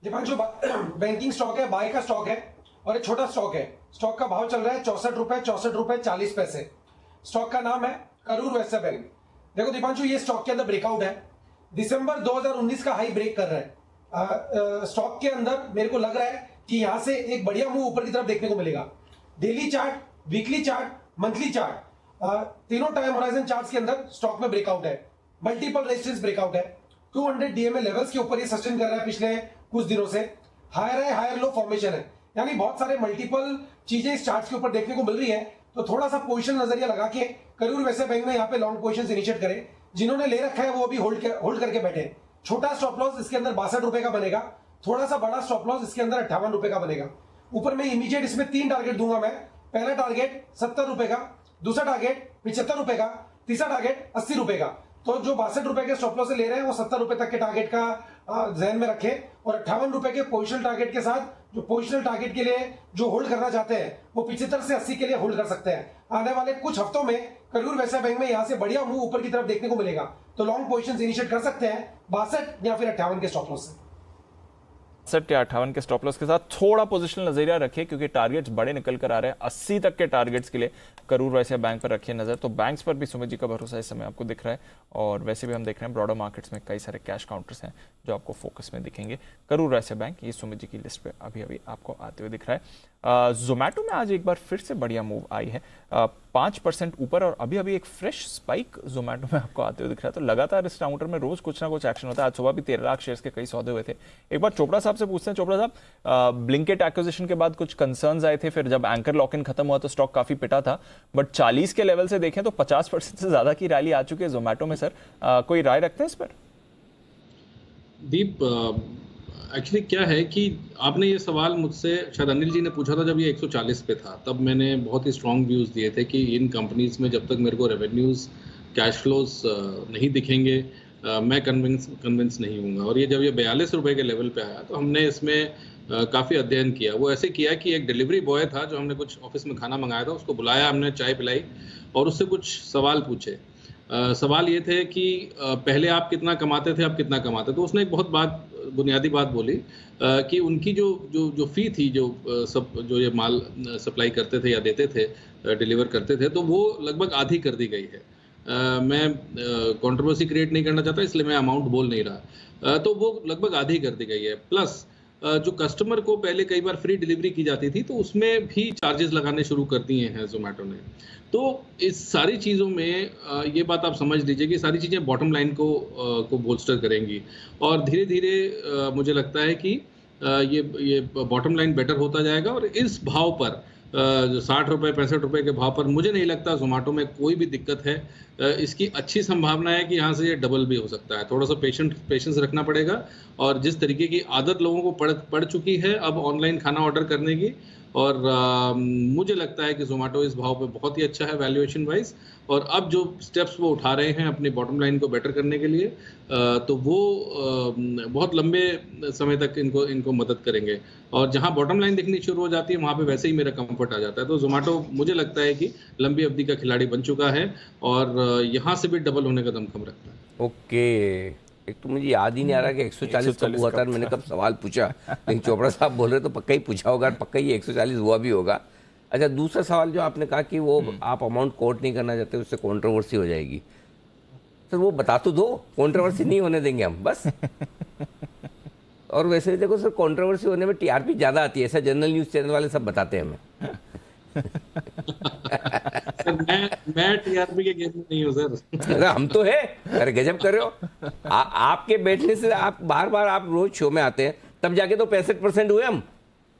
[SPEAKER 9] दीपांशु, बैंकिंग स्टॉक है, बाय का स्टॉक है और एक छोटा स्टॉक है। स्टॉक का भाव चल रहा है 64 रुपए 40 पैसे। स्टॉक का नाम है करूर वैश्य बैंक। देखो दीपांशु, ये स्टॉक के अंदर ब्रेकआउट है। दिसंबर 2019 का हाई ब्रेक कर रहा है। स्टॉक के अंदर मेरे को लग रहा है कि यहां से एक बढ़िया मूव ऊपर की तरफ देखने को मिलेगा। Daily chart, weekly chart, monthly chart, तीनों टाइम होराइजन चार्ट्स के अंदर स्टॉक में ब्रेकआउट है। मल्टीपल रेजिस्टेंस ब्रेकआउट है। 200 DMA लेवल्स के ऊपर ये सस्टेन कर रहा है पिछले कुछ दिनों से। हायर है, हायर लो फॉर्मेशन है, यानी बहुत सारे मल्टीपल चीजें इस चार्ट के ऊपर देखने को मिल रही है। तो थोड़ा सा पोजीशन नजरिया लगा के करूर वैश्य बैंक में यहाँ पे लॉन्ग पोजीशन इनिशिएट करें। जिन्होंने ले रखा है वो अभी होल्ड करके बैठे। छोटा स्टॉप लॉस इसके अंदर 62 रुपए का बनेगा। थोड़ा सा बड़ा स्टॉप लॉस इसके अंदर 58 रुपए का बनेगा। ऊपर में इमीडिएट इसमें 3 टारगेट दूंगा मैं। पहला टारगेट 70 रुपए का, दूसरा टारगेट 75 रुपए का, तीसरा टारगेट 80 रुपए का। तो जो 62 रुपए के स्टॉप लॉस से ले रहे हैं वो 70 रुपए तक के टारगेट का ध्यान में रखें और 58 रुपए के पोजिशनल टारगेट के साथ जो पोजिशनल टारगेट के लिए जो होल्ड करना चाहते हैं वो 75 से 80 के लिए होल्ड कर सकते हैं। आने वाले कुछ हफ्तों में करूर वैश्य बैंक में यहां से बढ़िया मूव ऊपर की तरफ देखने को मिलेगा। तो लॉन्ग पोजीशन इनिशिएट कर सकते हैं 62 या फिर 58 के स्टॉप लॉस से।
[SPEAKER 2] 60 या 58 के स्टॉप लॉस के साथ थोड़ा पोजिशनल नजरिया रखिए क्योंकि टारगेट्स बड़े निकल कर आ रहे हैं। 80 तक के टारगेट्स के लिए करूर वैश्य बैंक पर रखिए नजर। तो बैंक्स पर भी सुमित जी का भरोसा इस समय आपको दिख रहा है और वैसे भी हम देख रहे हैं ब्रॉडर मार्केट्स में कई सारे कैश काउंटर्स हैं जो आपको फोकस में दिखेंगे। करूर वैश्य बैंक ये सुमित जी की लिस्ट पे अभी आपको आते हुए दिख रहा है। जोमैटो में आज एक बार फिर से बढ़िया मूव आई है 5% ऊपर और अभी एक फ्रेश स्पाइक जोमैटो में आपको आते हुए दिख रहा है। तो लगातार इस काउंटर में रोज कुछ ना कुछ एक्शन होता है। आज सुबह भी 13 लाख शेयर्स के कई सौदे हुए थे। एक बार चोपड़ा साहब से पूछते हैं। चोपड़ा साहब, ब्लिंकिट एक्विजिशन के बाद कुछ कंसर्न्स आए थे, फिर जब एंकर लॉक इन खत्म हुआ तो स्टॉक काफी पिटा था, बट 40 के लेवल से देखें तो 50% से ज्यादा की रैली आ चुकी है जोमैटो में। सर कोई राय रखते हैं इस पर?
[SPEAKER 13] दीप, एक्चुअली क्या है कि आपने ये सवाल मुझसे शायद अनिल जी ने पूछा था जब ये 140 पे था। तब मैंने बहुत ही स्ट्रॉन्ग व्यूज दिए थे कि इन कंपनीज में जब तक मेरे को रेवेन्यूज, कैश फ्लोज नहीं दिखेंगे मैं कन्विंस नहीं हूँगा। और ये जब ये 42 रुपए के लेवल पे आया तो हमने इसमें काफ़ी अध्ययन किया। वो ऐसे किया कि एक डिलीवरी बॉय था जो हमने कुछ ऑफिस में खाना मंगाया था, उसको बुलाया, हमने चाय पिलाई और उससे कुछ सवाल पूछे। सवाल ये थे कि पहले आप कितना कमाते थे, अब कितना कमाते थे। तो उसने एक बहुत बुनियादी बात बोली कि उनकी जो फी थी, जो ये माल सप्लाई करते थे या देते थे, डिलीवर करते थे, तो वो लगभग आधी कर दी गई है। मैं कंट्रोवर्सी क्रिएट नहीं करना चाहता इसलिए मैं अमाउंट बोल नहीं रहा। तो वो लगभग आधी कर दी गई है। प्लस जो कस्टमर को पहले कई बार फ्री डिलीवरी की जाती थी तो उसमें भी चार्जेस लगाने शुरू कर दिए हैं जोमैटो ने। तो इस सारी चीज़ों में ये बात आप समझ लीजिए कि सारी चीज़ें बॉटम लाइन को बोल्स्टर करेंगी और धीरे धीरे मुझे लगता है कि ये बॉटम लाइन बेटर होता जाएगा और इस भाव पर जो 60 रुपए 65 रुपए के भाव पर मुझे नहीं लगता जोमेटो में कोई भी दिक्कत है। इसकी अच्छी संभावना है कि यहाँ से ये डबल भी हो सकता है। थोड़ा सा पेशेंस रखना पड़ेगा, और जिस तरीके की आदत लोगों को पड़ चुकी है अब ऑनलाइन खाना ऑर्डर करने की, और मुझे लगता है कि जोमेटो इस भाव पे बहुत ही अच्छा है वैल्यूएशन वाइज, और अब जो स्टेप्स वो उठा रहे हैं अपनी बॉटम लाइन को बेटर करने के लिए, तो वो बहुत लंबे समय तक इनको मदद करेंगे, और जहां बॉटम लाइन दिखनी शुरू हो जाती है वहां पे वैसे ही मेरा कंफर्ट आ जाता है। तो जोमेटो मुझे लगता है कि लंबी अवधि का खिलाड़ी बन चुका है, और यहां से भी डबल होने का दमखम रखता है।
[SPEAKER 1] ओके, एक तो मुझे याद ही नहीं आ रहा कि 140 कब हुआ था, मैंने कब सवाल पूछा, लेकिन चोपड़ा साहब बोल रहे तो पक्का ही पूछा होगा, पक्का ही 140 हुआ भी होगा। अच्छा, दूसरा सवाल जो आपने कहा कि वो आप अमाउंट कोट नहीं करना चाहते, उससे कंट्रोवर्सी हो जाएगी, सर वो बता तो दो, कंट्रोवर्सी नहीं होने देंगे हम बस। और वैसे देखो सर, कंट्रोवर्सी होने में टीआरपी ज्यादा आती है, ऐसा जनरल न्यूज चैनल वाले सब बताते हैं हमें।
[SPEAKER 13] मैं टीआरपी के गेम में नहीं हूं सर।
[SPEAKER 1] अरे हम तो है, अरे गजब कर रहे हो। आपके बैठने से आप बार बार आप रोज शो में आते हैं, तब जाके तो 65% हुए हम,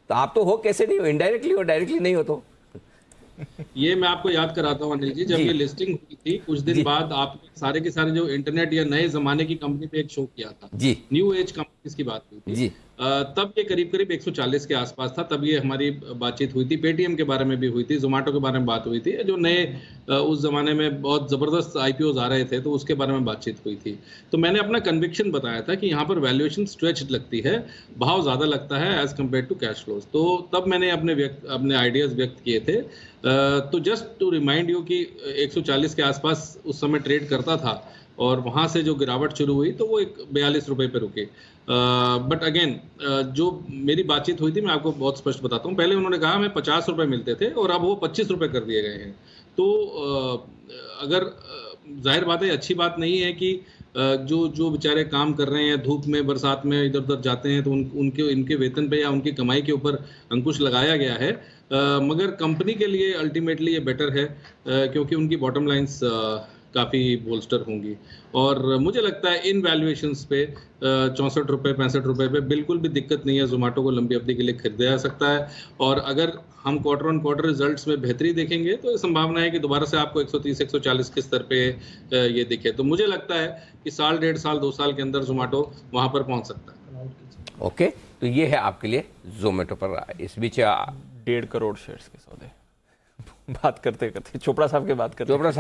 [SPEAKER 1] तो आप तो हो कैसे नहीं हो, इनडायरेक्टली हो, डायरेक्टली नहीं हो। तो
[SPEAKER 13] ये मैं आपको याद कराता हूँ अनिल जी, जब ये लिस्टिंग हुई थी कुछ दिन बाद आपने सारे के सारे जो इंटरनेट या नए जमाने की कंपनी पे एक शो किया था
[SPEAKER 1] जी,
[SPEAKER 13] न्यू एज कंपनीज की बात हुई थी
[SPEAKER 1] जी।
[SPEAKER 13] तब ये करीब करीब 140 के आसपास था, तब ये हमारी बातचीत हुई थी। पेटीएम के बारे में भी हुई थी, जोमेटो के बारे में बात हुई थी, जो नए उस जमाने में बहुत जबरदस्त आईपीओज आ रहे थे, तो उसके बारे में बातचीत हुई थी। तो मैंने अपना कन्विक्शन बताया था कि यहाँ पर वैल्यूएशन स्ट्रेच लगती है, भाव ज्यादा लगता है as compared to cash flows. तो तब मैंने अपने आइडियाज व्यक्त किए थे। तो जस्ट टू रिमाइंड यू कि 140 के आसपास उस समय ट्रेड करता था, और वहां से जो गिरावट शुरू हुई तो वो 42 रुपए पे रुके। बट अगेन जो मेरी बातचीत हुई थी, मैं आपको बहुत स्पष्ट बताता हूँ। पहले उन्होंने कहा हमें 50 रुपए मिलते थे और अब वो 25 रुपए कर दिए गए हैं। तो अगर जाहिर बात है, अच्छी बात नहीं है कि जो बेचारे काम कर रहे हैं धूप में बरसात में इधर उधर जाते हैं, तो इनके वेतन पे या उनकी कमाई के ऊपर अंकुश लगाया गया है। मगर कंपनी के लिए अल्टीमेटली ये बेटर है, क्योंकि उनकी बॉटम लाइंस काफ़ी बोल्स्टर होंगी। और मुझे लगता है इन वैल्यूएशंस पे 64 रुपये 65 रुपये पे बिल्कुल भी दिक्कत नहीं है, जोमेटो को लंबी अवधि के लिए खरीदा जा सकता है। और अगर हम क्वार्टर ऑन क्वार्टर रिजल्ट्स में बेहतरी देखेंगे तो संभावना है कि दोबारा से आपको 130-140 के स्तर पे ये दिखे। तो मुझे लगता है कि साल, 1.5 साल, 2 साल के अंदर जोमेटो वहाँ पर पहुँच सकता है।
[SPEAKER 1] ओके, तो ये है आपके लिए जोमेटो पर। इस बीच
[SPEAKER 2] 1.5 करोड़ शेयर्स के सौदे बात करते करते चोपड़ा साहब के बात करते
[SPEAKER 1] चोपड़ा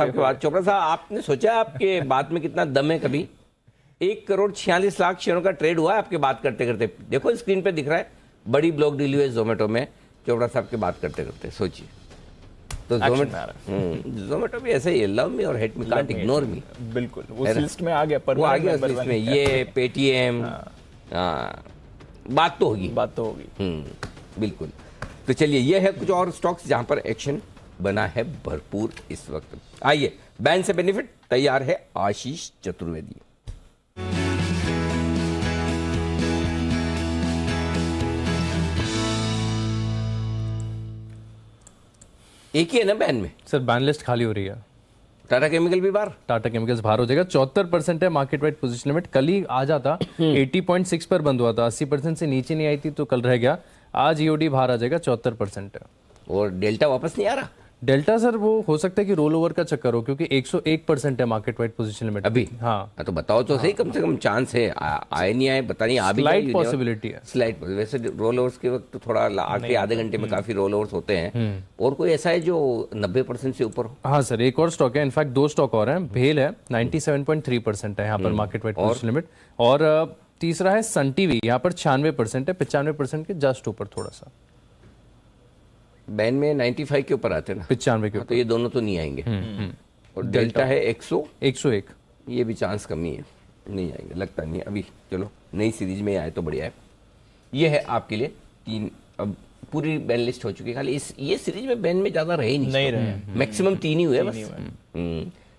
[SPEAKER 1] साहब आपने सोचा आपके बात में कितना दम है? कभी 1,46,00,000 शेयरों का ट्रेड हुआ है आपके बात करते करते। देखो स्क्रीन पे दिख रहा है, बड़ी ब्लॉक डील हुई है जोमेटो में चोपड़ा साहब के बात करते करते। सोचिए, तो जोमेटो भी ऐसे ही, लव मी और hate me, can't ignore me.
[SPEAKER 2] बिल्कुल, वो लिस्ट में आ गया,
[SPEAKER 1] वो आ गया लिस्ट में। ये पेटीएम, बात तो होगी। बिल्कुल। तो चलिए, ये है कुछ और स्टॉक्स जहां पर एक्शन बना है भरपूर इस वक्त। आइए, बैन से बेनिफिट तैयार है आशीष चतुर्वेदी। एक ही है ना बैन में?
[SPEAKER 16] सर बैन लिस्ट खाली हो रही है।
[SPEAKER 1] टाटा केमिकल भी बाहर?
[SPEAKER 16] टाटा केमिकल्स बाहर हो जाएगा। 74% है मार्केट वाइड पोजीशन लिमिट। कल ही आ जाता 80.6 पर बंद हुआ था, 80% से नीचे नहीं आई थी तो कल रह गया। आज ईओडी बाहर आ जाएगा, 74% है।
[SPEAKER 1] और डेल्टा वापस नहीं आ रहा?
[SPEAKER 16] डेल्टा सर वो हो सकता है कि रोल ओवर का चक्कर हो, क्योंकि 101% है मार्केट वाइड पोजीशन लिमिट
[SPEAKER 1] अभी।
[SPEAKER 16] हाँ,
[SPEAKER 1] तो बताओ तो सही, कम से कम चांस है, आए नहीं आए पता नहीं। अभी
[SPEAKER 16] स्लाइट पॉसिबिलिटी है,
[SPEAKER 1] स्लाइट। वैसे रोल ओवर्स के वक्त थोड़ा आखिरी आधे घंटे में काफी रोल ओवर्स होते हैं। और कोई ऐसा है जो 90% से ऊपर हो?
[SPEAKER 16] हाँ सर, एक और स्टॉक है, इनफैक्ट 2 स्टॉक और हैं। भेल है 97.3% है यहाँ पर मार्केट वाइड पोजीशन लिमिट। और तीसरा है सन टीवी, यहाँ पर 96% है, 95% के जस्ट ऊपर थोड़ा सा।
[SPEAKER 1] बैन में 95 के ऊपर आते हैं ना,
[SPEAKER 16] 95 के ऊपर।
[SPEAKER 1] तो ये दोनों तो नहीं आएंगे। और डेल्टा है 101, ये भी चांस कमी है, नहीं आएंगे, लगता नहीं अभी। चलो, नई सीरीज में आए तो बढ़िया है। ये है आपके लिए 3। अब पूरी बैन लिस्ट हो चुकी है, खाली ये सीरीज में बैन में ज्यादा रहे नहीं रहे, मैक्सिमम 3 ही हुए बस।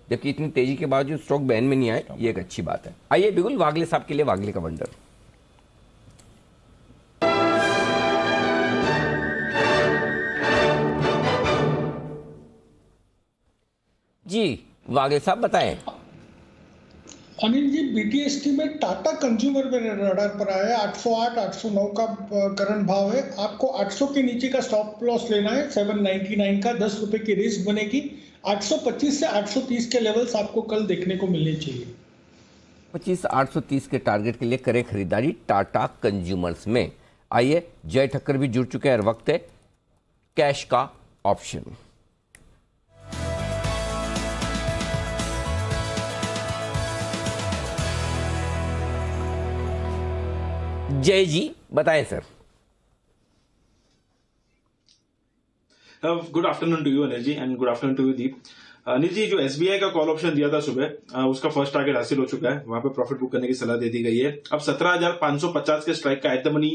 [SPEAKER 1] जबकि इतनी तेजी के बाद जो स्टॉक बैन में नहीं आए, ये एक अच्छी बात है। आइए बिल्कुल वागले साहब के लिए वागले का वंडर। जी वागले साहब बताएं।
[SPEAKER 5] अनिल जी, BTST में टाटा कंज्यूमर में रडार पर आया है, 808 809 का करंट भाव है। आपको 800 के नीचे का स्टॉप लॉस लेना है, 799 का 10 रुपए की रिस्क बनेगी। 825 से 830 के लेवल्स आपको कल देखने को मिलने चाहिए।
[SPEAKER 1] 830 के टारगेट के लिए करें खरीदारी टाटा कंज्यूमर्स में। आइए, जय ठक्कर भी जुड़ चुके हैं और वक्त है कैश का ऑप्शन। जय जी, बताएं sir.
[SPEAKER 17] Good afternoon to you Anil ji and good afternoon to you Deep. Anil ji, जो SBI का कॉल ऑप्शन दिया था सुबह, उसका फर्स्ट टारगेट हासिल हो चुका है। वहां पे प्रॉफिट बुक करने की सलाह दे दी गई है। अब 17,550 के स्ट्राइक का एट द मनी,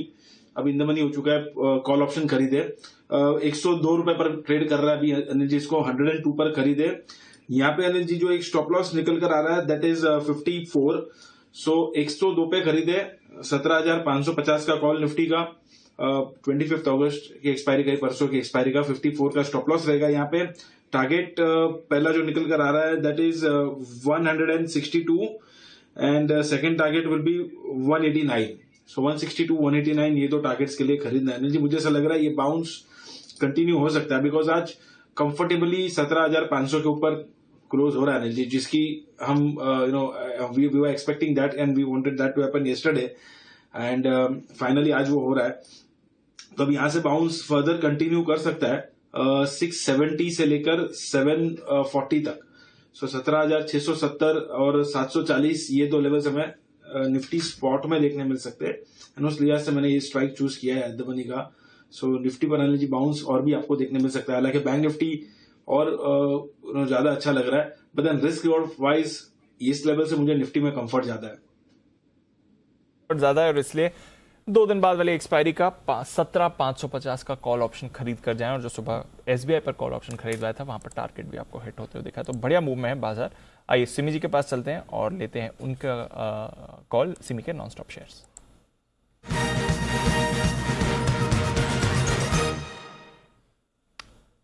[SPEAKER 17] अब इन द मनी हो चुका है। कॉल ऑप्शन खरीदे, 102 रुपए पर ट्रेड कर रहा है अभी अनिल जी। इसको 102 पर खरीदे। यहाँ पे अनिल जी जो एक स्टॉप लॉस निकल कर आ रहा है दैट इज 54। सो 102 पे खरीदे। 17,550 का कॉल निफ्टी का, 25 अगस्त की एक्सपायरी का, परसों की एक्सपायरी का 54 का स्टॉप लॉस रहेगा। यहाँ पे टारगेट पहला जो निकल कर आ रहा है that is 162 and second target will be 189। सो 162 189 ये दो टारगेट्स के लिए खरीदना है। जी मुझे ऐसा लग रहा है ये बाउंस कंटिन्यू हो सकता है बिकॉज आज कंफर्टेबली 17,500 के ऊपर क्लोज हो रहा है जी, जिसकी हम we were expecting that and we wanted that to happen yesterday and finally आज वो हो रहा है। तो अब यहां से बाउंस फर्दर कंटिन्यू कर सकता है 670 से लेकर 740 तक। सो 17,670 और 740 ये दो लेवल्स हमें निफ्टी स्पॉट में देखने मिल सकते हैं एंड उस लिहाज से मैंने ये स्ट्राइक चूज किया है एट द मनी का। सो निफ्टी पर एनर्जी बाउंस और भी आपको देखने मिल सकता है। हालांकि बैंक निफ्टी और ज्यादा अच्छा लग रहा है, but then risk reward wise इस लेवल से मुझे निफ्टी में कंफर्ट ज्यादा है
[SPEAKER 2] और इसलिए 2 दिन बाद वाली एक्सपायरी का 17,550 का कॉल ऑप्शन खरीद कर जाएं। और जो सुबह SBI पर कॉल ऑप्शन खरीदवाया था वहां पर टारगेट भी आपको हिट होते हुए दिखा। तो बढ़िया मूव में है बाजार। आइए सिमी जी के पास चलते हैं और लेते हैं उनका कॉल, सिमी के नॉन स्टॉप शेयर्स।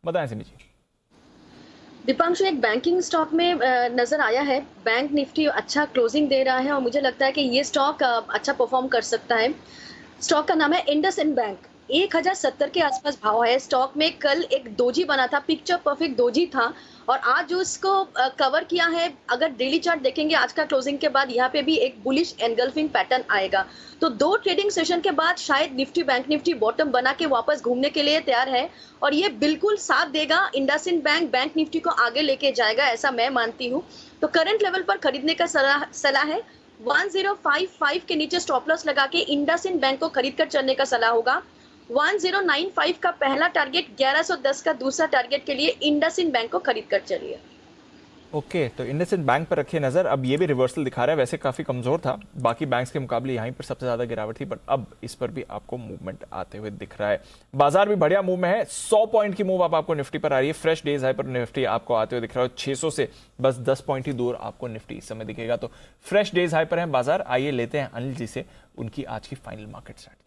[SPEAKER 2] बताएं सिमी जी।
[SPEAKER 10] दीपांशु, एक बैंकिंग स्टॉक में नजर आया है, बैंक निफ्टी अच्छा क्लोजिंग दे रहा है और मुझे लगता है कि ये स्टॉक अच्छा परफॉर्म कर सकता है। स्टॉक का नाम है इंडसइंड बैंक। 1070 के आसपास भाव है स्टॉक में। कल एक दोजी बना था, पिक्चर परफेक्ट दोजी था, और आज जो इसको कवर किया है, अगर डेली चार्ट देखेंगे आज का क्लोजिंग के बाद यहाँ पे भी एक बुलिश एनगल्फिंग पैटर्न आएगा। तो 2 ट्रेडिंग सेशन के बाद शायद निफ्टी बैंक निफ्टी बॉटम बना के वापस घूमने के लिए तैयार है और ये बिल्कुल साथ देगा। इंडसइंड बैंक बैंक निफ्टी को आगे लेके जाएगा, ऐसा मैं मानती हूँ। तो करंट लेवल पर खरीदने का सलाह है। 1055 के नीचे स्टॉप लॉस लगा के इंडसइंड बैंक को खरीद कर चलने का सलाह होगा। 1095 का पहला टारगेट, 1110 का दूसरा टारगेट के लिए इंडसइंड बैंक को खरीद कर चलिए।
[SPEAKER 2] ओके, तो इंडसइंड बैंक पर रखिए नजर। अब ये भी रिवर्सल दिखा रहा है, वैसे काफी कमजोर था, बाकी बैंक्स के मुकाबले यहीं पर सबसे ज्यादा गिरावट थी, बट अब इस पर भी आपको मूवमेंट आते हुए दिख रहा है। बाजार भी बढ़िया मूव में है। 100 पॉइंट की मूव अब आपको निफ्टी पर आ रही है। फ्रेश डेज हाई पर निफ्टी आपको आते हुए दिख रहा है। 600 से बस 10 पॉइंट ही दूर आपको निफ्टी इस समय दिखेगा। तो फ्रेश डेज हाई पर है बाजार। आइए लेते हैं अनिल जी से उनकी आज की फाइनल मार्केट स्ट्रैटेजी।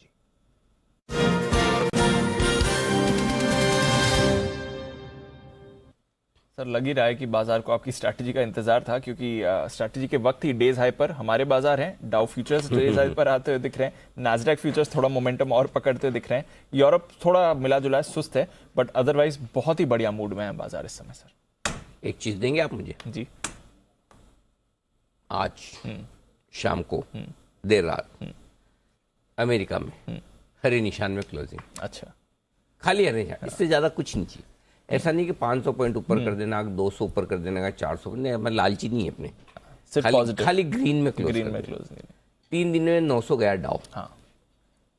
[SPEAKER 2] सर, लग ही रहा है कि बाजार को आपकी स्ट्रैटेजी का इंतजार था, क्योंकि स्ट्रैटेजी के वक्त ही डेज हाई पर हमारे बाजार हैं। डाउ फ्यूचर्स डेज हाई पर आते हुए दिख रहे हैं। नास्डैक फ्यूचर्स थोड़ा मोमेंटम और पकड़ते हुए दिख रहे हैं। यूरोप थोड़ा मिला जुला सुस्त है, बट अदरवाइज बहुत ही बढ़िया मूड में है बाजार इस समय। सर,
[SPEAKER 1] एक चीज देंगे आप मुझे
[SPEAKER 2] जी?
[SPEAKER 1] आज शाम को देर रात अमेरिका में हरे निशान में क्लोजिंग।
[SPEAKER 2] अच्छा,
[SPEAKER 1] खाली हरे निशान, इससे ज्यादा कुछ नहीं चाहिए। ऐसा नहीं कि 500 पॉइंट ऊपर कर देना, 200 ऊपर कर देना, 400 नहीं, मैं लालची नहीं है अपने। खाली ग्रीन में क्लोज। 3 दिन में 900 गया डाउ।
[SPEAKER 2] हाँ,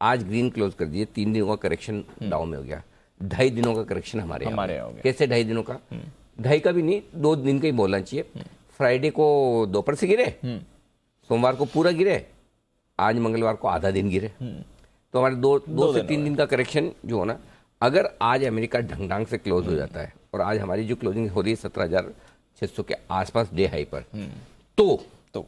[SPEAKER 1] आज ग्रीन क्लोज कर दिए। 3 दिनों का करेक्शन डाउ में हो गया। 2.5 दिनों का करेक्शन हमारे यहाँ हो गया। कैसे 2.5 दिनों का? 2.5 का भी नहीं, 2 दिन का ही बोलना चाहिए। फ्राइडे को दोपहर से गिरे, सोमवार को पूरा गिरे, आज मंगलवार को आधा दिन गिरे। तो हमारे 2 से 3 दिन का करेक्शन जो होना, अगर आज अमेरिका ढंग से क्लोज हो जाता है और आज हमारी जो क्लोजिंग हो रही है 17,600 के आसपास डे हाई पर, तो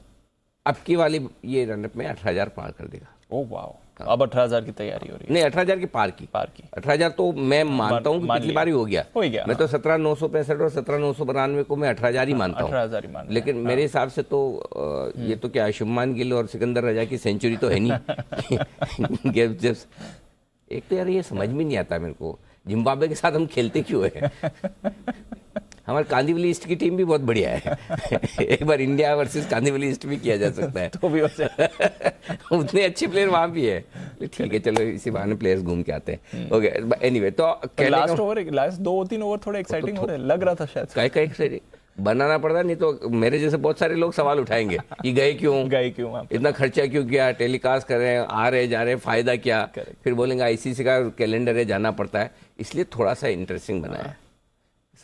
[SPEAKER 1] अब की वाली ये रनअप में 18,000 पार कर देगा।
[SPEAKER 2] ओह वाओ, अब 18,000 की तैयारी हो रही है।
[SPEAKER 1] नहीं, 18,000 की पार की 18,000 तो मैं मानता हूँ कि पिछली बार ही हो गया। मैं तो 17,965 और 17,992 को मैं 18,000 ही मानता हूँ।
[SPEAKER 2] 18,000 ही मान,
[SPEAKER 1] लेकिन मेरे हिसाब से तो ये तो क्या शुभमान गिल और सिकंदर रजा की सेंचुरी तो है नहीं। जब एक तो यार ये समझ में नहीं आता मेरे को, जिम्बाब्वे के साथ हम खेलते क्यों है? हमारे कांदीवली ईस्ट की टीम भी बहुत बढ़िया है। एक बार इंडिया वर्सेस कांदीवली ईस्ट भी किया जा सकता है।
[SPEAKER 2] तो भी
[SPEAKER 1] उतने अच्छे प्लेयर वहां भी है। ठीक है, चलो इसी बहाने प्लेयर्स घूम के आते हैं। ओके, एनीवे तो
[SPEAKER 2] लास्ट 2-3 ओवर थोड़े एक्साइटिंग हो रहे, लग रहा था शायद।
[SPEAKER 1] काय एक्साइटिंग बनाना पड़ता, नहीं तो मेरे जैसे बहुत सारे लोग सवाल उठाएंगे कि गए क्यों, इतना खर्चा क्यों किया, टेलीकास्ट कर रहे हैं, आ रहे जा रहे, फायदा क्या? फिर बोलेंगे आईसीसी का कैलेंडर है, जाना पड़ता है। इसलिए थोड़ा सा इंटरेस्टिंग बनाया,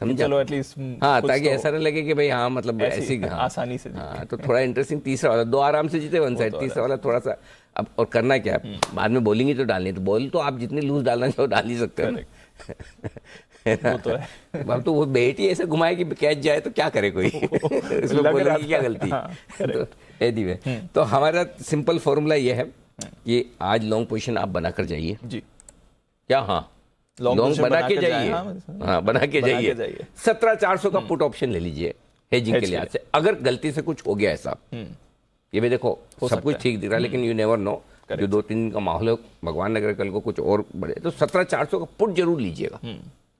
[SPEAKER 1] समझा?
[SPEAKER 2] चलो एटलीस्ट
[SPEAKER 1] हाँ, ताकि ऐसा ना लगे कि भाई हाँ मतलब ऐसी
[SPEAKER 2] आसानी से।
[SPEAKER 1] हाँ, तो थोड़ा इंटरेस्टिंग। तीसरा वाला 2 आराम से जीते वन साइड, तीसरा वाला थोड़ा सा अब। और करना क्या है, बाद में बॉलिंग ही तो डालनी है, तो बॉल तो आप जितनी लूज डालना चाहो डाल ही सकते हो।
[SPEAKER 2] वो तो है।
[SPEAKER 1] अब तो वो बैट ही ऐसे घुमाए कि कैच जाए तो क्या करे कोई। इसमें बॉलर की क्या गलती? तो एनीवे, तो हमारा सिंपल फॉर्मूला ये है कि आज लॉन्ग पोजीशन आप बनाकर जाइए जी। क्या? हाँ, लॉन्ग बना के जाइए। हाँ, बना के जाइए। 17,400 का पुट ऑप्शन ले लीजिए हेजिंग के लिहाज से। अगर गलती से कुछ हो गया ऐसा, ये भी देखो सब कुछ ठीक दिख रहा है, लेकिन यू नेवर नो, जो 2-3 दिन का माहौल है, भगवान नगर कल को कुछ और बढ़े, तो 17,400 का पुट जरूर लीजिएगा।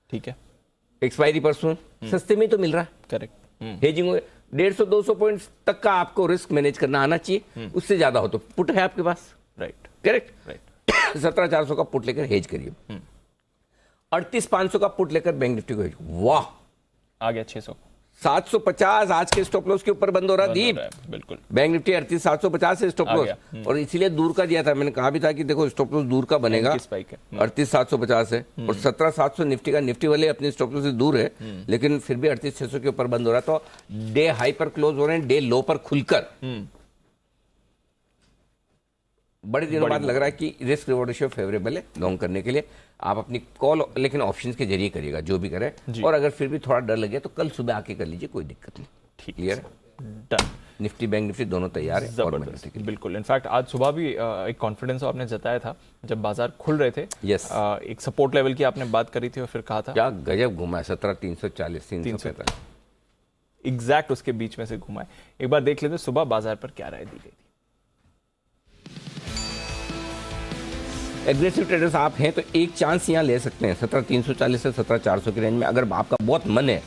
[SPEAKER 2] ठीक है,
[SPEAKER 1] एक्सपायरी परसों सस्ते में तो मिल रहा है।
[SPEAKER 2] करेक्ट,
[SPEAKER 1] हेजिंग 150-200 पॉइंट्स तक का आपको रिस्क मैनेज करना आना चाहिए। उससे ज्यादा हो तो पुट है आपके पास।
[SPEAKER 2] Right,
[SPEAKER 1] correct. 17,400 का पुट लेकर हेज करिए। 38,500 का पुट लेकर बैंक निफ्टी को हेज। वाह,
[SPEAKER 2] आ गया 600।
[SPEAKER 1] 750 आज के स्टॉप लॉस के ऊपर बंद हो रहा दीप।
[SPEAKER 2] बिल्कुल,
[SPEAKER 1] बैंक निफ्टी 38,750 से स्टॉप लॉस, और इसीलिए दूर का दिया था मैंने, कहा भी था कि देखो स्टॉप लॉस दूर का बनेगा। 38,750 है और 17,700 निफ्टी का। निफ्टी वाले अपने स्टॉप लॉस से दूर है, लेकिन फिर भी 38,600 के ऊपर बंद हो रहा। तो डे हाई पर क्लोज हो रहे हैं, डे लो पर खुलकर। बड़े दिनों बाद लग रहा है कि रिस्क रिवॉर्ड रेशियो फेवरेबल है लॉन्ग करने के लिए। आप अपनी कॉल लेकिन ऑप्शंस के जरिए करिएगा, जो भी करें। और अगर फिर भी थोड़ा डर लगे तो कल सुबह आके कर लीजिए, कोई दिक्कत नहीं।
[SPEAKER 2] ठीक,
[SPEAKER 1] clear?
[SPEAKER 2] Done.
[SPEAKER 1] Nifty bank Nifty दोनों तैयार है।
[SPEAKER 2] जबरदस्त, बिल्कुल। इनफैक्ट आज सुबह भी एक कॉन्फिडेंस आपने जताया था जब बाजार खुल रहे थे।
[SPEAKER 1] यस,
[SPEAKER 2] एक सपोर्ट लेवल की आपने बात करी थी और फिर कहा था
[SPEAKER 1] क्या गजब घुमा है, 17,340 345
[SPEAKER 2] एग्जैक्ट उसके बीच में से घुमा है। एक बार देख लेते सुबह बाजार पर क्या राय दी गई थी।
[SPEAKER 1] एग्रेसिव ट्रेडर्स आप हैं तो एक चांस यहां ले सकते हैं 17,340 से 17,400 की रेंज में। अगर आपका बहुत मन है,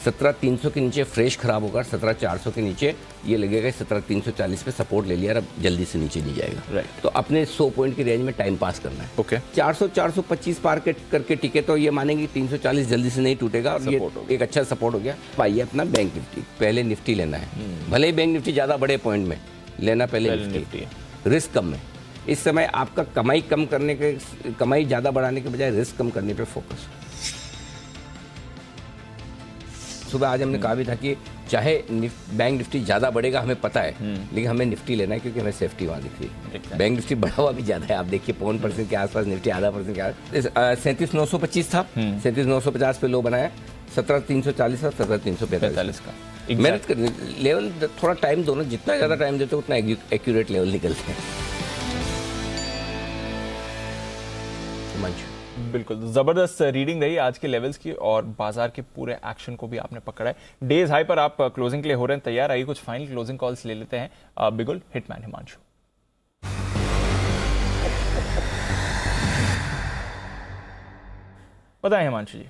[SPEAKER 1] 17,300 के नीचे फ्रेश खराब होगा, 17,400 के नीचे ये लगेगा 17,340 पे सपोर्ट ले लिया, अब जल्दी से नीचे नहीं जाएगा।
[SPEAKER 2] राइट,
[SPEAKER 1] तो अपने 100 पॉइंट की रेंज में टाइम पास करना है।
[SPEAKER 2] ओके,
[SPEAKER 1] 400-425 पार करके टिके तो ये मानेंगे 340 जल्दी से नहीं टूटेगा, और ये एक अच्छा सपोर्ट हो गया। पाइए अपना बैंक निफ्टी, पहले निफ्टी लेना है। भले ही बैंक निफ्टी ज्यादा बड़े पॉइंट में लेना, पहले निफ्टी, रिस्क कम है। इस समय आपका कमाई कम करने के, कमाई ज्यादा बढ़ाने के बजाय रिस्क कम करने पे फोकस। सुबह आज हमने कहा भी था कि चाहे बैंक निफ्टी ज्यादा बढ़ेगा हमें पता है, लेकिन हमें निफ्टी लेना है क्योंकि हमें सेफ्टी वहां दिख रही है। बैंक निफ्टी बढ़ा हुआ भी ज्यादा है, आप देखिए 1% के आसपास, निफ्टी आधा % के आसपास। 37,925 था, 37,950 पे लो बनाया, 17,340 था, 17,345 का। मेहनत कर, लेवल थोड़ा टाइम दो ना, जितना ज्यादा टाइम देते हो उतना एक्यूरेट लेवल निकलते हैं।
[SPEAKER 2] बिल्कुल जबरदस्त रीडिंग रही आज के लेवल्स की, और बाजार के पूरे एक्शन को भी आपने पकड़ा है। डेज हाई पर आप क्लोजिंग के लिए हो रहे हैं तैयार। आइए कुछ फाइनल क्लोजिंग कॉल्स ले लेते हैं। बिगुल, हिटमैन हिमांशु। बताएं हिमांशु जी।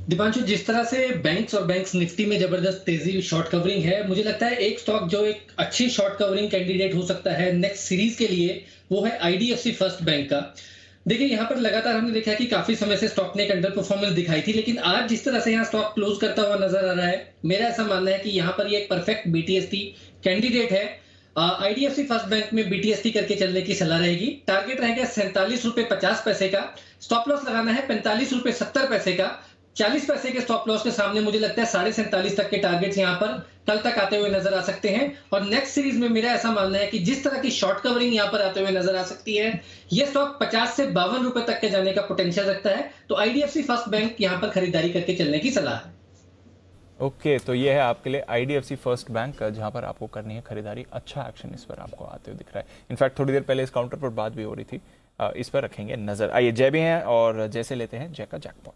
[SPEAKER 6] दीपांशु, जिस तरह से बैंक्स और बैंक्स निफ्टी में जबरदस्त तेजी शॉर्ट कवरिंग है, मुझे लगता है एक स्टॉक जो एक अच्छी शॉर्ट कवरिंग कैंडिडेट हो सकता है नेक्स्ट सीरीज के लिए, वो है आईडीएफसी फर्स्ट बैंक का। देखिए यहाँ पर लगातार हमने देखा है कि काफी समय से स्टॉक ने एक अंडर परफॉर्मेंस दिखाई थी, लेकिन आज जिस तरह से यहाँ स्टॉक क्लोज करता हुआ नजर आ रहा है, मेरा ऐसा मानना है कि यहाँ पर ये एक परफेक्ट बीटीएसटी कैंडिडेट है। आईडीएफसी फर्स्ट बैंक में बीटीएसटी करके चलने की सलाह रहेगी। टारगेट रहेगा 47 रुपए 50 पैसे का। स्टॉप लॉस लगाना है 45 रुपए 70 पैसे का। 40 पैसे के स्टॉप लॉस के सामने मुझे लगता है 47.5 तक के टारगेट्स यहाँ पर कल तक आते हुए नजर आ सकते हैं। और नेक्स्ट सीरीज में मेरा ऐसा मानना है कि जिस तरह की शॉर्ट कवरिंग यहाँ पर आते हुए नजर आ सकती है, ये स्टॉक 50 से 52 रुपए तक के जाने का पोटेंशियल रखता है। तो आईडीएफसी फर्स्ट बैंक यहाँ पर खरीदारी करके चलने की सलाह है।
[SPEAKER 2] ओके, तो ये है आपके लिए आईडीएफसी फर्स्ट बैंक, जहां पर आपको करनी है खरीदारी। अच्छा एक्शन इस पर आपको आते हुए दिख रहा है। इनफैक्ट थोड़ी देर पहले इस काउंटर पर बात भी हो रही थी, इस पर रखेंगे नजर। आइए जय भी हैं और जैसे लेते हैं जय का जैकपॉट।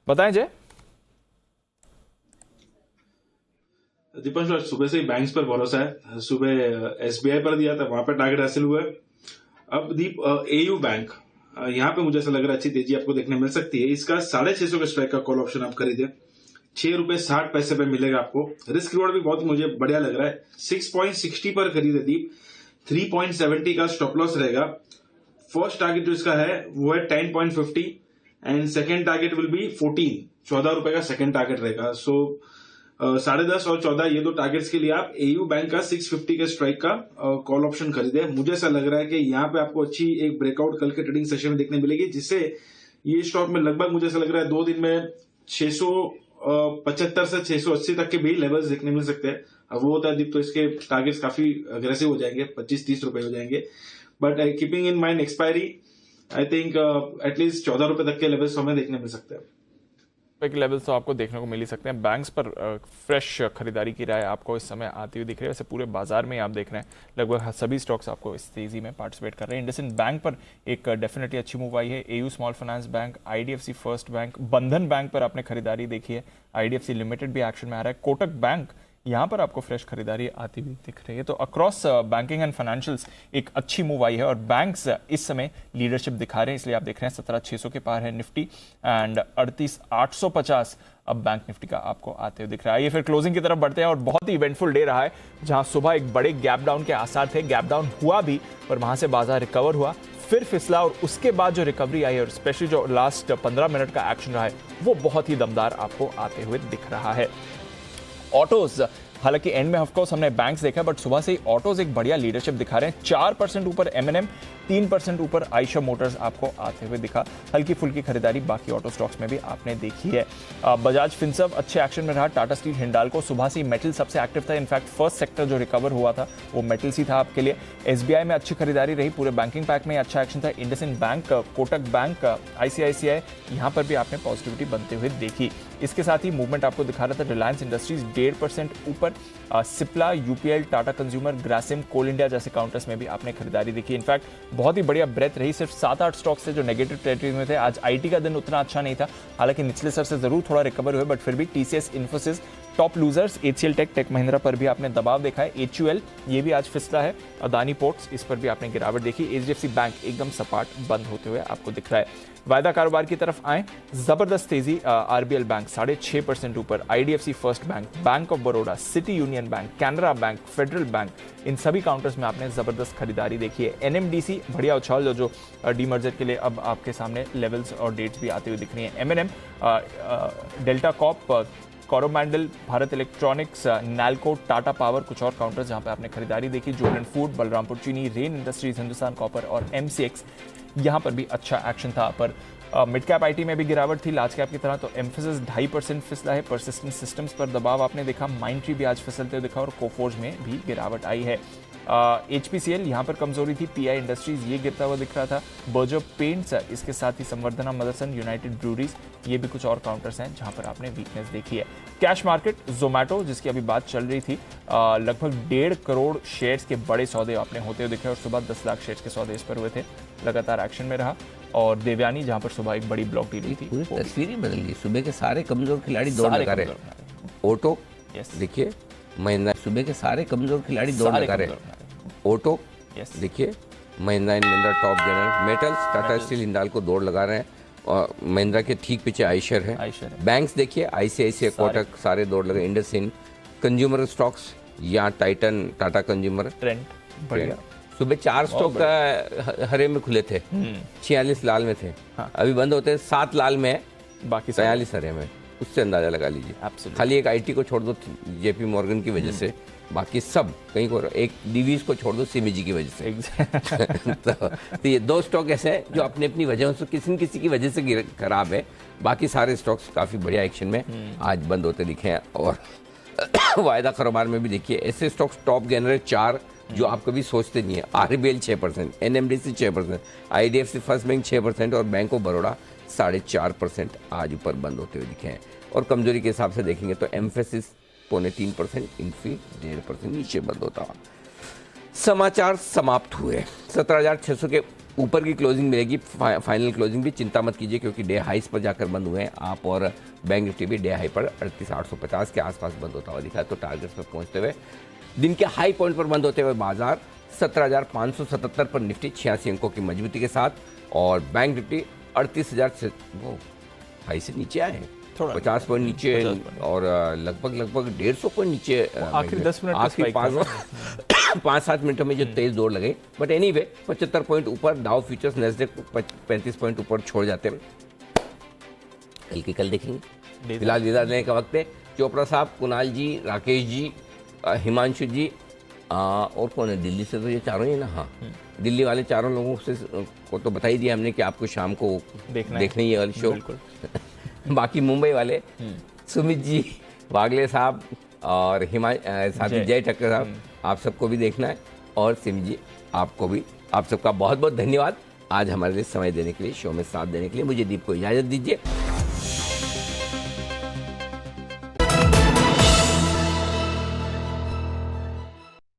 [SPEAKER 2] बताएं जय।
[SPEAKER 17] दीपांशु, सुबह से ही बैंक्स पर भरोसा है। सुबह एसबीआई पर दिया था, वहां पर टारगेट हासिल हुआ है। अब दीप एयू बैंक, यहाँ पे मुझे ऐसा लग रहा है अच्छी तेजी आपको देखने मिल सकती है। इसका 650 का स्ट्राइक का कॉल ऑप्शन आप खरीदे, ₹6.60 पे मिलेगा आपको। रिस्क रिवॉर्ड भी बहुत मुझे बढ़िया लग रहा है। 6.60 पर खरीदे दीप, 3.70 का स्टॉप लॉस रहेगा। फर्स्ट टारगेट जो इसका है वो है 10.50 and second target will be 14 ₹14 का सेकेंड टारगेट रहेगा। सो 10.5 और 14 ये दो टारगेट्स के लिए आप एयू बैंक का 650 के स्ट्राइक का कॉल ऑप्शन खरीदे। मुझे ऐसा लग रहा है कि यहाँ पे आपको अच्छी एक ब्रेकआउट कल के ट्रेडिंग सेशन में देखने मिलेगी, जिससे ये स्टॉक में लगभग मुझे ऐसा लग रहा है 2 दिन में 675 से 680 तक के भी लेवल्स देखने मिल सकते हैं। अब वो होता है दीप, तो इसके टारगेट्स काफी अग्रेसिव हो जाएंगे, 25-30 रुपए हो जाएंगे। But keeping in mind expiry, I think at least ₹14 तक के लेवल्स हमें देखने मिल सकते हैं।
[SPEAKER 2] के लेवल्स तो आपको देखने को मिल ही सकते हैं। बैंक्स पर फ्रेश खरीदारी की राय आपको इस समय आती हुई दिख रही है। वैसे पूरे बाजार में आप देख रहे हैं लगभग सभी स्टॉक्स आपको इस तेजी में पार्टिसिपेट कर रहे हैं। इंडसइंड बैंक पर एक डेफिनेटली अच्छी मूव आई है। AU small finance bank, IDFC first bank, बंधन बैंक पर आपने खरीदारी देखी है। आईडीएफसी लिमिटेड भी एक्शन में आ रहा है। कोटक बैंक, यहाँ पर आपको फ्रेश खरीदारी आती हुई दिख रही है। तो अक्रॉस बैंकिंग एंड फाइनेंशियल्स एक अच्छी मूव आई है और बैंक्स इस समय लीडरशिप दिखा रहे हैं। इसलिए आप देख रहे हैं 17,600 के पार है निफ्टी एंड 38,850 अब बैंक निफ्टी का आपको आते हुए दिख रहा है। ये फिर क्लोजिंग की तरफ बढ़ते हैं और बहुत ही इवेंटफुल डे रहा है, जहां सुबह एक बड़े गैप डाउन के आसार थे। गैप डाउन हुआ भी पर वहां से बाजार रिकवर हुआ, फिर फिसला और उसके बाद जो रिकवरी आई है और स्पेशली जो लास्ट 15 मिनट का एक्शन रहा है वो बहुत ही दमदार आपको आते हुए दिख रहा है। ऑटोज, हालांकि एंड में ऑफकोर्स हमने बैंक्स देखा, बट सुबह से ही ऑटोज एक बढ़िया लीडरशिप दिखा रहे हैं। 4% ऊपर एमएनएम, 3% ऊपर आयशा मोटर्स आपको आते हुए दिखा। हल्की फुल्की खरीदारी बाकी ऑटो स्टॉक्स में भी आपने देखी है। बजाज फिनसर्व अच्छे एक्शन में रहा। टाटा स्टील, हिंडाल्को, सुबह से मेटल सबसे एक्टिव था। इनफैक्ट फर्स्ट सेक्टर जो रिकवर हुआ था वो मेटल्स ही था आपके लिए। एसबीआई में अच्छी खरीदारी रही, पूरे बैंकिंग पैक में अच्छा एक्शन था। IndusInd bank, Kotak bank, ICICI, यहाँ पर भी आपने पॉजिटिविटी बनते हुए देखी। इसके साथ ही मूवमेंट आपको दिखा रहा था रिलायंस इंडस्ट्रीज 1.5% ऊपर। सिप्ला, यूपीएल, टाटा कंज्यूमर, ग्रासिम, कोल इंडिया जैसे काउंटर्स में भी आपने खरीदारी देखी। इनफैक्ट बहुत ही बढ़िया ब्रेथ रही। सिर्फ 7-8 स्टॉक्स थे जो नेगेटिव टेरिटरी में थे। आज आईटी का दिन उतना अच्छा नहीं था, हालांकि निचले स्तर से जरूर थोड़ा रिकवर हुए, बट फिर भी TCS, Infosys top losers. HCL tech, tech Mahindra पर भी आपने दबाव देखा है। एचयूएल ये भी आज फिसला है। अदानी पोर्ट्स, इस पर भी आपने गिरावट देखी। एचडीएफसी बैंक एकदम सपाट बंद होते हुए आपको दिख रहा है। वायदा कारोबार की तरफ आए, जबरदस्त तेजी। आरबीएल बैंक 6.5% ऊपर। IDFC first bank, bank of Baroda, city union bank, Canara bank, federal bank, इन सभी काउंटर्स में आपने जबरदस्त खरीदारी देखी है। एनएमडीसी बढ़िया उछाल, जो डीमर्जर के लिए अब आपके सामने लेवल्स और डेट्स भी आती हुई दिख रही है। M&M, Delta Corp, Coromandel, Bharat electronics, Nalco, Tata power, कुछ और काउंटर्स जहां पे आपने खरीदारी देखी। जोलन फूड, बलरामपुर चीनी, रेन इंडस्ट्रीज, हिंदुस्तान कॉपर और एमसीएक्स, यहां पर भी अच्छा एक्शन था। पर मिड कैप आईटी में भी गिरावट थी लार्ज कैप की तरह। तो एम्फेसिस 2.5% फिसला है। परसिस्टेंट सिस्टम्स पर दबाव आपने देखा। माइंडट्री भी आज फिसलते हुए दिखा और कोफोर्ज में भी गिरावट आई है। एचपीसीएल यहाँ पर कमजोरी थी। पीआई इंडस्ट्रीज ये गिरता हुआ दिख रहा था। बर्जर पेंट्स, इसके साथ ही संवर्धना मदरसन, यूनाइटेड ब्रूरीज, ये भी कुछ और काउंटर्स हैं जहां पर आपने वीकनेस देखी है। कैश मार्केट, जोमैटो जिसकी अभी बात चल रही थी, लगभग 1.5 करोड़ शेयर्स के बड़े सौदे आपने होते हुए दिखे और सुबह 10 लाख शेयर्स के सौदे इस पर हुए थे, लगातार एक्शन में रहा। और देवयानी जहां पर सुबह एक बड़ी ब्लॉक डील हुई थी,
[SPEAKER 1] पूरी तस्वीर ही बदल गई। सुबह के सारे कमजोर खिलाड़ी दौड़ लगा रहे। ऑटो देखिए, महिंद्रा, सुबह के सारे कमजोर खिलाड़ी दौड़ लगा रहे। ऑटो देखिए, Mahindra and Mahindra top gainer. Metals, Tata steel, Hindalco दौड़ लगा रहे हैं और महिंद्रा के ठीक पीछे आयशर है। बैंक्स देखिए, आईसीआईसीआई, कोटक, सारे दौड़ लगे। इंडसइंड, कंज्यूमर स्टॉक्स, यहाँ टाइटन, टाटा कंज्यूमर,
[SPEAKER 2] ट्रेंड बढ़िया।
[SPEAKER 1] सुबह 4 स्टॉक हरे में खुले थे, 46 लाल में थे। अभी बंद होते हैं 7 लाल में, बाकी 43 हरे में। उससे अंदाजा लगा लीजिए। खाली एक आईटी को छोड़ दो जेपी मॉर्गन की वजह से, बाकी सब कहीं को, एक डीवीज को छोड़ दो सीमीजी की वजह से। तो ये 2 स्टॉक ऐसे हैं जो अपनी अपनी वजहों से किसी न किसी की वजह से खराब है। बाकी सारे स्टॉक्स काफी बढ़िया एक्शन में आज बंद होते दिखे हैं। और वायदा कारोबार में भी देखिए, ऐसे स्टॉक्स टॉप गेनर है 4, जो आप कभी सोचते नहीं है। RBL 6%, NMDC 6%, IDFC first bank 6% और बैंक ऑफ बड़ौदा 4.5% आज ऊपर बंद होते हुए दिखे हैं। और कमजोरी के हिसाब से देखेंगे तो एम्फेसिस 0.3%, इन्फी 1.5% नीचे बंद होता हुआ। समाचार समाप्त हुए। 17,600 के ऊपर की क्लोजिंग मिलेगी, फाइनल क्लोजिंग भी चिंता मत कीजिए क्योंकि डे हाइस पर जाकर बंद हुए हैं आप। और बैंक निफ्टी भी डे हाई पर 38,850 के आसपास बंद होता हुआ दिखा है। तो टारगेट्स पर पहुंचते हुए दिन के हाई पॉइंट पर बंद होते हुए बाजार 17,577 पर निफ्टी 86 अंकों की मजबूती के साथ और बैंक निफ्टी 38,000 से वो हाई से नीचे आए हैं, 50 पॉइंट नीचे और लगभग 150 पॉइंट नीचे।
[SPEAKER 2] आखिरी 10 मिनट
[SPEAKER 1] आखिरी 5-7 मिनटों में जो तेज दौड़ लगे, बट एनीवे 75 पॉइंट ऊपर डाउ फ्यूचर्स नैस्डैक 35 पॉइंट ऊपर छोड़ जाते हैं। कल की कल देखेंगे। फिलहाल विदा लेने का वक्त है। चोपड़ा साहब, कुणाल जी, राकेश जी, हिमांशु जी और कौन है दिल्ली से? तो ये चारों ही ना। हाँ, दिल्ली वाले चारों लोगों से को तो बता ही दिया हमने कि आपको शाम को देखना ही है वाली शो। बाकी मुंबई वाले सुमित जी, वागले साहब और साथी जय ठक्कर साहब, आप सबको भी देखना है। और सिम जी, आपको भी, आप सबका बहुत बहुत धन्यवाद आज हमारे लिए समय देने के लिए, शो में साथ देने के लिए। मुझे दीप को इजाजत दीजिए।